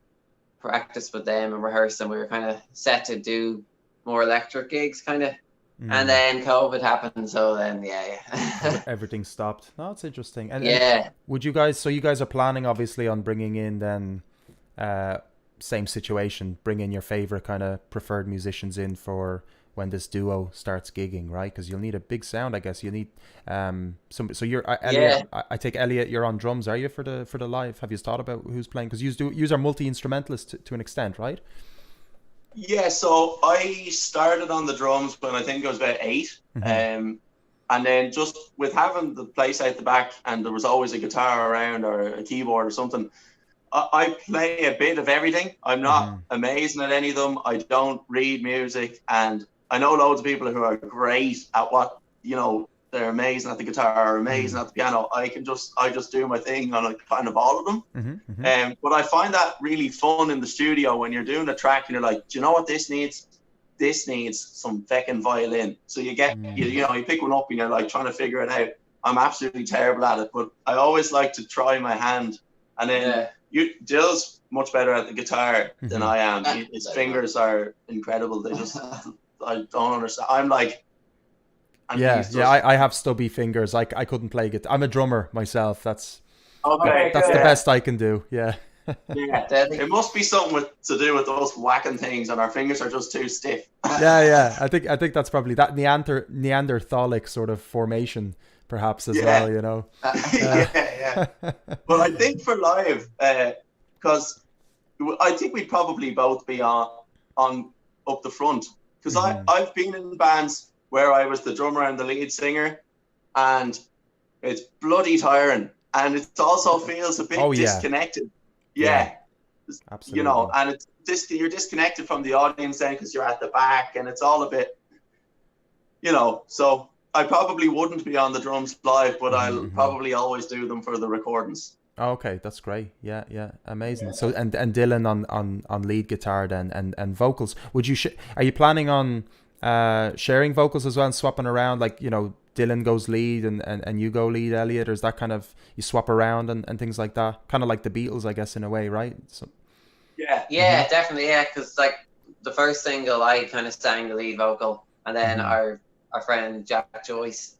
H: practiced with them and rehearsed, and we were kind of set to do more electric gigs kind of. And then COVID happened, so then
A: everything stopped. No, it's interesting. And would you guys? So you guys are planning, obviously, on bringing in then, same situation, bring in your favorite kind of preferred musicians in for when this duo starts gigging, right? Because you'll need a big sound, I guess. You need some. So you're Elliot. I take Elliot. You're on drums, are you for the live? Have you thought about who's playing? Because you are multi instrumentalists to an extent, right?
I: Yeah, so I started on the drums when I think I was about 8. And then just with having the place out the back and there was always a guitar around or a keyboard or something, I play a bit of everything. I'm not amazing at any of them. I don't read music, and I know loads of people who are great at what, they're amazing at the guitar or amazing at the piano. I just do my thing on kind of all of them. But I find that really fun in the studio when you're doing a track and you're like, do you know what this needs? This needs some feckin' violin. So you get, you pick one up and you're like trying to figure it out. I'm absolutely terrible at it, but I always like to try my hand. And then Dill's much better at the guitar than I am. His fingers are incredible. They just, I don't understand. I'm like,
A: I have stubby fingers. I couldn't play guitar. I'm a drummer myself. That's the best I can do. Yeah.
I: It must be something to do with us whacking things, and our fingers are just too stiff.
A: Yeah. I think that's probably that Neanderthalic sort of formation, perhaps as well.
I: Yeah. But I think for live, because I think we'd probably both be on up the front, because I've been in bands where I was the drummer and the lead singer, and it's bloody tiring, and it also feels a bit disconnected. Yeah.
A: Absolutely.
I: And it's you're disconnected from the audience then because you're at the back, and it's all a bit, so I probably wouldn't be on the drums live, but I'll probably always do them for the recordings.
A: Okay, that's great. Yeah, amazing. Yeah. So and Dylan on lead guitar then and vocals. Would you are you planning on sharing vocals as well and swapping around, like Dylan goes lead and you go lead, Elliot, or is that kind of you swap around and things like that, kind of like the Beatles, I guess, in a way, right? So
H: definitely, because like the first single I kind of sang the lead vocal, and then our friend Jack Joyce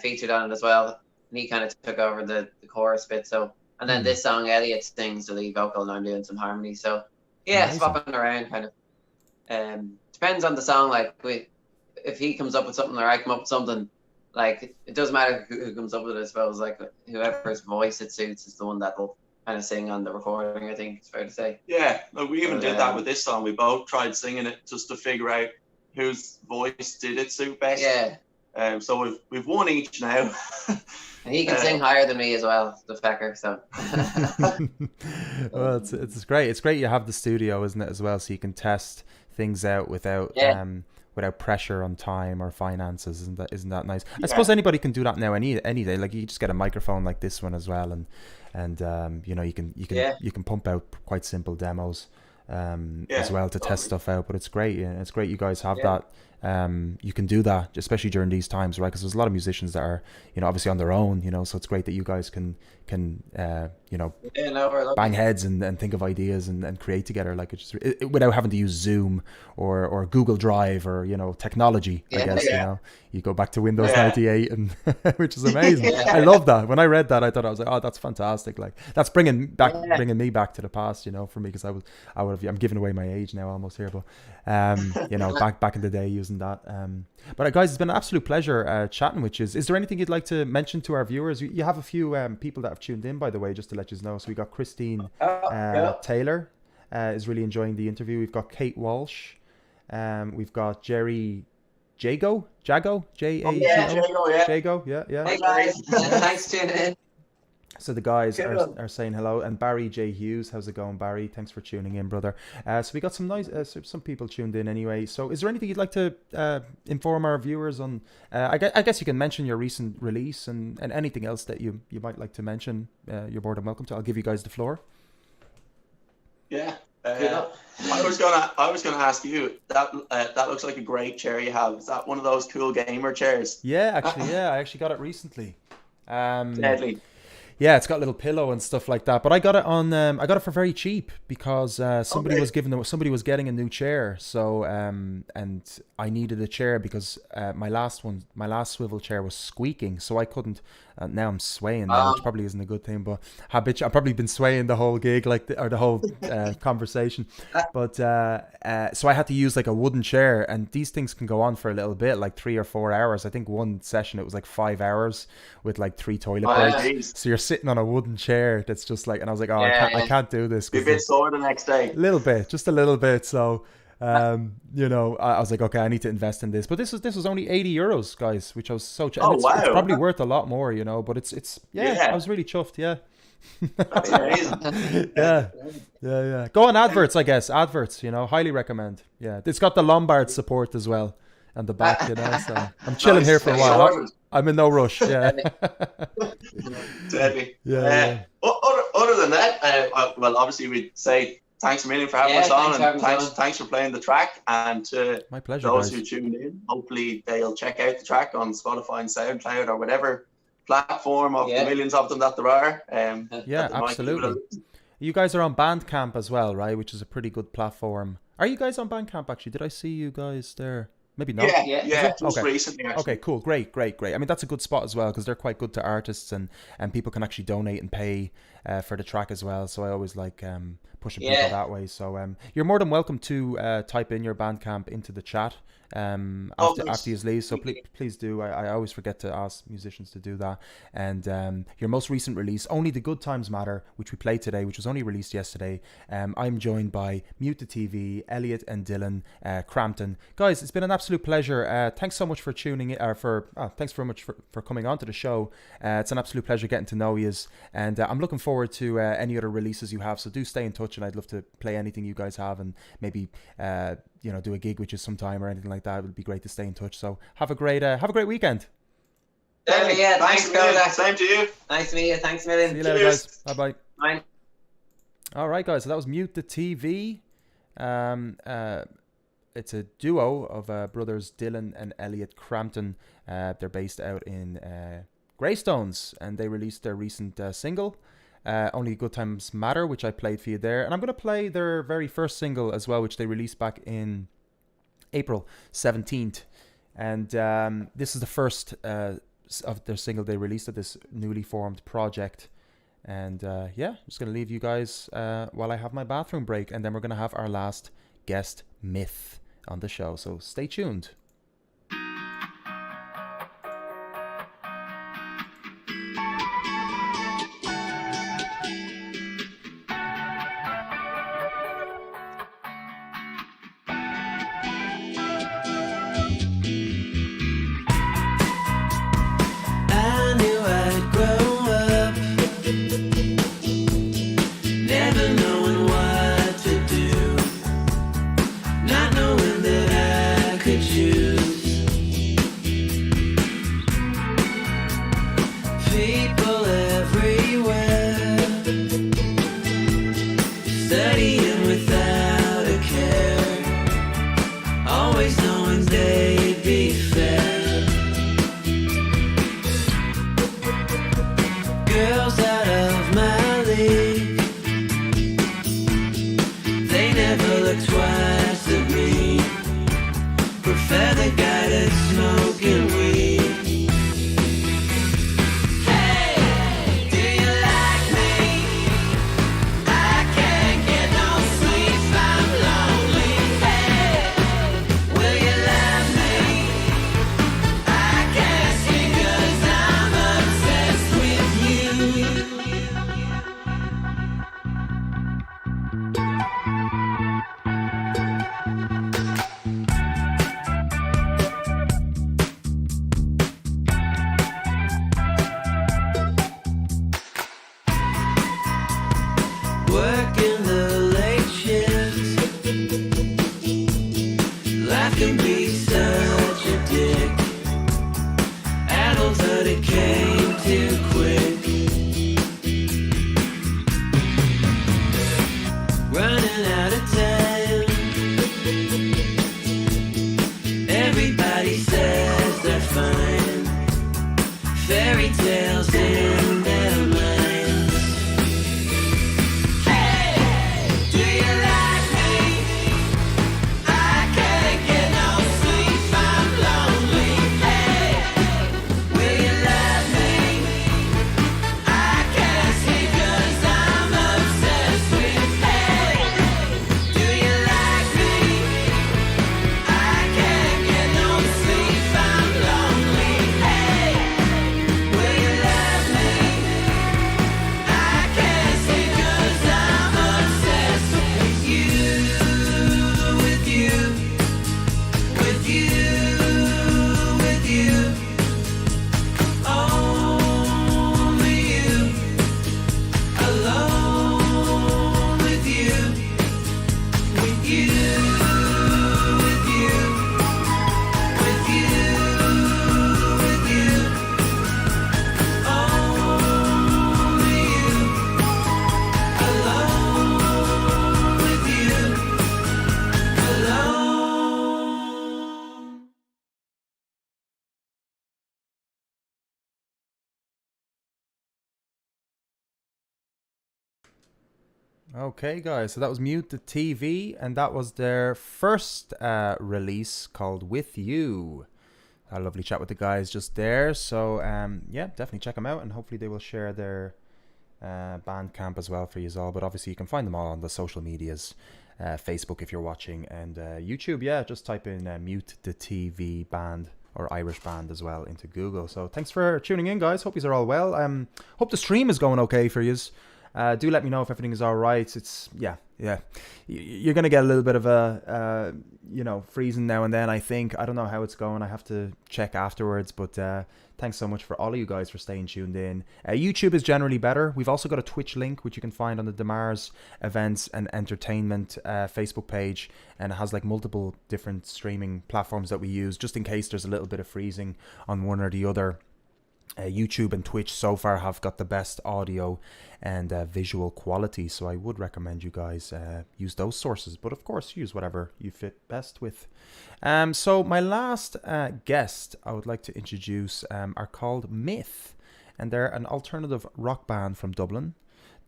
H: featured on it as well, and he kind of took over the chorus bit. So and then this song Elliot sings the lead vocal and I'm doing some harmony. So amazing. Swapping around kind of. Depends on the song. Like if he comes up with something or I come up with something, like it doesn't matter who comes up with it. I suppose like whoever's voice it suits is the one that will kind of sing on the recording. I think it's fair to say.
I: Yeah, we even did that with this song. We both tried singing it just to figure out whose voice did it suit best.
H: Yeah.
I: So we've one each now.
H: And he can sing higher than me as well, the fecker. So.
A: Well, it's great. It's great you have the studio, isn't it, as well, so you can test things out without without pressure on time or finances. Isn't that nice? I suppose anybody can do that now any day. Like you just get a microphone like this one as well, and you know, you can pump out quite simple demos as well to test stuff out. But it's great. Yeah, it's great you guys have that. You can do that, especially during these times, right? Because there's a lot of musicians that are, you know, obviously on their own, you know. So it's great that you guys can you know, bang heads and think of ideas and create together, like without having to use Zoom or Google Drive or, you know, technology. I guess you know, you go back to Windows 98 and which is amazing. I love that. When I read that, I thought, I was like, oh, that's fantastic. Like that's bringing me back to the past, you know, for me, because I'm giving away my age now almost here, but you know, back in the day using that. But guys, it's been an absolute pleasure chatting with you. Is there anything you'd like to mention to our viewers? You have a few people that have tuned in, by the way, just to let you know. So we got Christine Taylor is really enjoying the interview. We've got Kate Walsh. We've got Jerry Jago, Jago. Jago, yeah.
H: Hey guys, thanks for tuning in.
A: So the guys are saying hello, and Barry J. Hughes, how's it going, Barry? Thanks for tuning in, brother. So we got some nice, some people tuned in anyway. So is there anything you'd like to inform our viewers on? I guess you can mention your recent release and anything else that you might like to mention. You're more than welcome to. I'll give you guys the floor.
I: Yeah. I was gonna ask you that looks like a great chair you have. Is that one of those cool gamer chairs?
A: Yeah, actually, I actually got it recently.
I: Deadly.
A: Yeah, it's got a little pillow and stuff like that. But I got it on. I got it for very cheap because somebody was getting a new chair. So and I needed a chair because my last swivel chair was squeaking, so I couldn't. Now I'm swaying, which probably isn't a good thing. But I've probably been swaying the whole gig, or the whole conversation. But so I had to use like a wooden chair, and these things can go on for a little bit, like 3 or 4 hours. I think one session it was like 5 hours with like 3 toilet breaks. So you're sitting on a wooden chair that's just like, and I was like, I can't do this.
I: Be a bit sore the next day.
A: Just a little bit. So you know, I was like, okay, I need to invest in this. But this was only €80, guys, which I was so chuffed. It's probably worth a lot more, you know. But it's I was really chuffed. Yeah.
I: That's amazing.
A: Yeah. Go on adverts, I guess. Adverts, you know, highly recommend. Yeah, it's got the Lombard support as well, and the back, you know. So I'm chilling here for a while. I'm in no rush. Yeah.
I: Deadly.
A: Yeah.
I: Other than that, well, obviously we'd say thanks a million for having us on, and thanks for playing the track. And to
A: my pleasure,
I: those
A: guys
I: who tuned in, hopefully they'll check out the track on Spotify and SoundCloud or whatever platform of the millions of them that there are.
A: Yeah, absolutely. You guys are on Bandcamp as well, right? Which is a pretty good platform. Are you guys on Bandcamp actually? Did I see you guys there? Maybe not.
I: Yeah. Just recently, actually.
A: Okay, cool. Great. I mean, that's a good spot as well, because they're quite good to artists, and people can actually donate and pay for the track as well. So I always like pushing people that way. So you're more than welcome to type in your Bandcamp into the chat after you leave. So please do. I always forget to ask musicians to do that. And your most recent release, Only the Good Times Matter, which we played today, which was only released yesterday. I'm joined by Mute the TV, Elliot and Dylan Crampton. Guys, it's been an absolute pleasure. Thanks so much for tuning in, thanks very much for coming on to the show. It's an absolute pleasure getting to know you, and I'm looking forward to any other releases you have. So do stay in touch, and I'd love to play anything you guys have, and maybe you know, do a gig with you sometime or anything like that. It would be great to stay in touch. So have a great weekend.
H: Yeah, thanks,
I: Phil. Same to you.
H: Nice to meet you. Thanks a million.
A: See you later, guys. Bye.
H: Bye.
A: All right, guys. So that was Mute the TV. It's a duo of brothers Dylan and Elliot Crampton. They're based out in Greystones, and they released their recent single, Only Good Times Matter, which I played for you there. And I'm going to play their very first single as well, which they released back in April 17th. And this is the first of their single they released of this newly formed project. And I'm just going to leave you guys while I have my bathroom break. And then we're going to have our last guest myth on the show. So stay tuned.
D: never knowing what to do, not knowing that I could choose. People everywhere, studying without a care, always knowing they'd be fair. Girls out of my league, they never look twice at me, prefer the guy that's smoking weed. Hey, do you like me? I can't get no sleep, I'm lonely. Hey, will you love me? I can't sleep 'cause I'm obsessed with you. Working the late shifts, life can be such a dick. Adulthood, it came too quick. Running out of time. Everybody says they're fine. Fairy tales in their minds. Hey, do you like me? I can't get no sleep, I'm lonely. Hey, will you love me? I can't sleep 'cause I'm obsessed with. Hey, do you like me? I can't get no sleep, I'm lonely. Hey, will you love me? I can't sleep 'cause I'm obsessed with you, with you, with you, with you. Only you, alone with you, with you, with you, with you, with you. Only you, alone with you, alone.
A: Okay, guys, so that was Mute the TV, and that was their first release called With You. A lovely chat with the guys just there. So, yeah, definitely check them out, and hopefully they will share their Bandcamp as well for you all. But obviously, you can find them all on the social medias, Facebook if you're watching, and YouTube. Yeah, just type in Mute the TV band or Irish band as well into Google. So, thanks for tuning in, guys. Hope you're all well. Hope the stream is going okay for you. Do let me know if everything is all right. It's yeah. You're gonna get a little bit of a freezing now and then. I think I don't know how it's going. I have to check afterwards. But thanks so much for all of you guys for staying tuned in. YouTube is generally better. We've also got a Twitch link which you can find on the deMars Events and Entertainment Facebook page, and it has like multiple different streaming platforms that we use just in case there's a little bit of freezing on one or the other. YouTube and Twitch so far have got the best audio and visual quality, so I would recommend you guys use those sources, but of course use whatever you fit best with. So my last guest I would like to introduce are called Myth, and they're an alternative rock band from Dublin.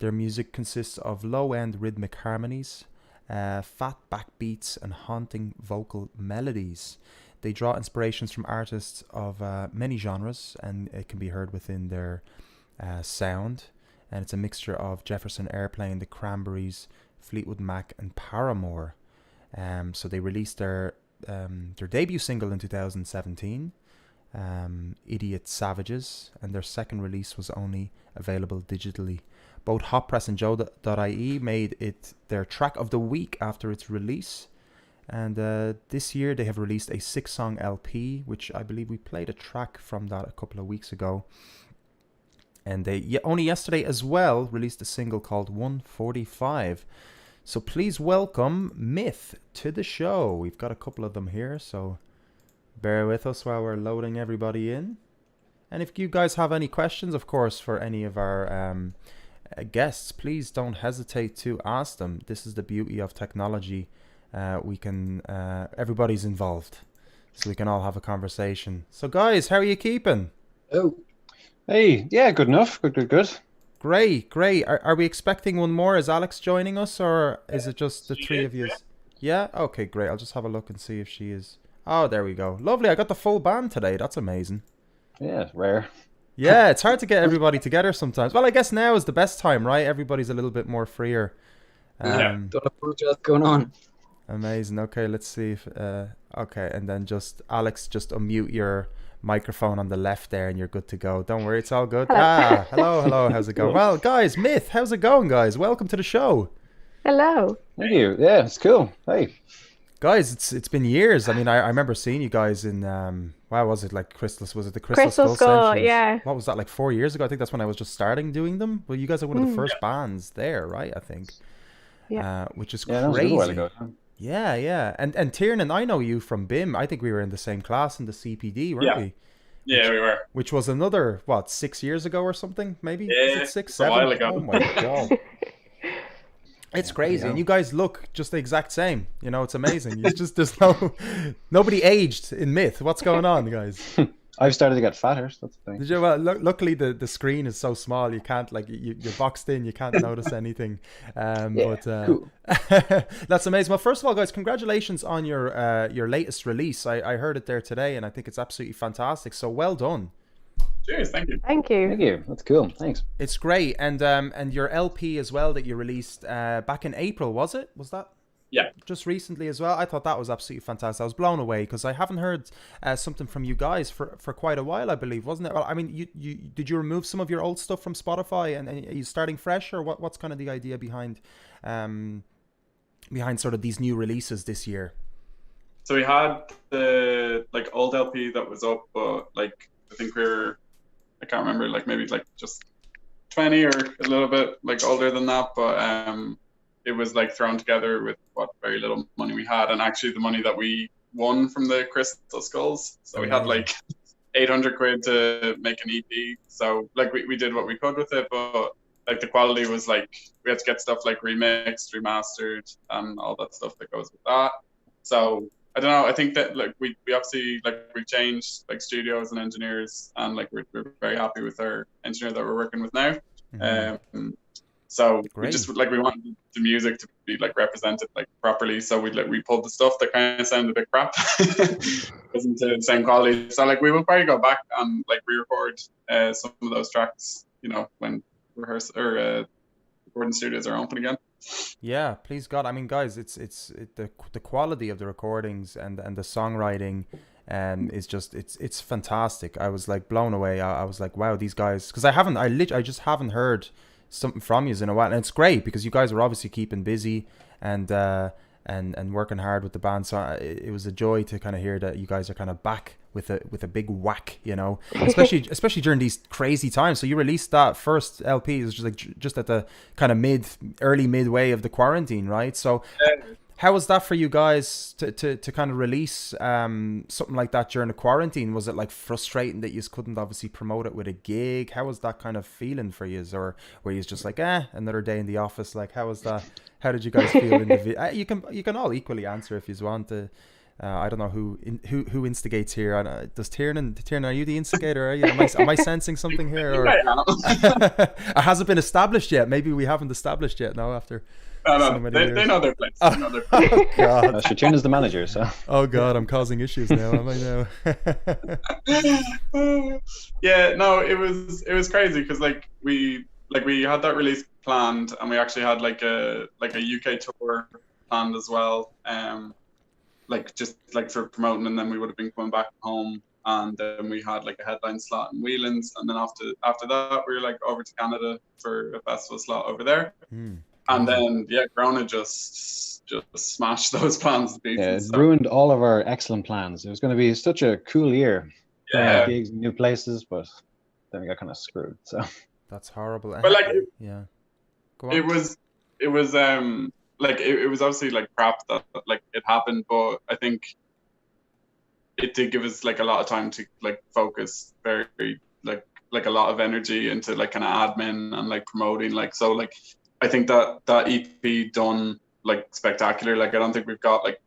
A: Their music consists of low-end rhythmic harmonies, fat backbeats and haunting vocal melodies. They draw inspirations from artists of many genres, and it can be heard within their sound. And it's a mixture of Jefferson Airplane, The Cranberries, Fleetwood Mac, and Paramore. So they released their debut single in 2017, Idiot Savages, and their second release was only available digitally. Both Hot Press and Joe.ie made it their track of the week after its release. And this year they have released a 6-song LP, which I believe we played a track from that a couple of weeks ago. And they only yesterday as well released a single called 145. So please welcome Myth to the show. We've got a couple of them here, so bear with us while we're loading everybody in. And if you guys have any questions, of course, for any of our guests, please don't hesitate to ask them. This is the beauty of technology. We can everybody's involved, so we can all have a conversation. So guys, how are you keeping?
J: Oh, hey, yeah, good enough. Good.
A: Great. Are we expecting one more? Is Alex joining us, or is it just the three of you? Yeah? Okay, great. I'll just have a look and see if she is. Oh, there we go. Lovely. I got the full band today. That's amazing.
J: Yeah, it's rare.
A: Yeah, it's hard to get everybody together sometimes. Well, I guess now is the best time, right? Everybody's a little bit more freer.
J: Don't have projects going on.
A: Amazing. Okay, let's see if... okay, and then Alex, just unmute your microphone on the left there and you're good to go. Don't worry, it's all good. Hello. How's it going? Well, guys, Myth, how's it going, guys? Welcome to the show.
K: Hello.
J: Thank you. Yeah, it's cool. Hey.
A: Guys, it's been years. I mean, I remember seeing you guys in... Wow, was it like was it the Crystal
K: Skull?
A: Sessions?
K: Yeah.
A: What was that, like 4 years ago? I think that's when I was just starting doing them. Well, you guys are one of the first bands there, right? I think.
K: Yeah.
A: Which is
J: That was a
A: crazy.
J: good while ago.
A: Yeah. And Tiernan, I know you from BIM. I think we were in the same class in the CPD, weren't we?
L: Yeah, we were.
A: Which was another, 6 years ago or something, maybe?
L: Yeah,
A: Was it 6,
L: a
A: 7?
L: while ago.
A: Oh my God. It's crazy, and you guys look just the exact same. You know, it's amazing. It's just nobody aged in Myth. What's going on, guys?
J: I've started to get fatter. So that's the thing.
A: Did you? Well, luckily the screen is so small you can't you're boxed in. You can't notice anything.
J: Cool.
A: That's amazing. Well, first of all, guys, congratulations on your latest release. I heard it there today, and I think it's absolutely fantastic. So well done.
L: Cheers, thank you.
K: Thank you.
J: Thank you. That's cool. Thanks.
A: It's great, and your LP as well that you released back in April, was it? Was that?
L: Yeah.
A: Just recently as well. I thought that was absolutely fantastic. I was blown away because I haven't heard something from you guys for quite a while, I believe, wasn't it? Well, I mean, you did you remove some of your old stuff from Spotify and are you starting fresh, or what's kind of the idea behind sort of these new releases this year?
L: So we had the old LP that was up, but I think I can't remember, maybe just 20 or a little bit older than that, but it was thrown together with what very little money we had, and actually the money that we won from the Crystal Skulls. So we had 800 quid to make an EP. So we did what we could with it, but the quality was we had to get stuff remixed, remastered, and all that stuff that goes with that. So I don't know. I think that we obviously we changed studios and engineers, and we're very happy with our engineer that we're working with now.
A: Mm-hmm.
L: So
A: Great.
L: we just we wanted the music to be represented properly. So we pulled the stuff that kind of sounded a bit crap, wasn't the same quality. So we will probably go back and re-record some of those tracks. When recording studios are open again.
A: Yeah, please God. I mean, guys, it's the quality of the recordings and the songwriting is just it's fantastic. I was blown away. I was wow, these guys, because I just haven't heard something from you in a while, and it's great because you guys are obviously keeping busy and working hard with the band. So it was a joy to kind of hear that you guys are kind of back with a big whack, especially during these crazy times. So you released that first LP, it was just at the kind of early midway of the quarantine, right? So how was that for you guys to kind of release something like that during the quarantine? Was it frustrating that you couldn't obviously promote it with a gig? How was that kind of feeling for you? Or were you just another day in the office? How was that? How did you guys feel? You can all equally answer if you want to. I don't know who instigates here. Does Tiernan, are you the instigator? Are you? Am I sensing something here? Or has it been established yet? Maybe we haven't established yet. No, after.
L: No, they know their place.
A: Oh God!
J: Tiernan is the manager, so.
A: Oh God, I'm causing issues now. Am I now?
L: Yeah, no, it was crazy because we had that release planned, and we actually had a UK tour planned as well. Just for promoting, and then we would have been coming back home, and then we had a headline slot in Whelan's, and then after that we were over to Canada for a festival slot over there. And then Corona just smashed those plans to pieces.
J: It ruined all of our excellent plans. It was going to be such a cool year.
L: Yeah,
J: gigs in new places, but then we got kind of screwed. So
A: That's horrible.
L: But like,
A: yeah. Go on.
L: it was like it was obviously like crap that like it happened, but I think it did give us like a lot of time to like focus very like a lot of energy into like kind of admin and like promoting, like, so like I think that EP done like spectacular. Like I don't think we've got like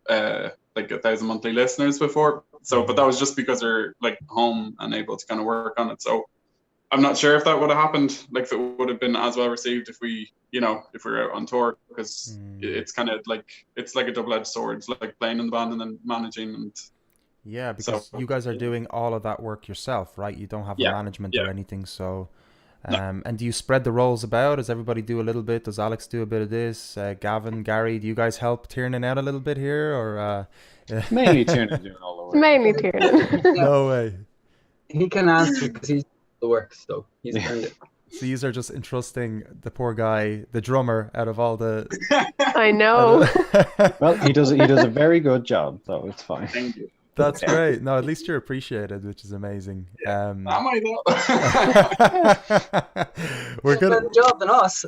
L: 1,000 monthly listeners before, so but that was just because they're like home and able to kind of work on it. So I'm not sure if that would have happened, like if it would have been as well received if we, you know, if we were out on tour, because it's kind of like, it's like a double-edged sword. It's like playing in the band and then managing. And
A: yeah, because you guys are doing all of that work yourself, right? You don't have a management or anything. So and do you spread the roles about? Does everybody do a little bit? Does Alex do a bit of this? Gavin, Gary, do you guys help Tiernan out a little bit here, or
J: mainly Tiernan doing all the work?
K: Mainly Tiernan.
A: No way.
M: He can answer because he's the work, so he's earned it.
A: So these are just entrusting the poor guy, the drummer, out of all the.
K: I know.
J: Well, he does a very good job, so it's fine.
L: Thank you.
A: That's great. No, at least you're appreciated, which is amazing.
L: Am I though?
A: We're gonna
M: better job than us.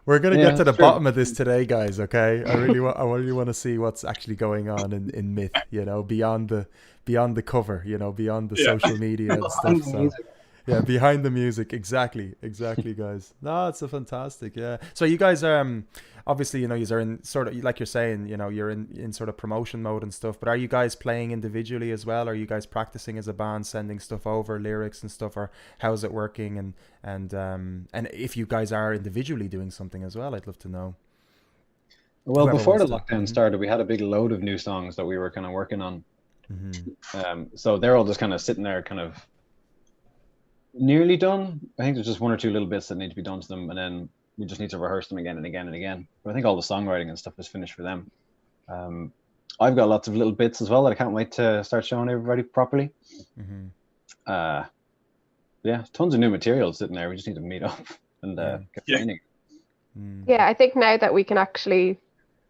A: We're gonna get to the bottom of this today, guys. Okay, I really want to see what's actually going on in Myth. You know, beyond the cover. You know, beyond the social media and stuff. So. Yeah, behind the music, exactly, guys. No, it's a fantastic, yeah. So you guys obviously, you know, you're in sort of, like you're saying, you know, you're in sort of promotion mode and stuff. But are you guys playing individually as well? Are you guys practicing as a band, sending stuff over, lyrics and stuff, or how's it working? And if you guys are individually doing something as well, I'd love to know.
J: Well, before the lockdown started, we had a big load of new songs that we were kind of working on. So they're all just kind of sitting there, kind of nearly done. I think there's just one or two little bits that need to be done to them, and then we just need to rehearse them again and again and again. But I think all the songwriting and stuff is finished for them. I've got lots of little bits as well that I can't wait to start showing everybody properly. Yeah, tons of new material sitting there. We just need to meet up and get training.
K: Yeah, I think now that we can actually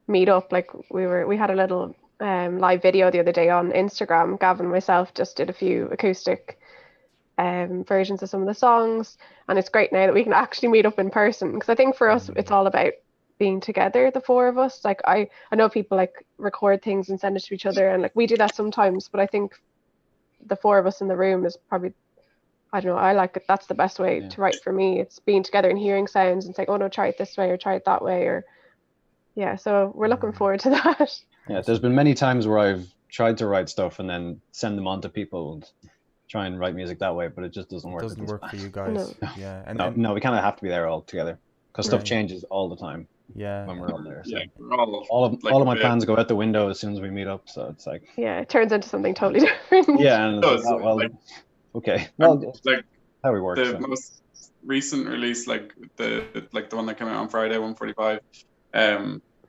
K: meet up, like we had a little live video the other day on Instagram. Gavin and myself just did a few acoustic versions of some of the songs, and it's great now that we can actually meet up in person, because I think for us it's all about being together, the four of us. Like I know people like record things and send it to each other, and like we do that sometimes, but I think the four of us in the room is probably, I don't know, I like it. That's the best way to write for me. It's being together and hearing sounds and saying, oh no, try it this way or try it that way, or so we're looking forward to that.
J: Yeah, there's been many times where I've tried to write stuff and then send them on to people and try and write music that way, but it just doesn't work.
A: It doesn't work for you guys.
K: No.
A: Yeah,
J: no, we kind of have to be there all together, because stuff changes all the time.
A: Yeah,
J: when we're all there. So
L: all
J: of my plans go out the window as soon as we meet up. So it's like
K: it turns into something totally different.
J: Yeah, and okay, well,
L: like
J: how we work.
L: The most recent release, like the one that came out on Friday, 145.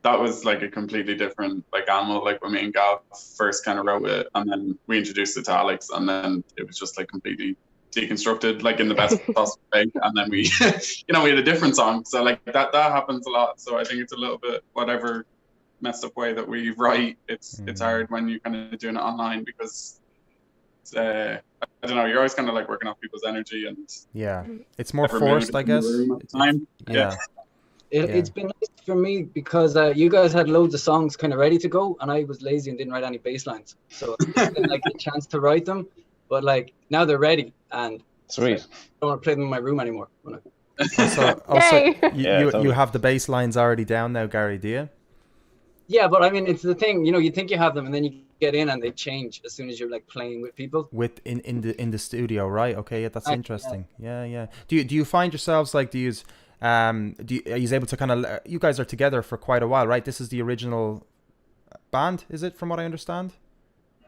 L: That was like a completely different like animal. Like when me and Gav first kind of wrote it, and then we introduced it to Alex, and then it was just like completely deconstructed, like in the best possible way. And then we, we had a different song. So like that happens a lot. So I think it's a little bit whatever messed up way that we write. It's hard when you're kind of doing it online, because I don't know, you're always kind of like working off people's energy, and
A: it's more forced, I guess.
M: It's been nice for me because you guys had loads of songs kind of ready to go, and I was lazy and didn't write any bass lines. So I didn't like a chance to write them, but like now they're ready, and
J: sweet.
M: I don't want to play them in my room anymore.
A: Also, you have the bass lines already down now, Gary, do you?
M: Yeah, but I mean, it's the thing, you think you have them, and then you get in and they change as soon as you're like playing with people.
A: In the studio, right? Okay, that's interesting. Yeah. Do you find yourselves like are you able to kind of, you guys are together for quite a while, right? This is the original band, is it, from what I understand?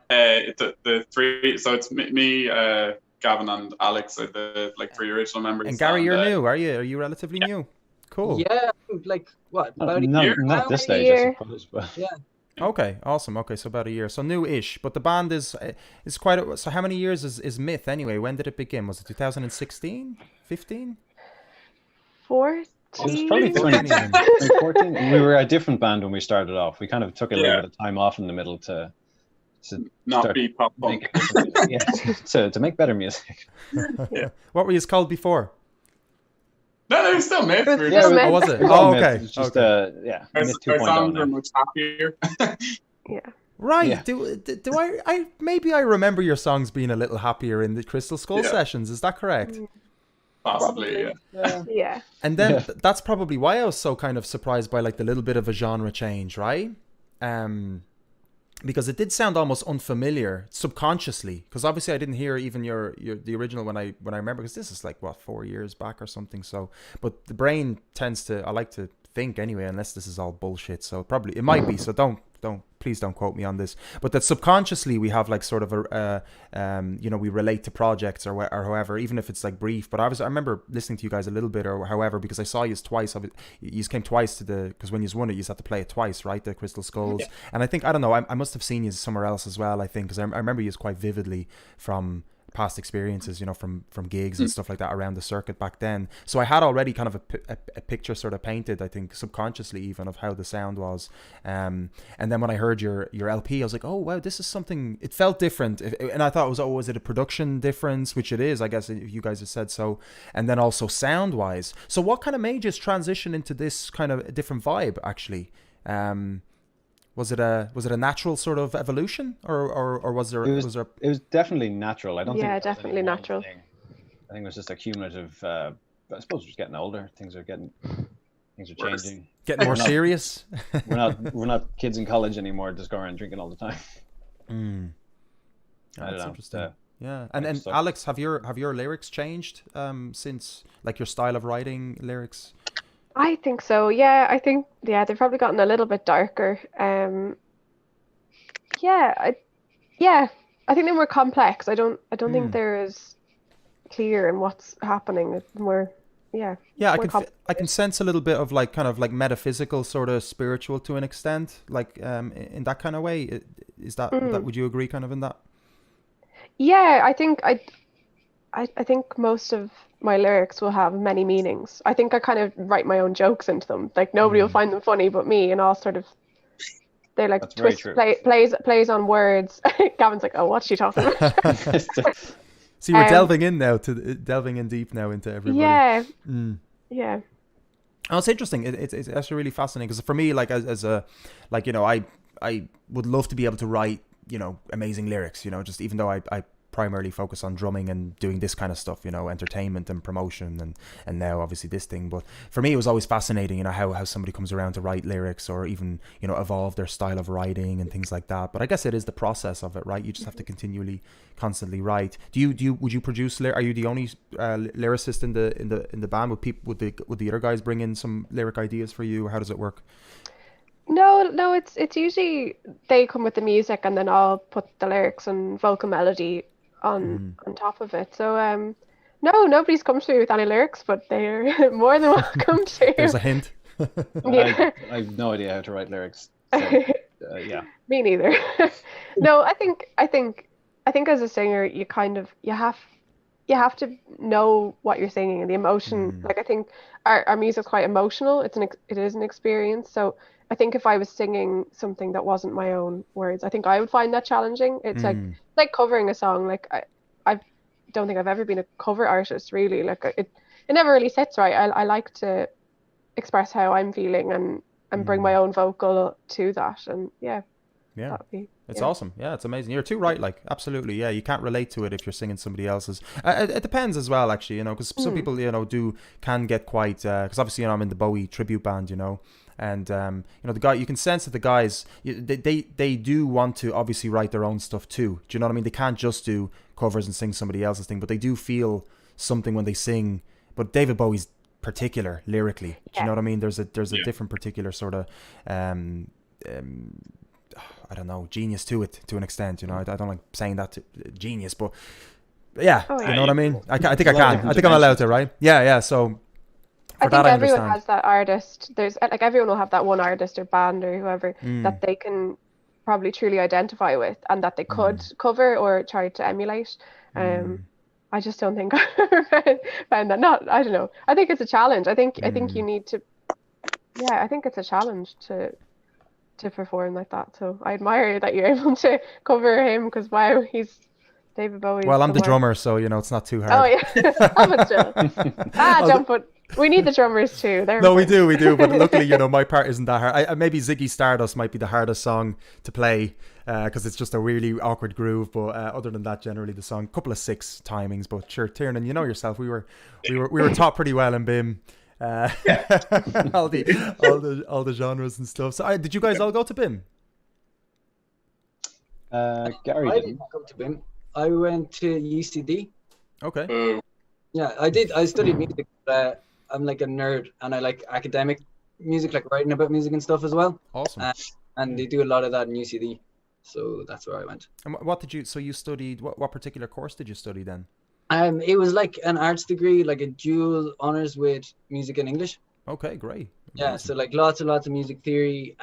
L: The three, so it's me, Gavin and Alex are the three original members.
A: And Gary, you're new, are you? Are you relatively new? Cool.
M: Yeah, like what? About a year?
J: Not at this stage, I suppose, but
M: yeah.
A: Okay, awesome. Okay, so about a year, so new-ish, but the band is quite. So how many years is Myth anyway? When did it begin? Was it 2016, 15?
K: 14?
J: It's probably 2014. We were a different band when we started off. We kind of took a little bit of time off in the middle to
L: not be pop punk.
J: To make better music.
A: What were you called before?
L: No, it was still Myth. We were
K: Yeah,
L: just,
K: Myth.
A: Oh, was it?
J: It's
A: Oh,
J: all Myth.
A: okay.
J: It's just
A: Okay.
J: yeah,
L: our,
J: Myth
L: our
J: 2.0
L: songs
J: now.
L: are much happier.
K: Yeah.
A: Right.
J: Yeah.
A: Do I maybe I remember your songs being a little happier in the Crystal Skull
L: Yeah.
A: sessions. Is that correct?
L: Possibly, yeah.
K: Yeah.
A: And then that's probably why I was so kind of surprised by like the little bit of a genre change, right? Because it did sound almost unfamiliar subconsciously. Because obviously I didn't hear even the original when I remember, because this is like what 4 years back or something. So, but the brain tends to, I like to think anyway, unless this is all bullshit. So probably it might be. So please don't quote me on this. But that subconsciously we have like sort of a we relate to projects or however, even if it's like brief. But I remember listening to you guys a little bit or however, because I saw you twice. You came twice to because when you won it, you had to play it twice, right? The Crystal Skulls. Yeah. And I think, I don't know, I must have seen you somewhere else as well, I think, because I remember you quite vividly from past experiences, from gigs and stuff like that around the circuit back then. So I had already kind of a picture sort of painted, I think subconsciously even, of how the sound was. And then when I heard your LP, I was like, oh wow, this is something. It felt different, and I thought it was, was it a production difference? Which it is, I guess, if you guys have said so. And then also sound wise. So what kind of made you transition into this kind of a different vibe actually? Was it a natural sort of evolution, or was there?
J: It was definitely natural. I don't think.
K: Yeah, definitely natural.
J: I think it was just a cumulative. I suppose we're just getting older. Things are changing.
A: Getting more serious.
J: We're not kids in college anymore, just going around drinking all the time.
A: That's interesting. Yeah, and Alex, have your lyrics changed since, like, your style of writing lyrics?
K: I think so. Yeah, I think they've probably gotten a little bit darker. I think they're more complex. I don't think they're as clear in what's happening. It's more,
A: I can sense a little bit of like kind of like metaphysical, sort of spiritual to an extent, like in that kind of way. Is that would you agree kind of in that?
K: Yeah, I think I think most of my lyrics will have many meanings. I think I kind of write my own jokes into them. Like nobody will find them funny but me, and all sort of they're like plays on words. Gavin's like, oh, what's she talking about?
A: So you were delving in deep now into everybody.
K: Yeah. Yeah.
A: Oh, it's interesting. It's actually really fascinating, because for me, like as a, like, I would love to be able to write, amazing lyrics, just even though I primarily focus on drumming and doing this kind of stuff, entertainment and promotion and now obviously this thing. But for me, it was always fascinating, how somebody comes around to write lyrics, or even, evolve their style of writing and things like that. But I guess it is the process of it, right? You just have to constantly write. Would you produce? Are you the only lyricist in the band? Would the other guys bring in some lyric ideas for you? How does it work?
K: No, it's usually they come with the music and then I'll put the lyrics and vocal melody on top of it. So no, nobody's come to me with any lyrics, but they're more than welcome to.
A: There's a hint.
J: I have no idea how to write lyrics. So, yeah.
K: Me neither. No, I think as a singer, you have to know what you're singing and the emotion. Like, I think our music's quite emotional. It is an experience. So I think if I was singing something that wasn't my own words, I think I would find that challenging. It's like covering a song. Like I don't think I've ever been a cover artist, really. Like it never really sits right. I like to express how I'm feeling and bring my own vocal to that. And
A: it's awesome. Yeah, it's amazing. You're too right. Like, absolutely. Yeah, you can't relate to it if you're singing somebody else's. It depends as well, actually. Because some people, can get quite. Because obviously, I'm in the Bowie tribute band. And the guy, you can sense that the guys, they do want to obviously write their own stuff too. Do you know what I mean? They can't just do covers and sing somebody else's thing, but they do feel something when they sing. But David Bowie's particular lyrically. Do you know what I mean? There's a different particular sort of I don't know, genius to it, to an extent. I don't like saying that genius, but yeah, you know what I mean? I think I can. I think I'm allowed to, right? Yeah. So
K: I think everyone has that artist. There's like everyone will have that one artist or band or whoever that they can probably truly identify with and that they could cover or try to emulate. I just don't think I ever found that. I don't know. I think it's a challenge. I think you need to. Yeah, I think it's a challenge to perform like that. So I admire that you're able to cover him, because wow, he's David Bowie.
A: Well, I'm the drummer, so it's not too hard.
K: Oh yeah, I'm a still. Don't put We need the drummers too. They're
A: No, we
K: important.
A: do. But luckily, my part isn't that hard. Maybe Ziggy Stardust might be the hardest song to play because it's just a really awkward groove. But other than that, generally the song, couple of 6 timings. But sure, Tiernan, you know yourself, we were taught pretty well in BIM. all the genres and stuff. So, did you guys all go to BIM?
J: Gary
M: I
J: didn't.
M: didn't go to BIM. I went to UCD.
A: Okay.
M: Yeah, I did. I studied music. I'm like a nerd, and I like academic music, like writing about music and stuff as well.
A: Awesome.
M: And they do a lot of that in UCD, so that's where I went.
A: And what did you? So you studied what particular course did you study then?
M: It was like an arts degree, like a dual honors with music and English.
A: Okay, great.
M: Yeah, so like lots and lots of music theory,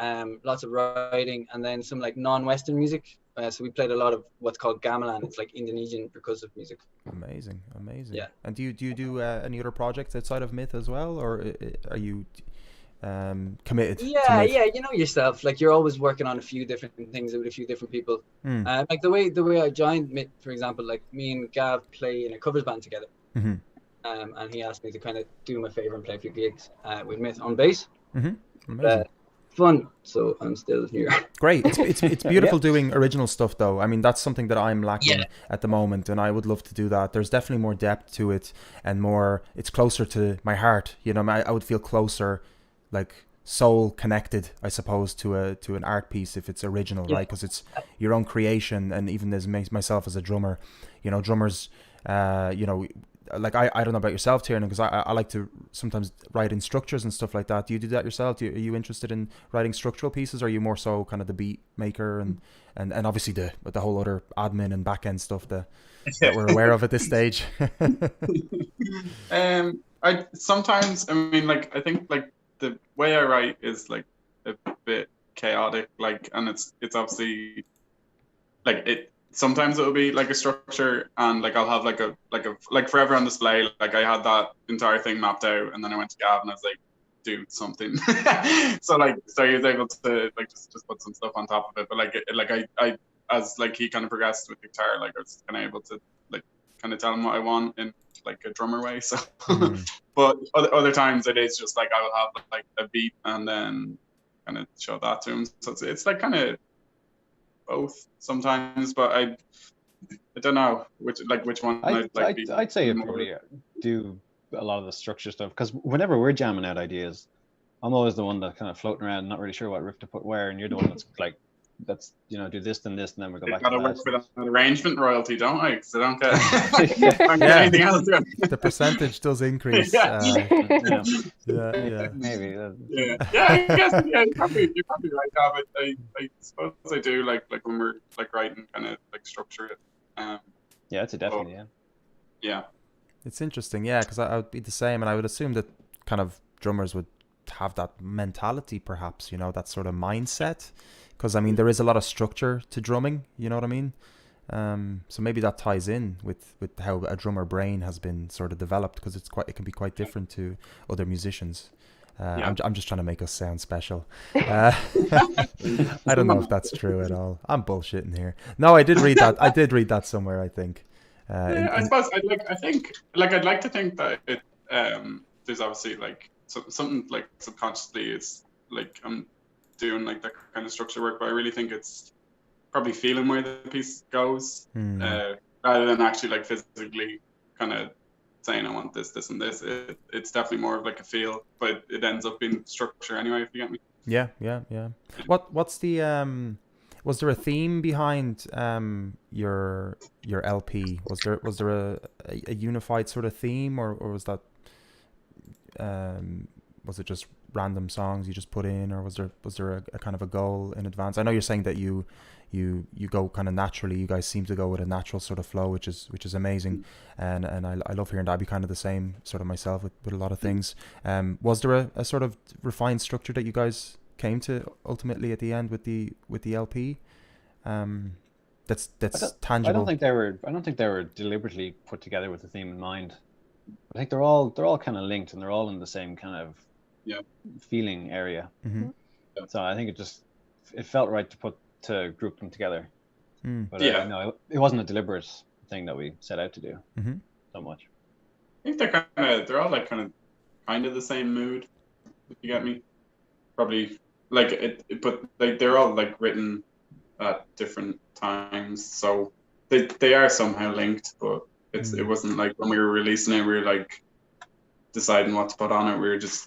M: lots of writing, and then some like non-Western music. So we played a lot of what's called gamelan. It's like Indonesian percussive music.
A: Amazing.
M: Yeah.
A: And do you do any other projects outside of Myth as well, or are you committed? to
M: Yeah,
A: Myth?
M: yeah. You know yourself. Like you're always working on a few different things with a few different people. Like the way I joined Myth, for example, like me and Gav play in a covers band together.
A: Mm-hmm.
M: And he asked me to kind of do my favor and play a few gigs with Myth on bass.
A: Mm-hmm. Amazing.
M: Fun, so I'm still here.
A: Great. It's beautiful doing original stuff though. I mean, that's something that I'm lacking at the moment, and I would love to do that. There's definitely more depth to it and more, it's closer to my heart. I would feel closer, like soul connected, I suppose, to an art piece if it's original, right? Because it's your own creation. And even as myself as a drummer, drummers, like I don't know about yourself, Tiernan, because I like to sometimes write in structures and stuff like that. Do you do that yourself? Are you interested in writing structural pieces, or are you more so kind of the beat maker and obviously the whole other admin and back end stuff that we're aware of at this stage?
L: I sometimes, I mean, like, I think like the way I write is like a bit chaotic, like, and it's obviously like it. Sometimes it'll be like a structure, and like I'll have like Forever on Display. Like I had that entire thing mapped out, and then I went to Gav and I was like, do something. so he was able to like just put some stuff on top of it. But I as like he kind of progressed with the guitar, like I was kind of able to like kind of tell him what I want in like a drummer way. So, but other times it is just like I will have like a beat and then kind of show that to him. So it's like kind of both sometimes, but I don't know which one
J: I'd say you probably do a lot of the structure stuff, because whenever we're jamming out ideas, I'm always the one that's kind of floating around, not really sure what riff to put where, and you're the one that's like, let's do this then this, and then we go back to that.
L: Gotta work for that arrangement royalty, don't I? Because I don't get, anything else.
A: The percentage does increase.
J: Maybe.
L: I guess you're probably right, Gab. I suppose I do like when we're like writing, kind of like structure it.
J: It's a definitely
L: yeah.
A: It's interesting, because I would be the same, and I would assume that kind of drummers would have that mentality, perhaps, that sort of mindset. Because I mean, there is a lot of structure to drumming. You know what I mean? So maybe that ties in with how a drummer brain has been sort of developed, because it can be quite different to other musicians. I'm just trying to make us sound special. I don't know if that's true at all. I'm bullshitting here. No, I did read that. I did read that somewhere, I think.
L: I suppose I'd like to think that it there's obviously like something like subconsciously is like I'm doing like that kind of structure work, but I really think it's probably feeling where the piece goes rather than actually like physically kind of saying I want this and this. It's definitely more of like a feel, but it ends up being structure anyway, if you get me.
A: Yeah. What's the was there a theme behind your LP? Was there a unified sort of theme, or was that was it just random songs you just put in, or was there a kind of a goal in advance? I know you're saying that you go kind of naturally. You guys seem to go with a natural sort of flow, which is amazing, and I love hearing that. I'd be kind of the same sort of myself with a lot of things. Was there a sort of refined structure that you guys came to ultimately at the end with the LP? That's tangible.
J: I don't think they were deliberately put together with the theme in mind. I think they're all kind of linked, and they're all in the same kind of feeling area.
A: Mm-hmm.
J: So I think it felt right to group them together. But it wasn't a deliberate thing that we set out to do so much.
L: I think they're all like kind of kind of the same mood, if you get me. Probably like but like they're all like written at different times, so they are somehow linked, but it wasn't like when we were releasing it, we were like deciding what to put on it.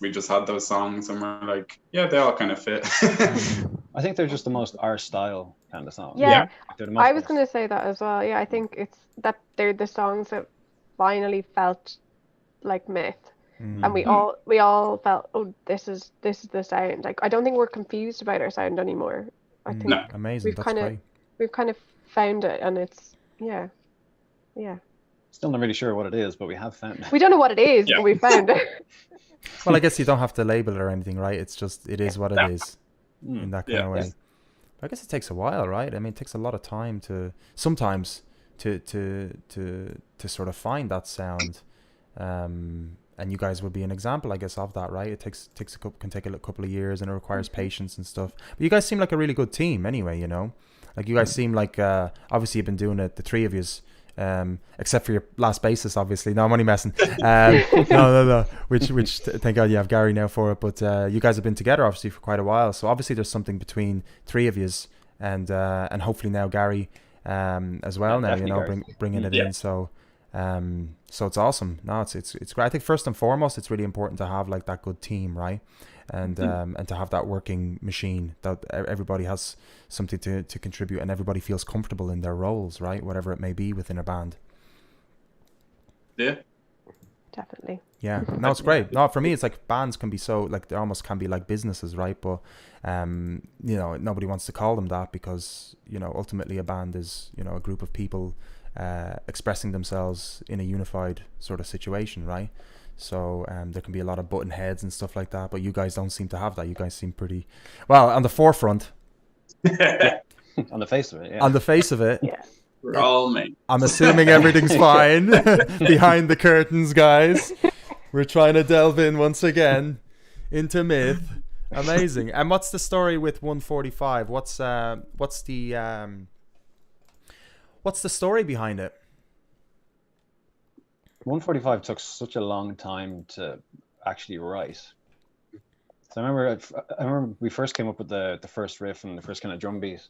L: We just had those songs and we're like, yeah, they all kind of fit.
J: I think they're just the most our style kind of songs.
K: Yeah,
J: They're the most
K: I was going to say that as well. Yeah, I think it's that they're the songs that finally felt like Myth. And we all felt, oh, this is the sound. Like, I don't think we're confused about our sound anymore. I think
A: amazing.
K: we've kind of found it, and it's yeah.
J: Still not really sure what it is, but we have found it.
K: We don't know what it is, but we found it.
A: Well, I guess you don't have to label it or anything, right? It's just it is what it is in that kind of way. I guess it takes a while, right? I mean, it takes a lot of time to sometimes to sort of find that sound. And you guys would be an example, I guess, of that, right? It can take a couple of years, and it requires patience and stuff. But you guys seem like a really good team, anyway. You know, like you guys seem like obviously you've been doing it, the three of yous, except for your last bassist, obviously. No, I'm only messing. No. Which thank God you have Gary now for it. But you guys have been together obviously for quite a while, so obviously there's something between three of yous, and hopefully now Gary as well. Now you know, bringing it in. So it's awesome. No, it's great. I think first and foremost, it's really important to have like that good team, right? And to have that working machine that everybody has something to contribute, and everybody feels comfortable in their roles, right? Whatever it may be within a band.
L: Yeah.
K: Definitely.
A: Yeah. No, it's great. No, for me, it's like bands can be so like they almost can be like businesses, right? But you know, nobody wants to call them that because you know ultimately a band is a group of people expressing themselves in a unified sort of situation, right? So there can be a lot of button heads and stuff like that, but you guys don't seem to have that. You guys seem pretty well on the forefront.
J: On the face of it, yeah.
A: On the face of it,
K: yeah.
L: We're all mates.
A: I'm assuming everything's fine behind the curtains, guys. We're trying to delve in once again into Myth. Amazing. And what's the story with 145? What's the story behind it?
J: 145 took such a long time to actually write. So I remember we first came up with the first riff and the first kind of drum beat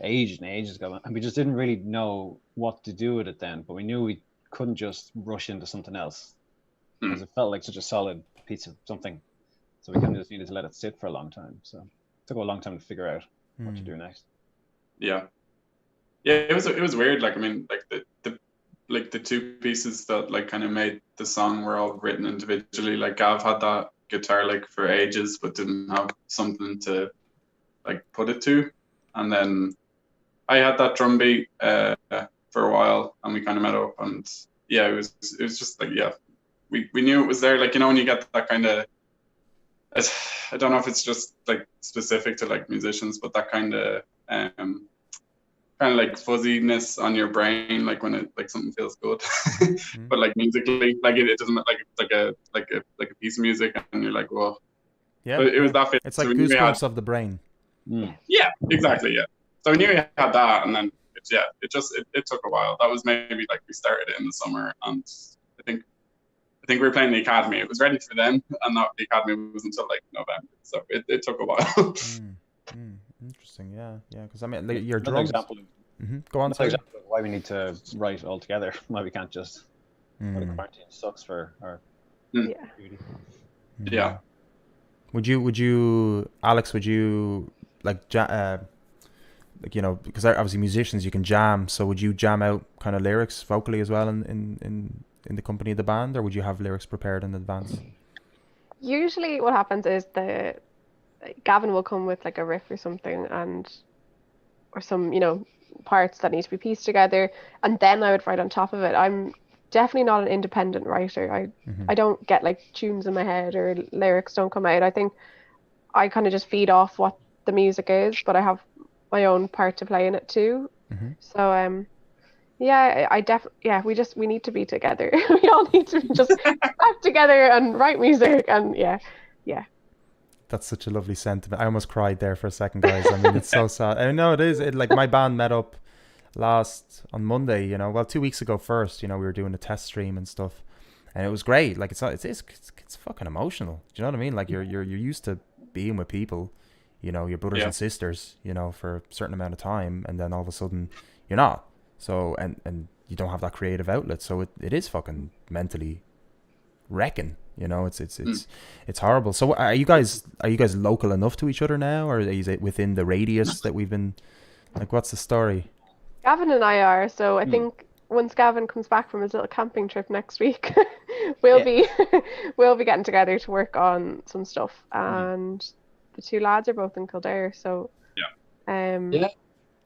J: ages and ages ago, and we just didn't really know what to do with it then, but we knew we couldn't just rush into something else because it felt like such a solid piece of something. So we kind of just needed to let it sit for a long time. So it took a long time to figure out what to do next.
L: Yeah, it was weird. Like, I mean, like the two pieces that like kind of made the song were all written individually. Like Gav had that guitar like for ages, but didn't have something to like put it to. And then I had that drum beat for a while, and we kind of met up, and yeah, it was just like, yeah, we knew it was there. Like, you know, when you get that kind of, I don't know if it's just like specific to like musicians, but that kind of like fuzziness on your brain, like when it like something feels good, but like musically, like it doesn't like it's like a piece of music, and you're like, well,
A: yeah,
L: but it was that.
A: It's like goosebumps of the brain.
L: Yeah, exactly. Yeah. So I knew we had that, and then it took a while. That was maybe like we started it in the summer, and I think we were playing the academy. It was ready for them, and the academy was until like November, so it took a while.
A: Interesting, yeah, because I mean, like, your
J: drums.
A: Example. Go on.
J: Another example of why we need to write all together. Why we can't just. The quarantine sucks for our.
L: Yeah.
A: Would you, Alex? Would you like like, you know, because obviously musicians, you can jam. So would you jam out kind of lyrics vocally as well in the company of the band, or would you have lyrics prepared in advance?
K: Usually, what happens is Gavin will come with like a riff or something, or some parts that need to be pieced together, and then I would write on top of it. I'm definitely not an independent writer. I don't get like tunes in my head, or lyrics don't come out. I think I kind of just feed off what the music is, but I have my own part to play in it too. So we need to be together. We all need to just act together and write music, and yeah.
A: That's such a lovely sentiment. I almost cried there for a second, guys. I mean, it's so sad. I know it is. Like my band met up on Monday, 2 weeks ago first, we were doing a test stream and stuff. and it was great. Like it's fucking emotional. Do you know what I mean? Like you're used to being with people, you know, your brothers and sisters, you know, for a certain amount of time, and then all of a sudden you're not. So and you don't have that creative outlet. So it is fucking mentally wrecking. You know, it's horrible. So are you guys local enough to each other now, or is it within the radius that we've been? Like, what's the story?
K: Gavin and I are. So I think once Gavin comes back from his little camping trip next week, we'll be getting together to work on some stuff. And the two lads are both in Kildare, so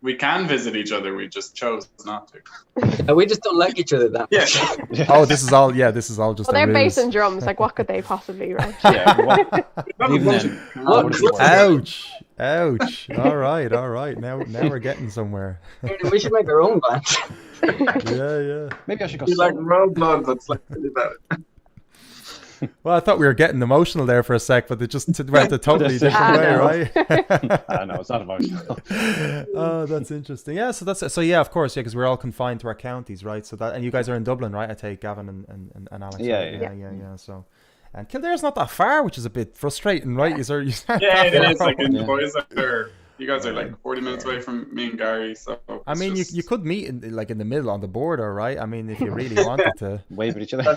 L: we can visit each other. We just chose not to.
M: We just don't like each other that much.
A: Oh, this is all just.
K: Well, they're bass and drums. Like, what could they possibly write?
A: Ouch! Ouch! All right. Now we're getting somewhere.
M: We should make our own band.
A: Yeah.
J: Maybe I should go.
L: You like Roadblood, but slightly better.
A: Well, I thought we were getting emotional there for a sec, but it just went a totally different way, right?
J: I know, it's not emotional.
A: Oh, that's interesting. Yeah, so yeah, of course, yeah, because we're all confined to our counties, right? So and you guys are in Dublin, right? I take Gavin and Alex.
J: Yeah.
A: So, and Kildare's not that far, which is a bit frustrating, right?
L: It is. Like, the boys are. You guys are like 40 minutes away from me and Gary, so
A: I mean, you could meet in the middle on the border, right? I mean, if you really wanted to
J: wave at each other.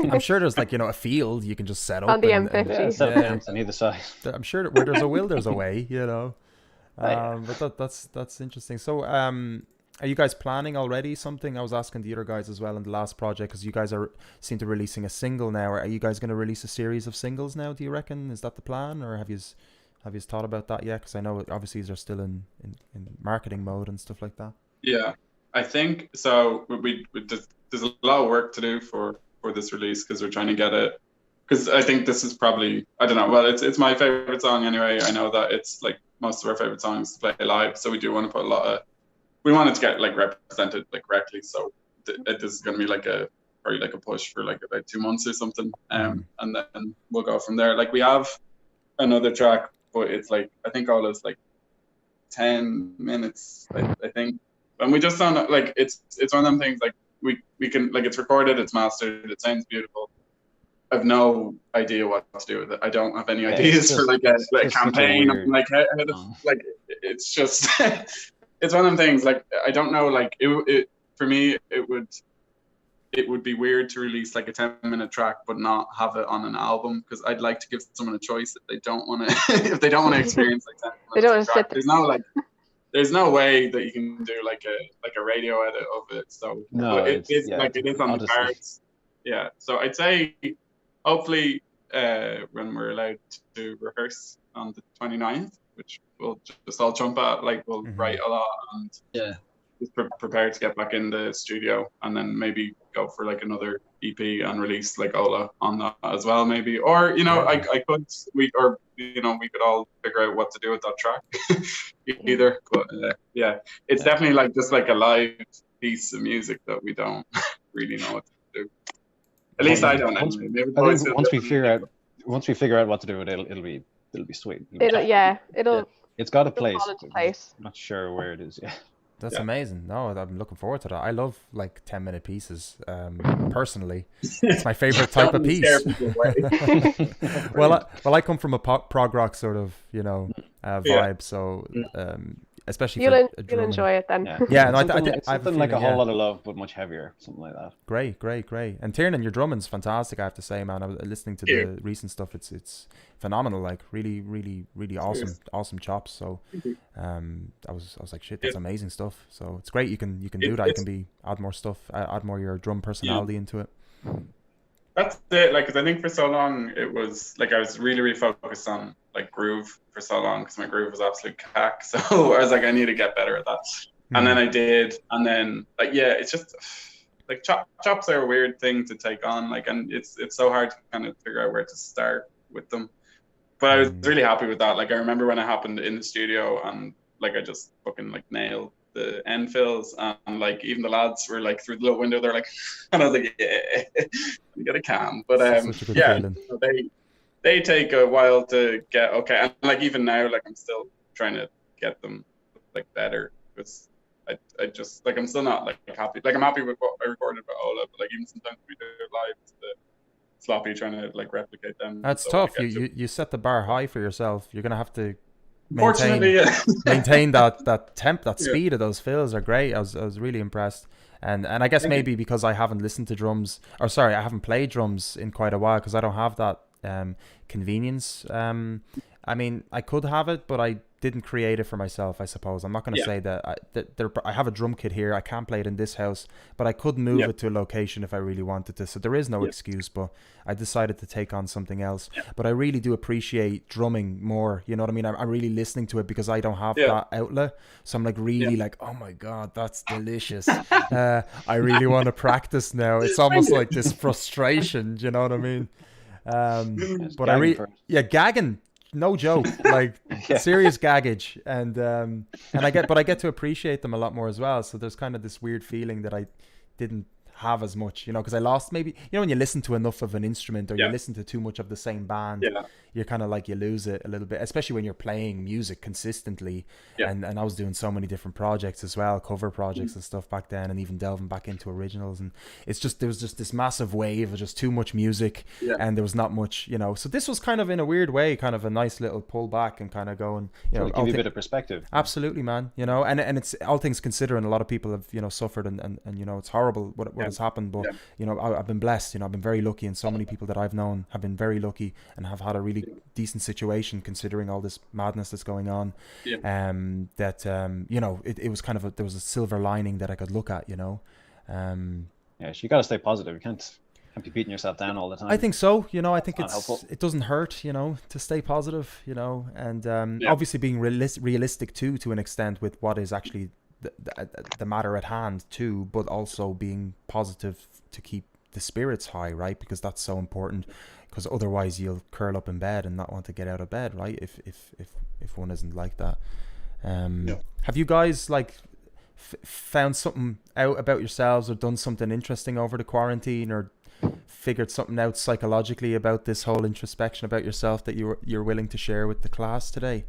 A: I'm sure there's like, you know, a field you can just set up
K: on the M50.
J: Set up camps on either side.
A: I'm sure that where there's a will, there's a way, you know. But that's interesting. So, are you guys planning already something? I was asking the other guys as well in the last project, because you guys seem to releasing a single now. Are you guys going to release a series of singles now? Do you reckon? Is that the plan, or have you thought about that yet? Because I know obviously they're still in marketing mode and stuff like that.
L: Yeah, I think so. There's a lot of work to do for this release, because we're trying to get it. Because I think this is probably, I don't know. Well, it's my favorite song anyway. I know that it's like most of our favorite songs to play live, so we do want to put a lot of. We want it to get like represented like correctly. So this is going to be like probably like a push for like about 2 months or something, and then we'll go from there. Like we have another track, but it's like, I think all is like 10 minutes, I think. And we just don't, like, it's one of them things, like, we can, like, it's recorded, it's mastered, it sounds beautiful. I have no idea what to do with it. I don't have any ideas for, like, a campaign. Like, like, it's just, it's one of them things, like, I don't know, like, for me, it would be weird to release like a 10-minute track but not have it on an album, because I'd like to give someone a choice if they don't want to if they don't want to experience like 10 minutes.
K: They don't want to sit.
L: There's no way that you can do like a radio edit of it. So
J: no,
L: it is on the cards. Yeah. So I'd say hopefully when we're allowed to rehearse on the 29th, which we'll just all jump at, like we'll write a lot and just prepare to get back in the studio, and then maybe go for like another EP and release like Ola on that as well, maybe. Or we could all figure out what to do with that track either. But it's definitely like just like a live piece of music that we don't really know what to do. At least I don't know.
J: Once we figure out what to do with it, it'll be sweet. It's got a place. I'm not sure where it is yet.
A: That's amazing. No, I'm looking forward to that. I love like 10-minute pieces. Personally, it's my favorite type of piece. Well, I come from a prog rock sort of, vibe. So, especially
K: you'll enjoy it then.
J: Yeah, no, I think something like a whole lot of love, but much heavier, something like that.
A: Great. And Tiernan, your drumming's fantastic. I have to say, man. I was listening to the recent stuff. It's phenomenal. Like really, really, really awesome chops. So, I was like, shit, that's amazing stuff. So it's great. You can do that. You can add more stuff, add more your drum personality into it.
L: That's it. Like, 'cause I think for so long it was like I was really, really focused on like groove for so long, because my groove was absolute cack. So I was like, I need to get better at that. And then I did. And then like, it's just like chops are a weird thing to take on. Like, and it's so hard to kind of figure out where to start with them. But I was really happy with that. Like, I remember when it happened in the studio, and like I just fucking like nailed the end fills, and like even the lads were like through the little window, they're like, and I was like, you get a cam. But they take a while to get okay, and like even now, like I'm still trying to get them like better, because I just like I'm still not like happy. Like I'm happy with what I recorded with Ola, but like even sometimes we do it live, it's a bit sloppy trying to like replicate them.
A: That's
L: So
A: tough.
L: I get
A: You set the bar high for yourself. You're gonna have to
L: Unfortunately, yeah.
A: maintain that
L: Yeah.
A: speed of those fills are great. I was really impressed. And I guess
L: Thank you.
A: maybe because I haven't listened to drums, or sorry, I haven't played drums in quite a while because I don't have that convenience. I mean, I could have it, but I didn't create it for myself, I suppose. I'm not going to
L: Yeah.
A: say that I have a drum kit here. I can't play it in this house, but I could move
L: Yeah.
A: it to a location if I really wanted to. So there is no
L: Yeah.
A: excuse, but I decided to take on something else.
L: Yeah.
A: But I really do appreciate drumming more. You know what I mean? I'm really listening to it because I don't have
L: Yeah.
A: that outlet. So I'm like really like, oh my God, that's delicious. I really want to practice now. It's almost like this frustration. Do you know what I mean? But I gagging. No joke, like serious gaggage, and I get to appreciate them a lot more as well. So there's kind of this weird feeling that I didn't have as much, because I lost maybe, when you listen to enough of an instrument or you listen to too much of the same band, you're kind of like you lose it a little bit, especially when you're playing music consistently. And I was doing so many different projects as well, cover projects and stuff back then, and even delving back into originals, and it's just there was just this massive wave of just too much music, and there was not much, so this was kind of in a weird way kind of a nice little pull back and kind of going,
J: give you a bit of perspective.
A: Absolutely, man. And it's all things considering, a lot of people have suffered and it's horrible what has happened, but I've been blessed. I've been very lucky, and so many people that I've known have been very lucky and have had a really decent situation considering all this madness that's going on. It was kind of there was a silver lining that I could look at. So
J: you got to stay positive. You can't be beating yourself down all the time.
A: I think so. I think
J: helpful.
A: It doesn't hurt, to stay positive, and obviously being realistic too, to an extent, with what is actually the matter at hand too, but also being positive to keep the spirits high, right? Because that's so important, because otherwise you'll curl up in bed and not want to get out of bed, right? If one isn't like that. Have you guys found something out about yourselves or done something interesting over the quarantine, or figured something out psychologically about this whole introspection about yourself that you're willing to share with the class today?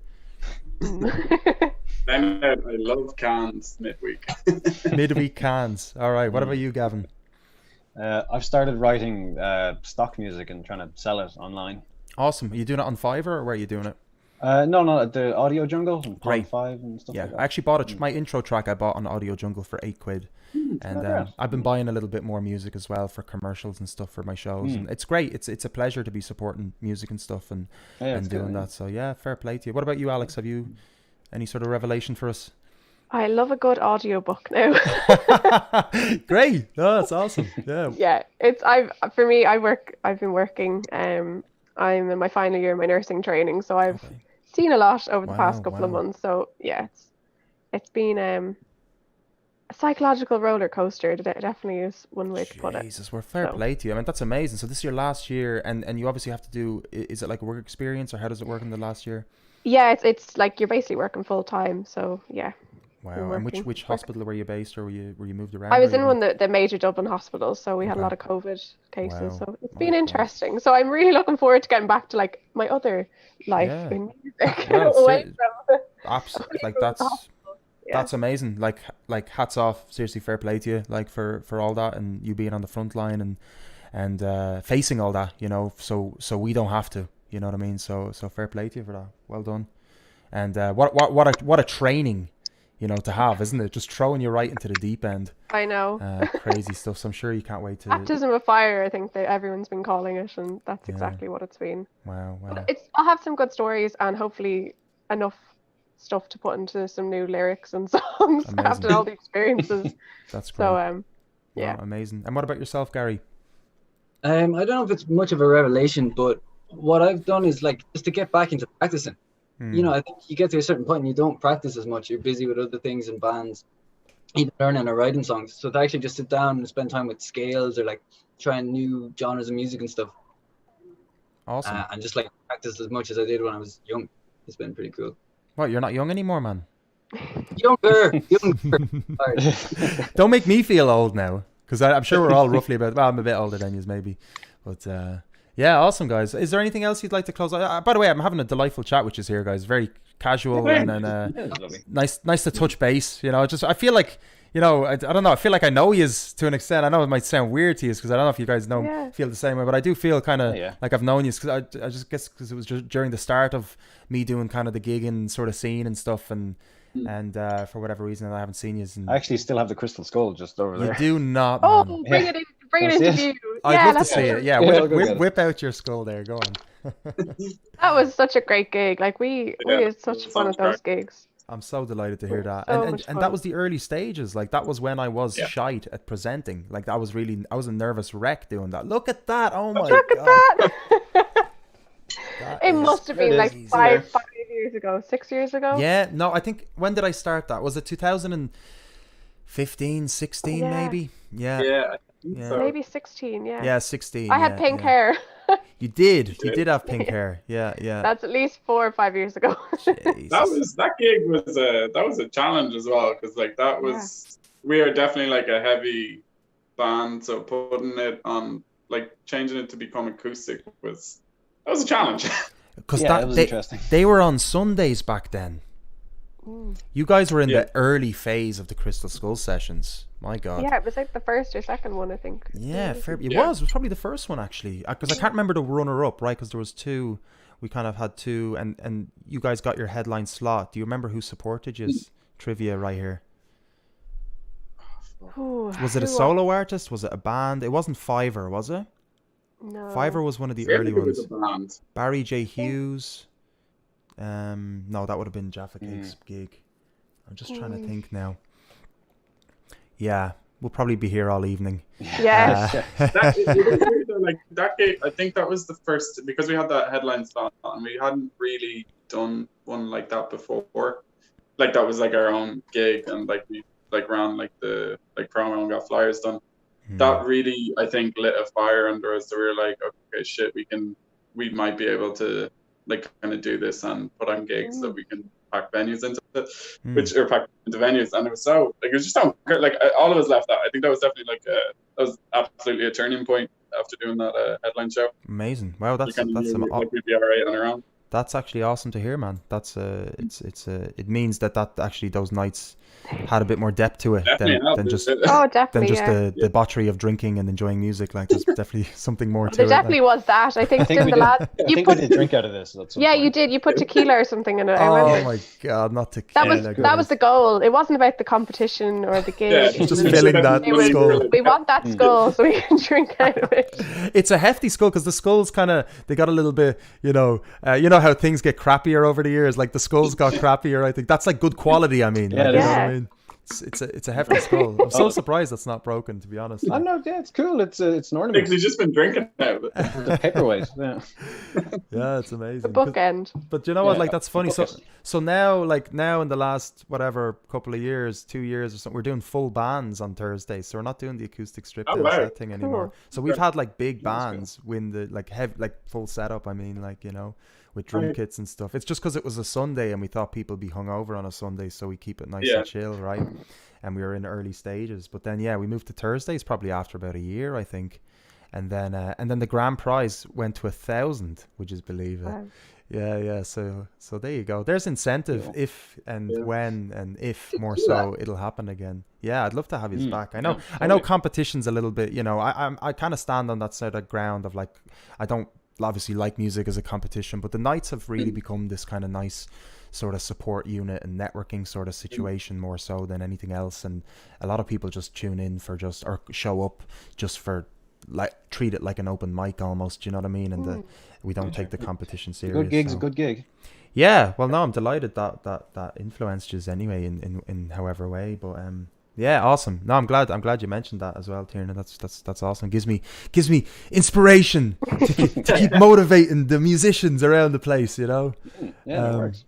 L: I love cans midweek.
A: Midweek cans. All right. What about you, Gavin?
J: I've started writing stock music and trying to sell it online.
A: Awesome. Are you doing it on Fiverr, or where are you doing it?
J: No, the Audio Jungle and
A: Great.
J: 5 and stuff like that.
A: I actually bought my intro track. I bought on Audio Jungle for £8, and I've been buying a little bit more music as well for commercials and stuff for my shows, and it's great. It's a pleasure to be supporting music and stuff and doing that. So fair play to you. What about you, Alex? Have you any sort of revelation for us?
K: I love a good audiobook now.
A: Great. Oh, that's awesome. Yeah.
K: I've been working. I'm in my final year of my nursing training, so I've seen a lot over the past couple of months. So it's been a psychological roller coaster. It definitely is one way to put it.
A: Jesus, we're fair play to you. I mean, that's amazing. So this is your last year, and you obviously have to do. Is it like a work experience, or how does it work in the last year?
K: Yeah, it's like you're basically working full time. So yeah.
A: Wow. And which hospital were you based, or were you moved around?
K: I was in one of the major Dublin hospitals, so we had a lot of COVID cases. So it's been interesting. So I'm really looking forward to getting back to my other life in music.
A: Absolutely. That's amazing. Like hats off. Seriously, fair play to you. For all that, and you being on the front line and facing all that. So we don't have to. You know what I mean? So fair play to you for that. Well done. And what a training. To have, isn't it? Just throwing you right into the deep end.
K: I know.
A: Crazy stuff. So I'm sure you can't wait to.
K: Baptism of fire, I think that everyone's been calling it, and that's exactly what it's been.
A: Wow.
K: I'll have some good stories and hopefully enough stuff to put into some new lyrics and songs after all the experiences.
A: That's great.
K: So
A: amazing. And what about yourself, Gary?
M: I don't know if it's much of a revelation, but what I've done is just to get back into practicing. I think you get to a certain point and you don't practice as much. You're busy with other things and bands, either learning or writing songs. So to actually just sit down and spend time with scales or trying new genres of music and stuff.
A: Awesome.
M: And just practice as much as I did when I was young. It's been pretty cool.
A: What, you're not young anymore, man?
M: Younger.
A: Don't make me feel old now, because I'm sure we're all roughly about. Well, I'm a bit older than you, maybe, but. Yeah, awesome, guys. Is there anything else you'd like to close? By the way, I'm having a delightful chat with you here, guys. Very casual and then nice to touch base. You know, just I feel like, you know, I don't know. I feel like I know you to an extent. I know it might sound weird to you because I don't know if you guys feel the same way, but I do feel kind of like I've known you because I just guess because it was just during the start of me doing kind of the gigging sort of scene and stuff, and for whatever reason I haven't seen you.
J: I actually still have the crystal skull just over there.
A: You do not.
K: Oh,
A: Man.
K: bring it into view.
A: I'd love to see it. Yeah, whip out your skull there. Go on.
K: That was such a great gig. Like we had such fun at those gigs.
A: I'm so delighted to hear that.
K: So
A: And that was the early stages. Like that was when I was shite at presenting. Like I was a nervous wreck doing that. Look at that. Oh my God.
K: Look at that. It must have been like 5 years ago, 6 years ago.
A: Yeah, no, I think, when did I start that? Was it 2015, 16 maybe? Yeah.
L: So.
K: Maybe 16, yeah.
A: Yeah, 16.
K: I had pink hair.
A: You did have pink hair. Yeah.
K: That's at least 4 or 5 years ago.
L: that gig was a challenge as well, because like that was we are definitely like a heavy band, so putting it on, like changing it to become acoustic was a challenge.
A: Because
J: it was interesting.
A: They were on Sundays back then. You guys were in the early phase of the Crystal Skull sessions. My God.
K: Yeah, it was like the first or second one, I think.
A: Yeah, it was probably the first one actually, because I can't remember the runner-up, right? Because there was two. We kind of had two, and you guys got your headline slot. Do you remember who supported you? Trivia right here. Was it a solo artist? Was it a band? It wasn't Fiverr, was it?
K: No.
A: Fiverr was one of the early ones. Barry J. Hughes. No, that would have been Jaffa Cake's gig. I'm just trying to think now. Yeah, we'll probably be here all evening.
K: Yes.
L: That gig, I think that was the first, because we had that headline slot and we hadn't really done one like that before. Like that was like our own gig, and like we like ran like the promo and got flyers done. That really, I think, lit a fire under us. So we were like, okay, shit, we might be able to like kind of do this and put on gigs that we can pack venues into it, pack into venues. And it was so, like, it was just so, like, all of us left that. I think that was definitely like, that was absolutely a turning point after doing that headline show.
A: Amazing. Wow, that's
L: like we'd be all right on our own.
A: That's actually awesome to hear, man. That's it means that actually those nights had a bit more depth to it than just the debauchery of drinking and enjoying music. Like there's definitely something more to it.
K: There definitely was that. I think
J: we did drink out of this.
K: You did. You put tequila or something in it.
A: Oh my God, not tequila.
K: That was the goal. It wasn't about the competition or the gig.
A: Yeah, just filling that skull.
K: We want that skull so we can drink out of it.
A: It's a hefty skull because the skulls they got a little bit, you know how things get crappier over the years. Like the skulls got crappier. I think that's like good quality. I mean, you know what I mean? It's a hefty skull. I'm so surprised that's not broken, to be honest.
J: I know, yeah, it's cool. It's an ornament.
L: We've just been drinking now.
J: The paperweight,
A: yeah, it's amazing.
K: The bookend.
A: But you know what? Like that's funny. So now in the last couple of years, 2 years or something, we're doing full bands on Thursdays. So we're not doing the acoustic strip set thing anymore. So we've had like big bands win the full setup. I mean, like with drum kits and stuff. It's just because it was a Sunday and we thought people would be hungover on a Sunday, so we keep it nice and chill, right? And we were in early stages, but then we moved to Thursdays probably after about a year, I think, and then the grand prize went to 1,000. Would you believe it? Wow. Yeah. So there you go. There's incentive if and when and if more so it'll happen again. Yeah, I'd love to have you back. I know competition's a little bit. I kind of stand on that side of ground of like I don't obviously like music as a competition, but the nights have really become this kind of nice sort of support unit and networking sort of situation more so than anything else. And a lot of people just tune in or show up just for like treat it like an open mic almost. You know what I mean? And we don't take the competition serious.
J: Good gig's a good gig.
A: Yeah. Well, no, I'm delighted that influenced you anyway in however way, but yeah, awesome. No, I'm glad you mentioned that as well, Tierna. That's awesome. Gives me inspiration to keep motivating the musicians around the place,
J: Yeah, that works.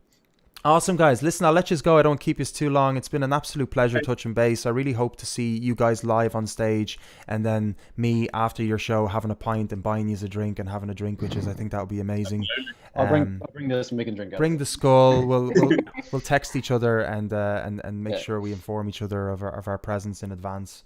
A: Awesome, guys. Listen, I'll let you go. I don't keep you too long. It's been an absolute pleasure touching base. I really hope to see you guys live on stage, and then me after your show having a pint and buying you a drink and having a drink, which is I think that would be amazing.
J: I'll bring this and we can drink.
A: Bring the skull. We'll text each other and make sure we inform each other of our presence in advance.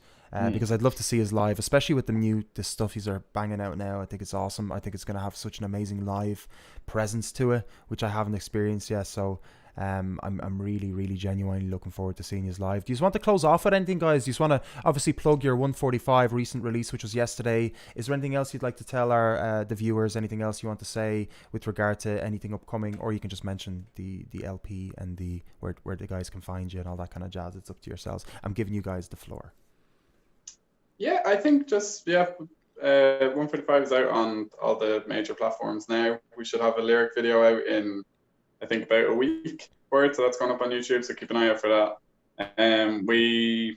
A: because I'd love to see his live, especially with the stuff he's banging out now. I think it's awesome. I think it's going to have such an amazing live presence to it, which I haven't experienced yet. So I'm really, really genuinely looking forward to seeing his live. Do you just want to close off with anything, guys? Do you just want to obviously plug your 145 recent release, which was yesterday? Is there anything else you'd like to tell our the viewers? Anything else you want to say with regard to anything upcoming? Or you can just mention the LP and the where the guys can find you and all that kind of jazz. It's up to yourselves. I'm giving you guys the floor.
L: Yeah, I think 145 is out on all the major platforms now. We should have a lyric video out in, I think, about a week for it, so that's going up on YouTube, so keep an eye out for that. We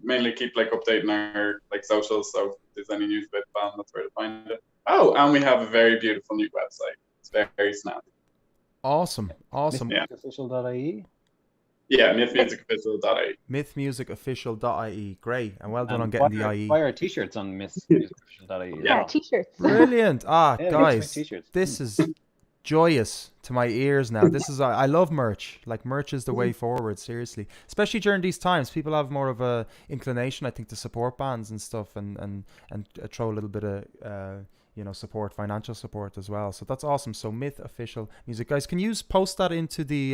L: mainly keep like updating our like socials, so if there's any news about the band, that's where to find it. Oh, and we have a very beautiful new website. It's very snappy.
A: Awesome.
L: Yeah.
J: Official.ie.
L: Yeah, mythmusicofficial.ie.
A: Mythmusicofficial.ie. Great, and well done on getting the IE.
J: Buy our t-shirts on mythmusicofficial.ie.
K: Yeah, t-shirts.
A: Brilliant. Guys,
J: t-shirts.
A: this is joyous to my ears now. I love merch. Like, merch is the way forward, seriously, especially during these times. People have more of a inclination, I think, to support bands and stuff, and throw a little bit of support, financial support as well. So that's awesome. So Myth Official Music, guys, can you post that into the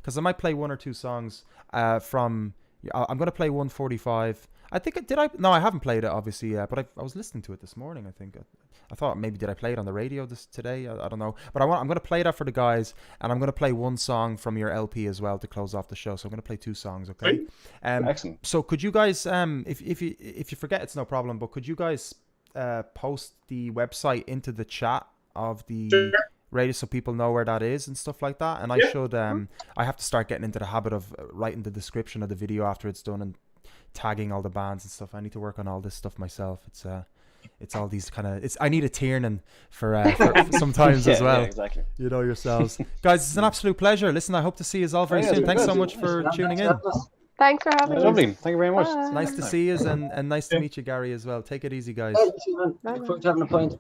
A: because I might play one or two songs from I'm going to play 145. I think I haven't played it obviously, but I was listening to it this morning. I think I thought maybe did I play it on the radio today? I don't know, but I'm going to play that for the guys, and I'm going to play one song from your LP as well to close off the show. So I'm going to play two songs, okay?
J: Excellent.
A: So could you guys, if you forget, it's no problem, but could you guys post the website into the chat of the radio so people know where that is and stuff like that? And I should I have to start getting into the habit of writing the description of the video after it's done and tagging all the bands and stuff. I need to work on all this stuff myself. It's all these kind of I need a Tiernan for sometimes as well.
J: Yeah, exactly.
A: You know yourselves. Guys, it's an absolute pleasure. Listen, I hope to see you all very soon. Thanks so much for tuning in.
K: Thanks for having me.
J: Lovely. Thank you very much.
K: Bye.
A: Nice to see you, and nice to meet you, Gary, as well. Take it easy, guys.
M: Look forward to having a pint.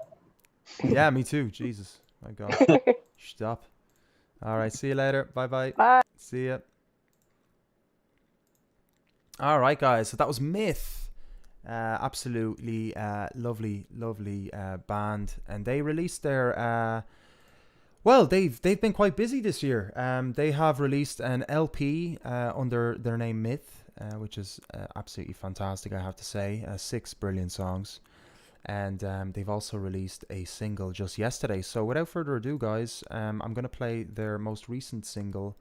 A: Yeah, me too. Jesus, my God. Stop. All right, see you later. Bye.
K: Bye.
A: See ya. All right, guys. So that was Myth. Absolutely lovely band, and they released their. Well, they've been quite busy this year. They have released an LP under their name Myth, which is absolutely fantastic, I have to say. 6 brilliant songs. And they've also released a single just yesterday. So without further ado, guys, I'm going to play their most recent single,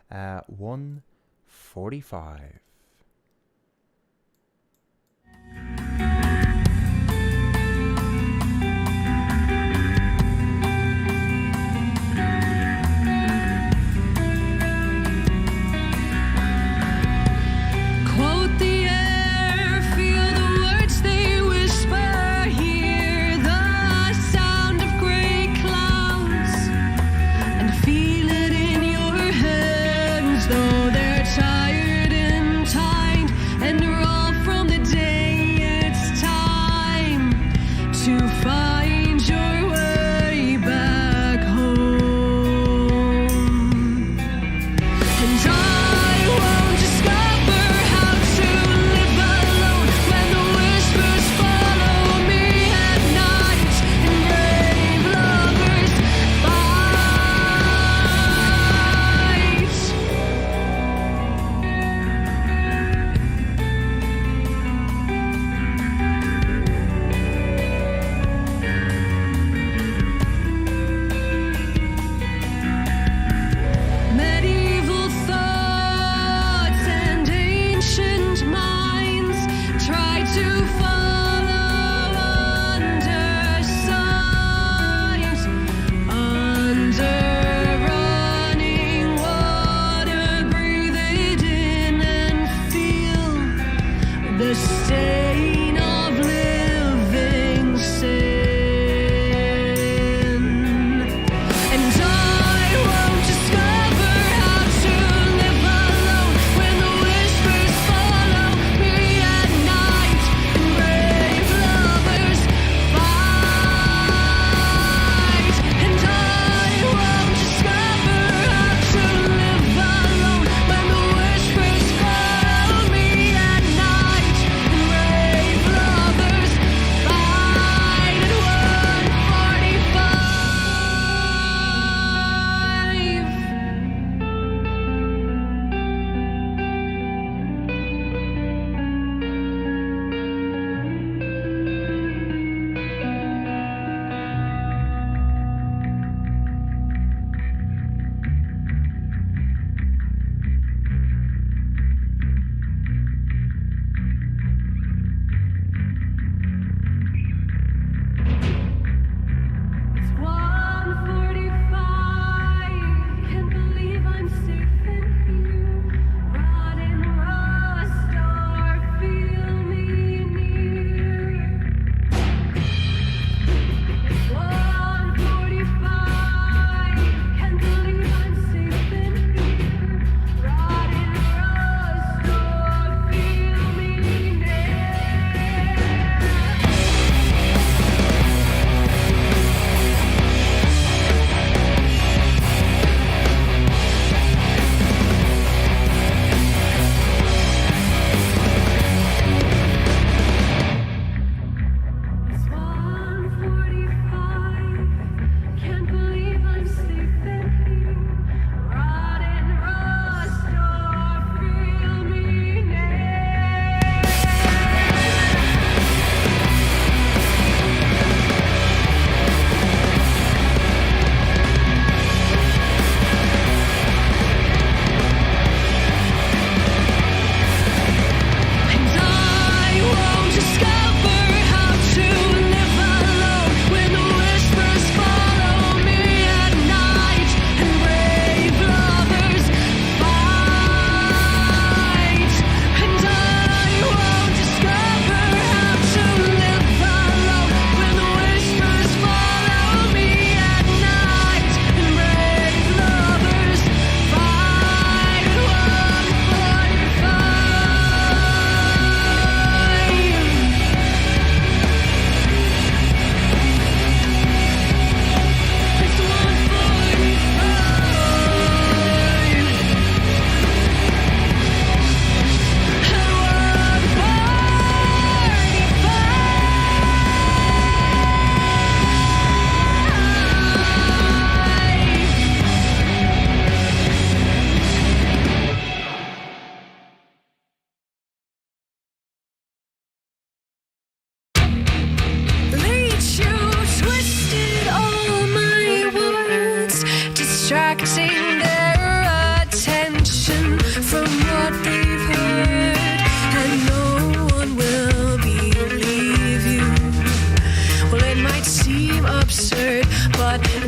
A: 145.
F: Though they're tired and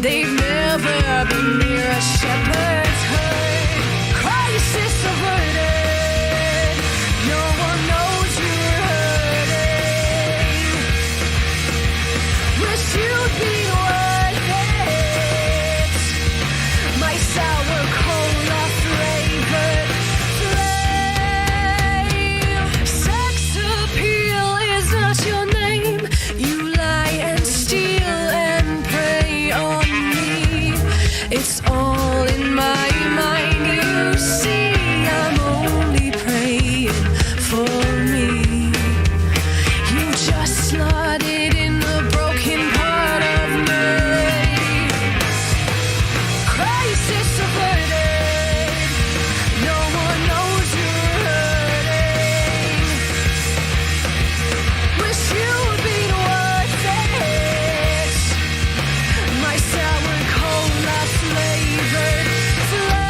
F: They've never been near a shepherd's herd. Crisis averted. No one knows you're hurting. Wish you'd been worth it. My sour cola flavored flame. Sex appeal is not your name. You lie and steal and prey on me. It's all in my mind. You see, I'm only praying for me. You just slotted in the broken part of me. Crisis averted. No one knows you're hurting. Wish you'd been worth it. My sour cola flavored flame.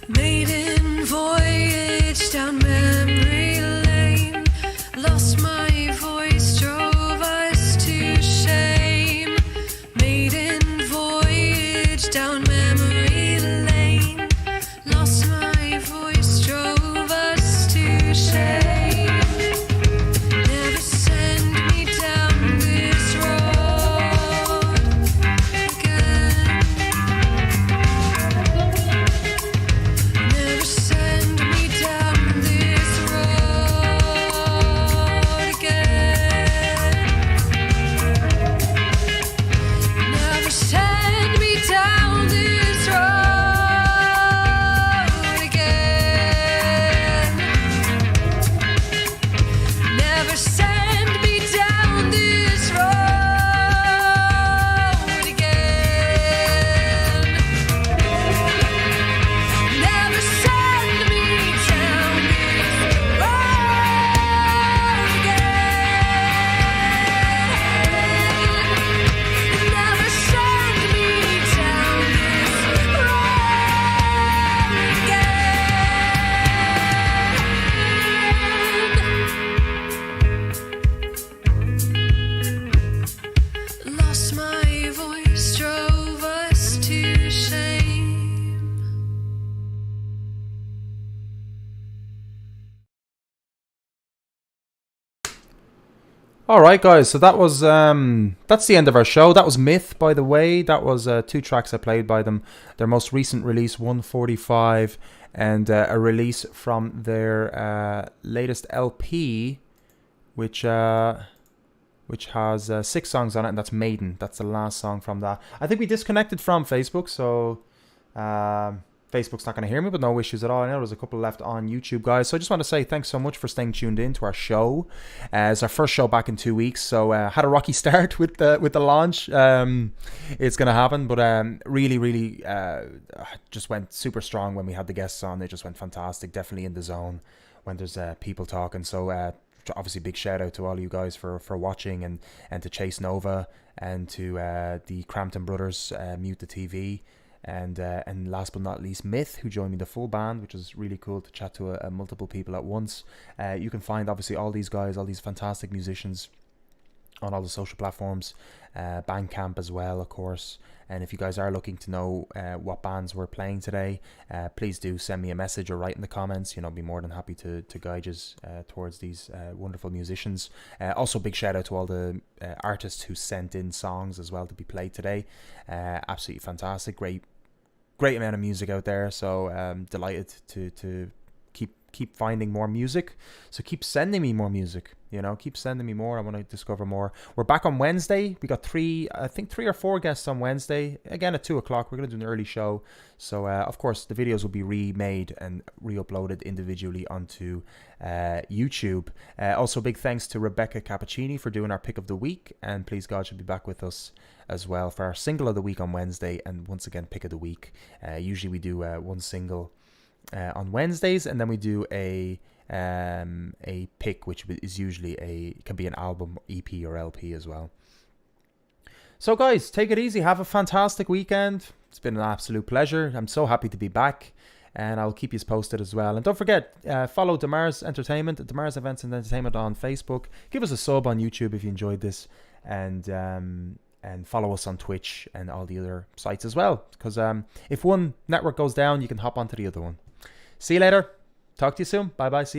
F: Maiden voyage down memory lane. Lost my voice, drove us to shame. Maiden voyage down memory lane. Lost my voice, drove us to shame. Never send me down this road again. Never send me down this road again. Never send me down this road again. Never send me down this road again. Never send me down this road again. Never send me down this road again. Lost my voice, drove us to shame.
A: All right, guys. So that was that's the end of our show. That was Myth, by the way. That was 2 tracks I played by them. Their most recent release, 145, and a release from their latest LP, which has 6 songs on it, and that's Maiden. That's the last song from that. I think we disconnected from Facebook, so Facebook's not going to hear me, but no issues at all. I know there's a couple left on YouTube, guys. So I just want to say thanks so much for staying tuned in to our show. It's our first show back in 2 weeks, so had a rocky start with the launch. It's going to happen, but really just went super strong when we had the guests on. They just went fantastic. Definitely in the zone when there's people talking. So obviously big shout out to all you guys for watching, and to Chase Nova, and to the Crampton Brothers, Mute the TV. And last but not least, Myth, who joined me the full band, which was really cool to chat to multiple people at once. You can find obviously all these guys, all these fantastic musicians, on all the social platforms, Bandcamp as well, of course. And if you guys are looking to know what bands we're playing today, please do send me a message or write in the comments. I'll be more than happy to guide you towards these wonderful musicians. Also, big shout out to all the artists who sent in songs as well to be played today. Absolutely fantastic, great amount of music out there. So delighted to keep finding more music. So keep sending me more music. You know, keep sending me more. I want to discover more. We're back on Wednesday. We got three or four guests on Wednesday. Again at 2 o'clock. We're going to do an early show. So of course the videos will be remade and re-uploaded individually onto YouTube. Also big thanks to Rebecca Cappuccini for doing our pick of the week. And please God, she'll be back with us as well for our single of the week on Wednesday. And once again, pick of the week. Usually we do one single on Wednesdays, and then we do a pick, which is usually can be an album, EP, or LP as well. So guys, take it easy. Have a fantastic weekend. It's been an absolute pleasure. I'm so happy to be back, and I'll keep you posted as well. And don't forget, follow deMars Entertainment, deMars Events and Entertainment on Facebook. Give us a sub on YouTube if you enjoyed this, and follow us on Twitch and all the other sites as well. Because if one network goes down, you can hop onto the other one. See you later. Talk to you soon. Bye bye. See you.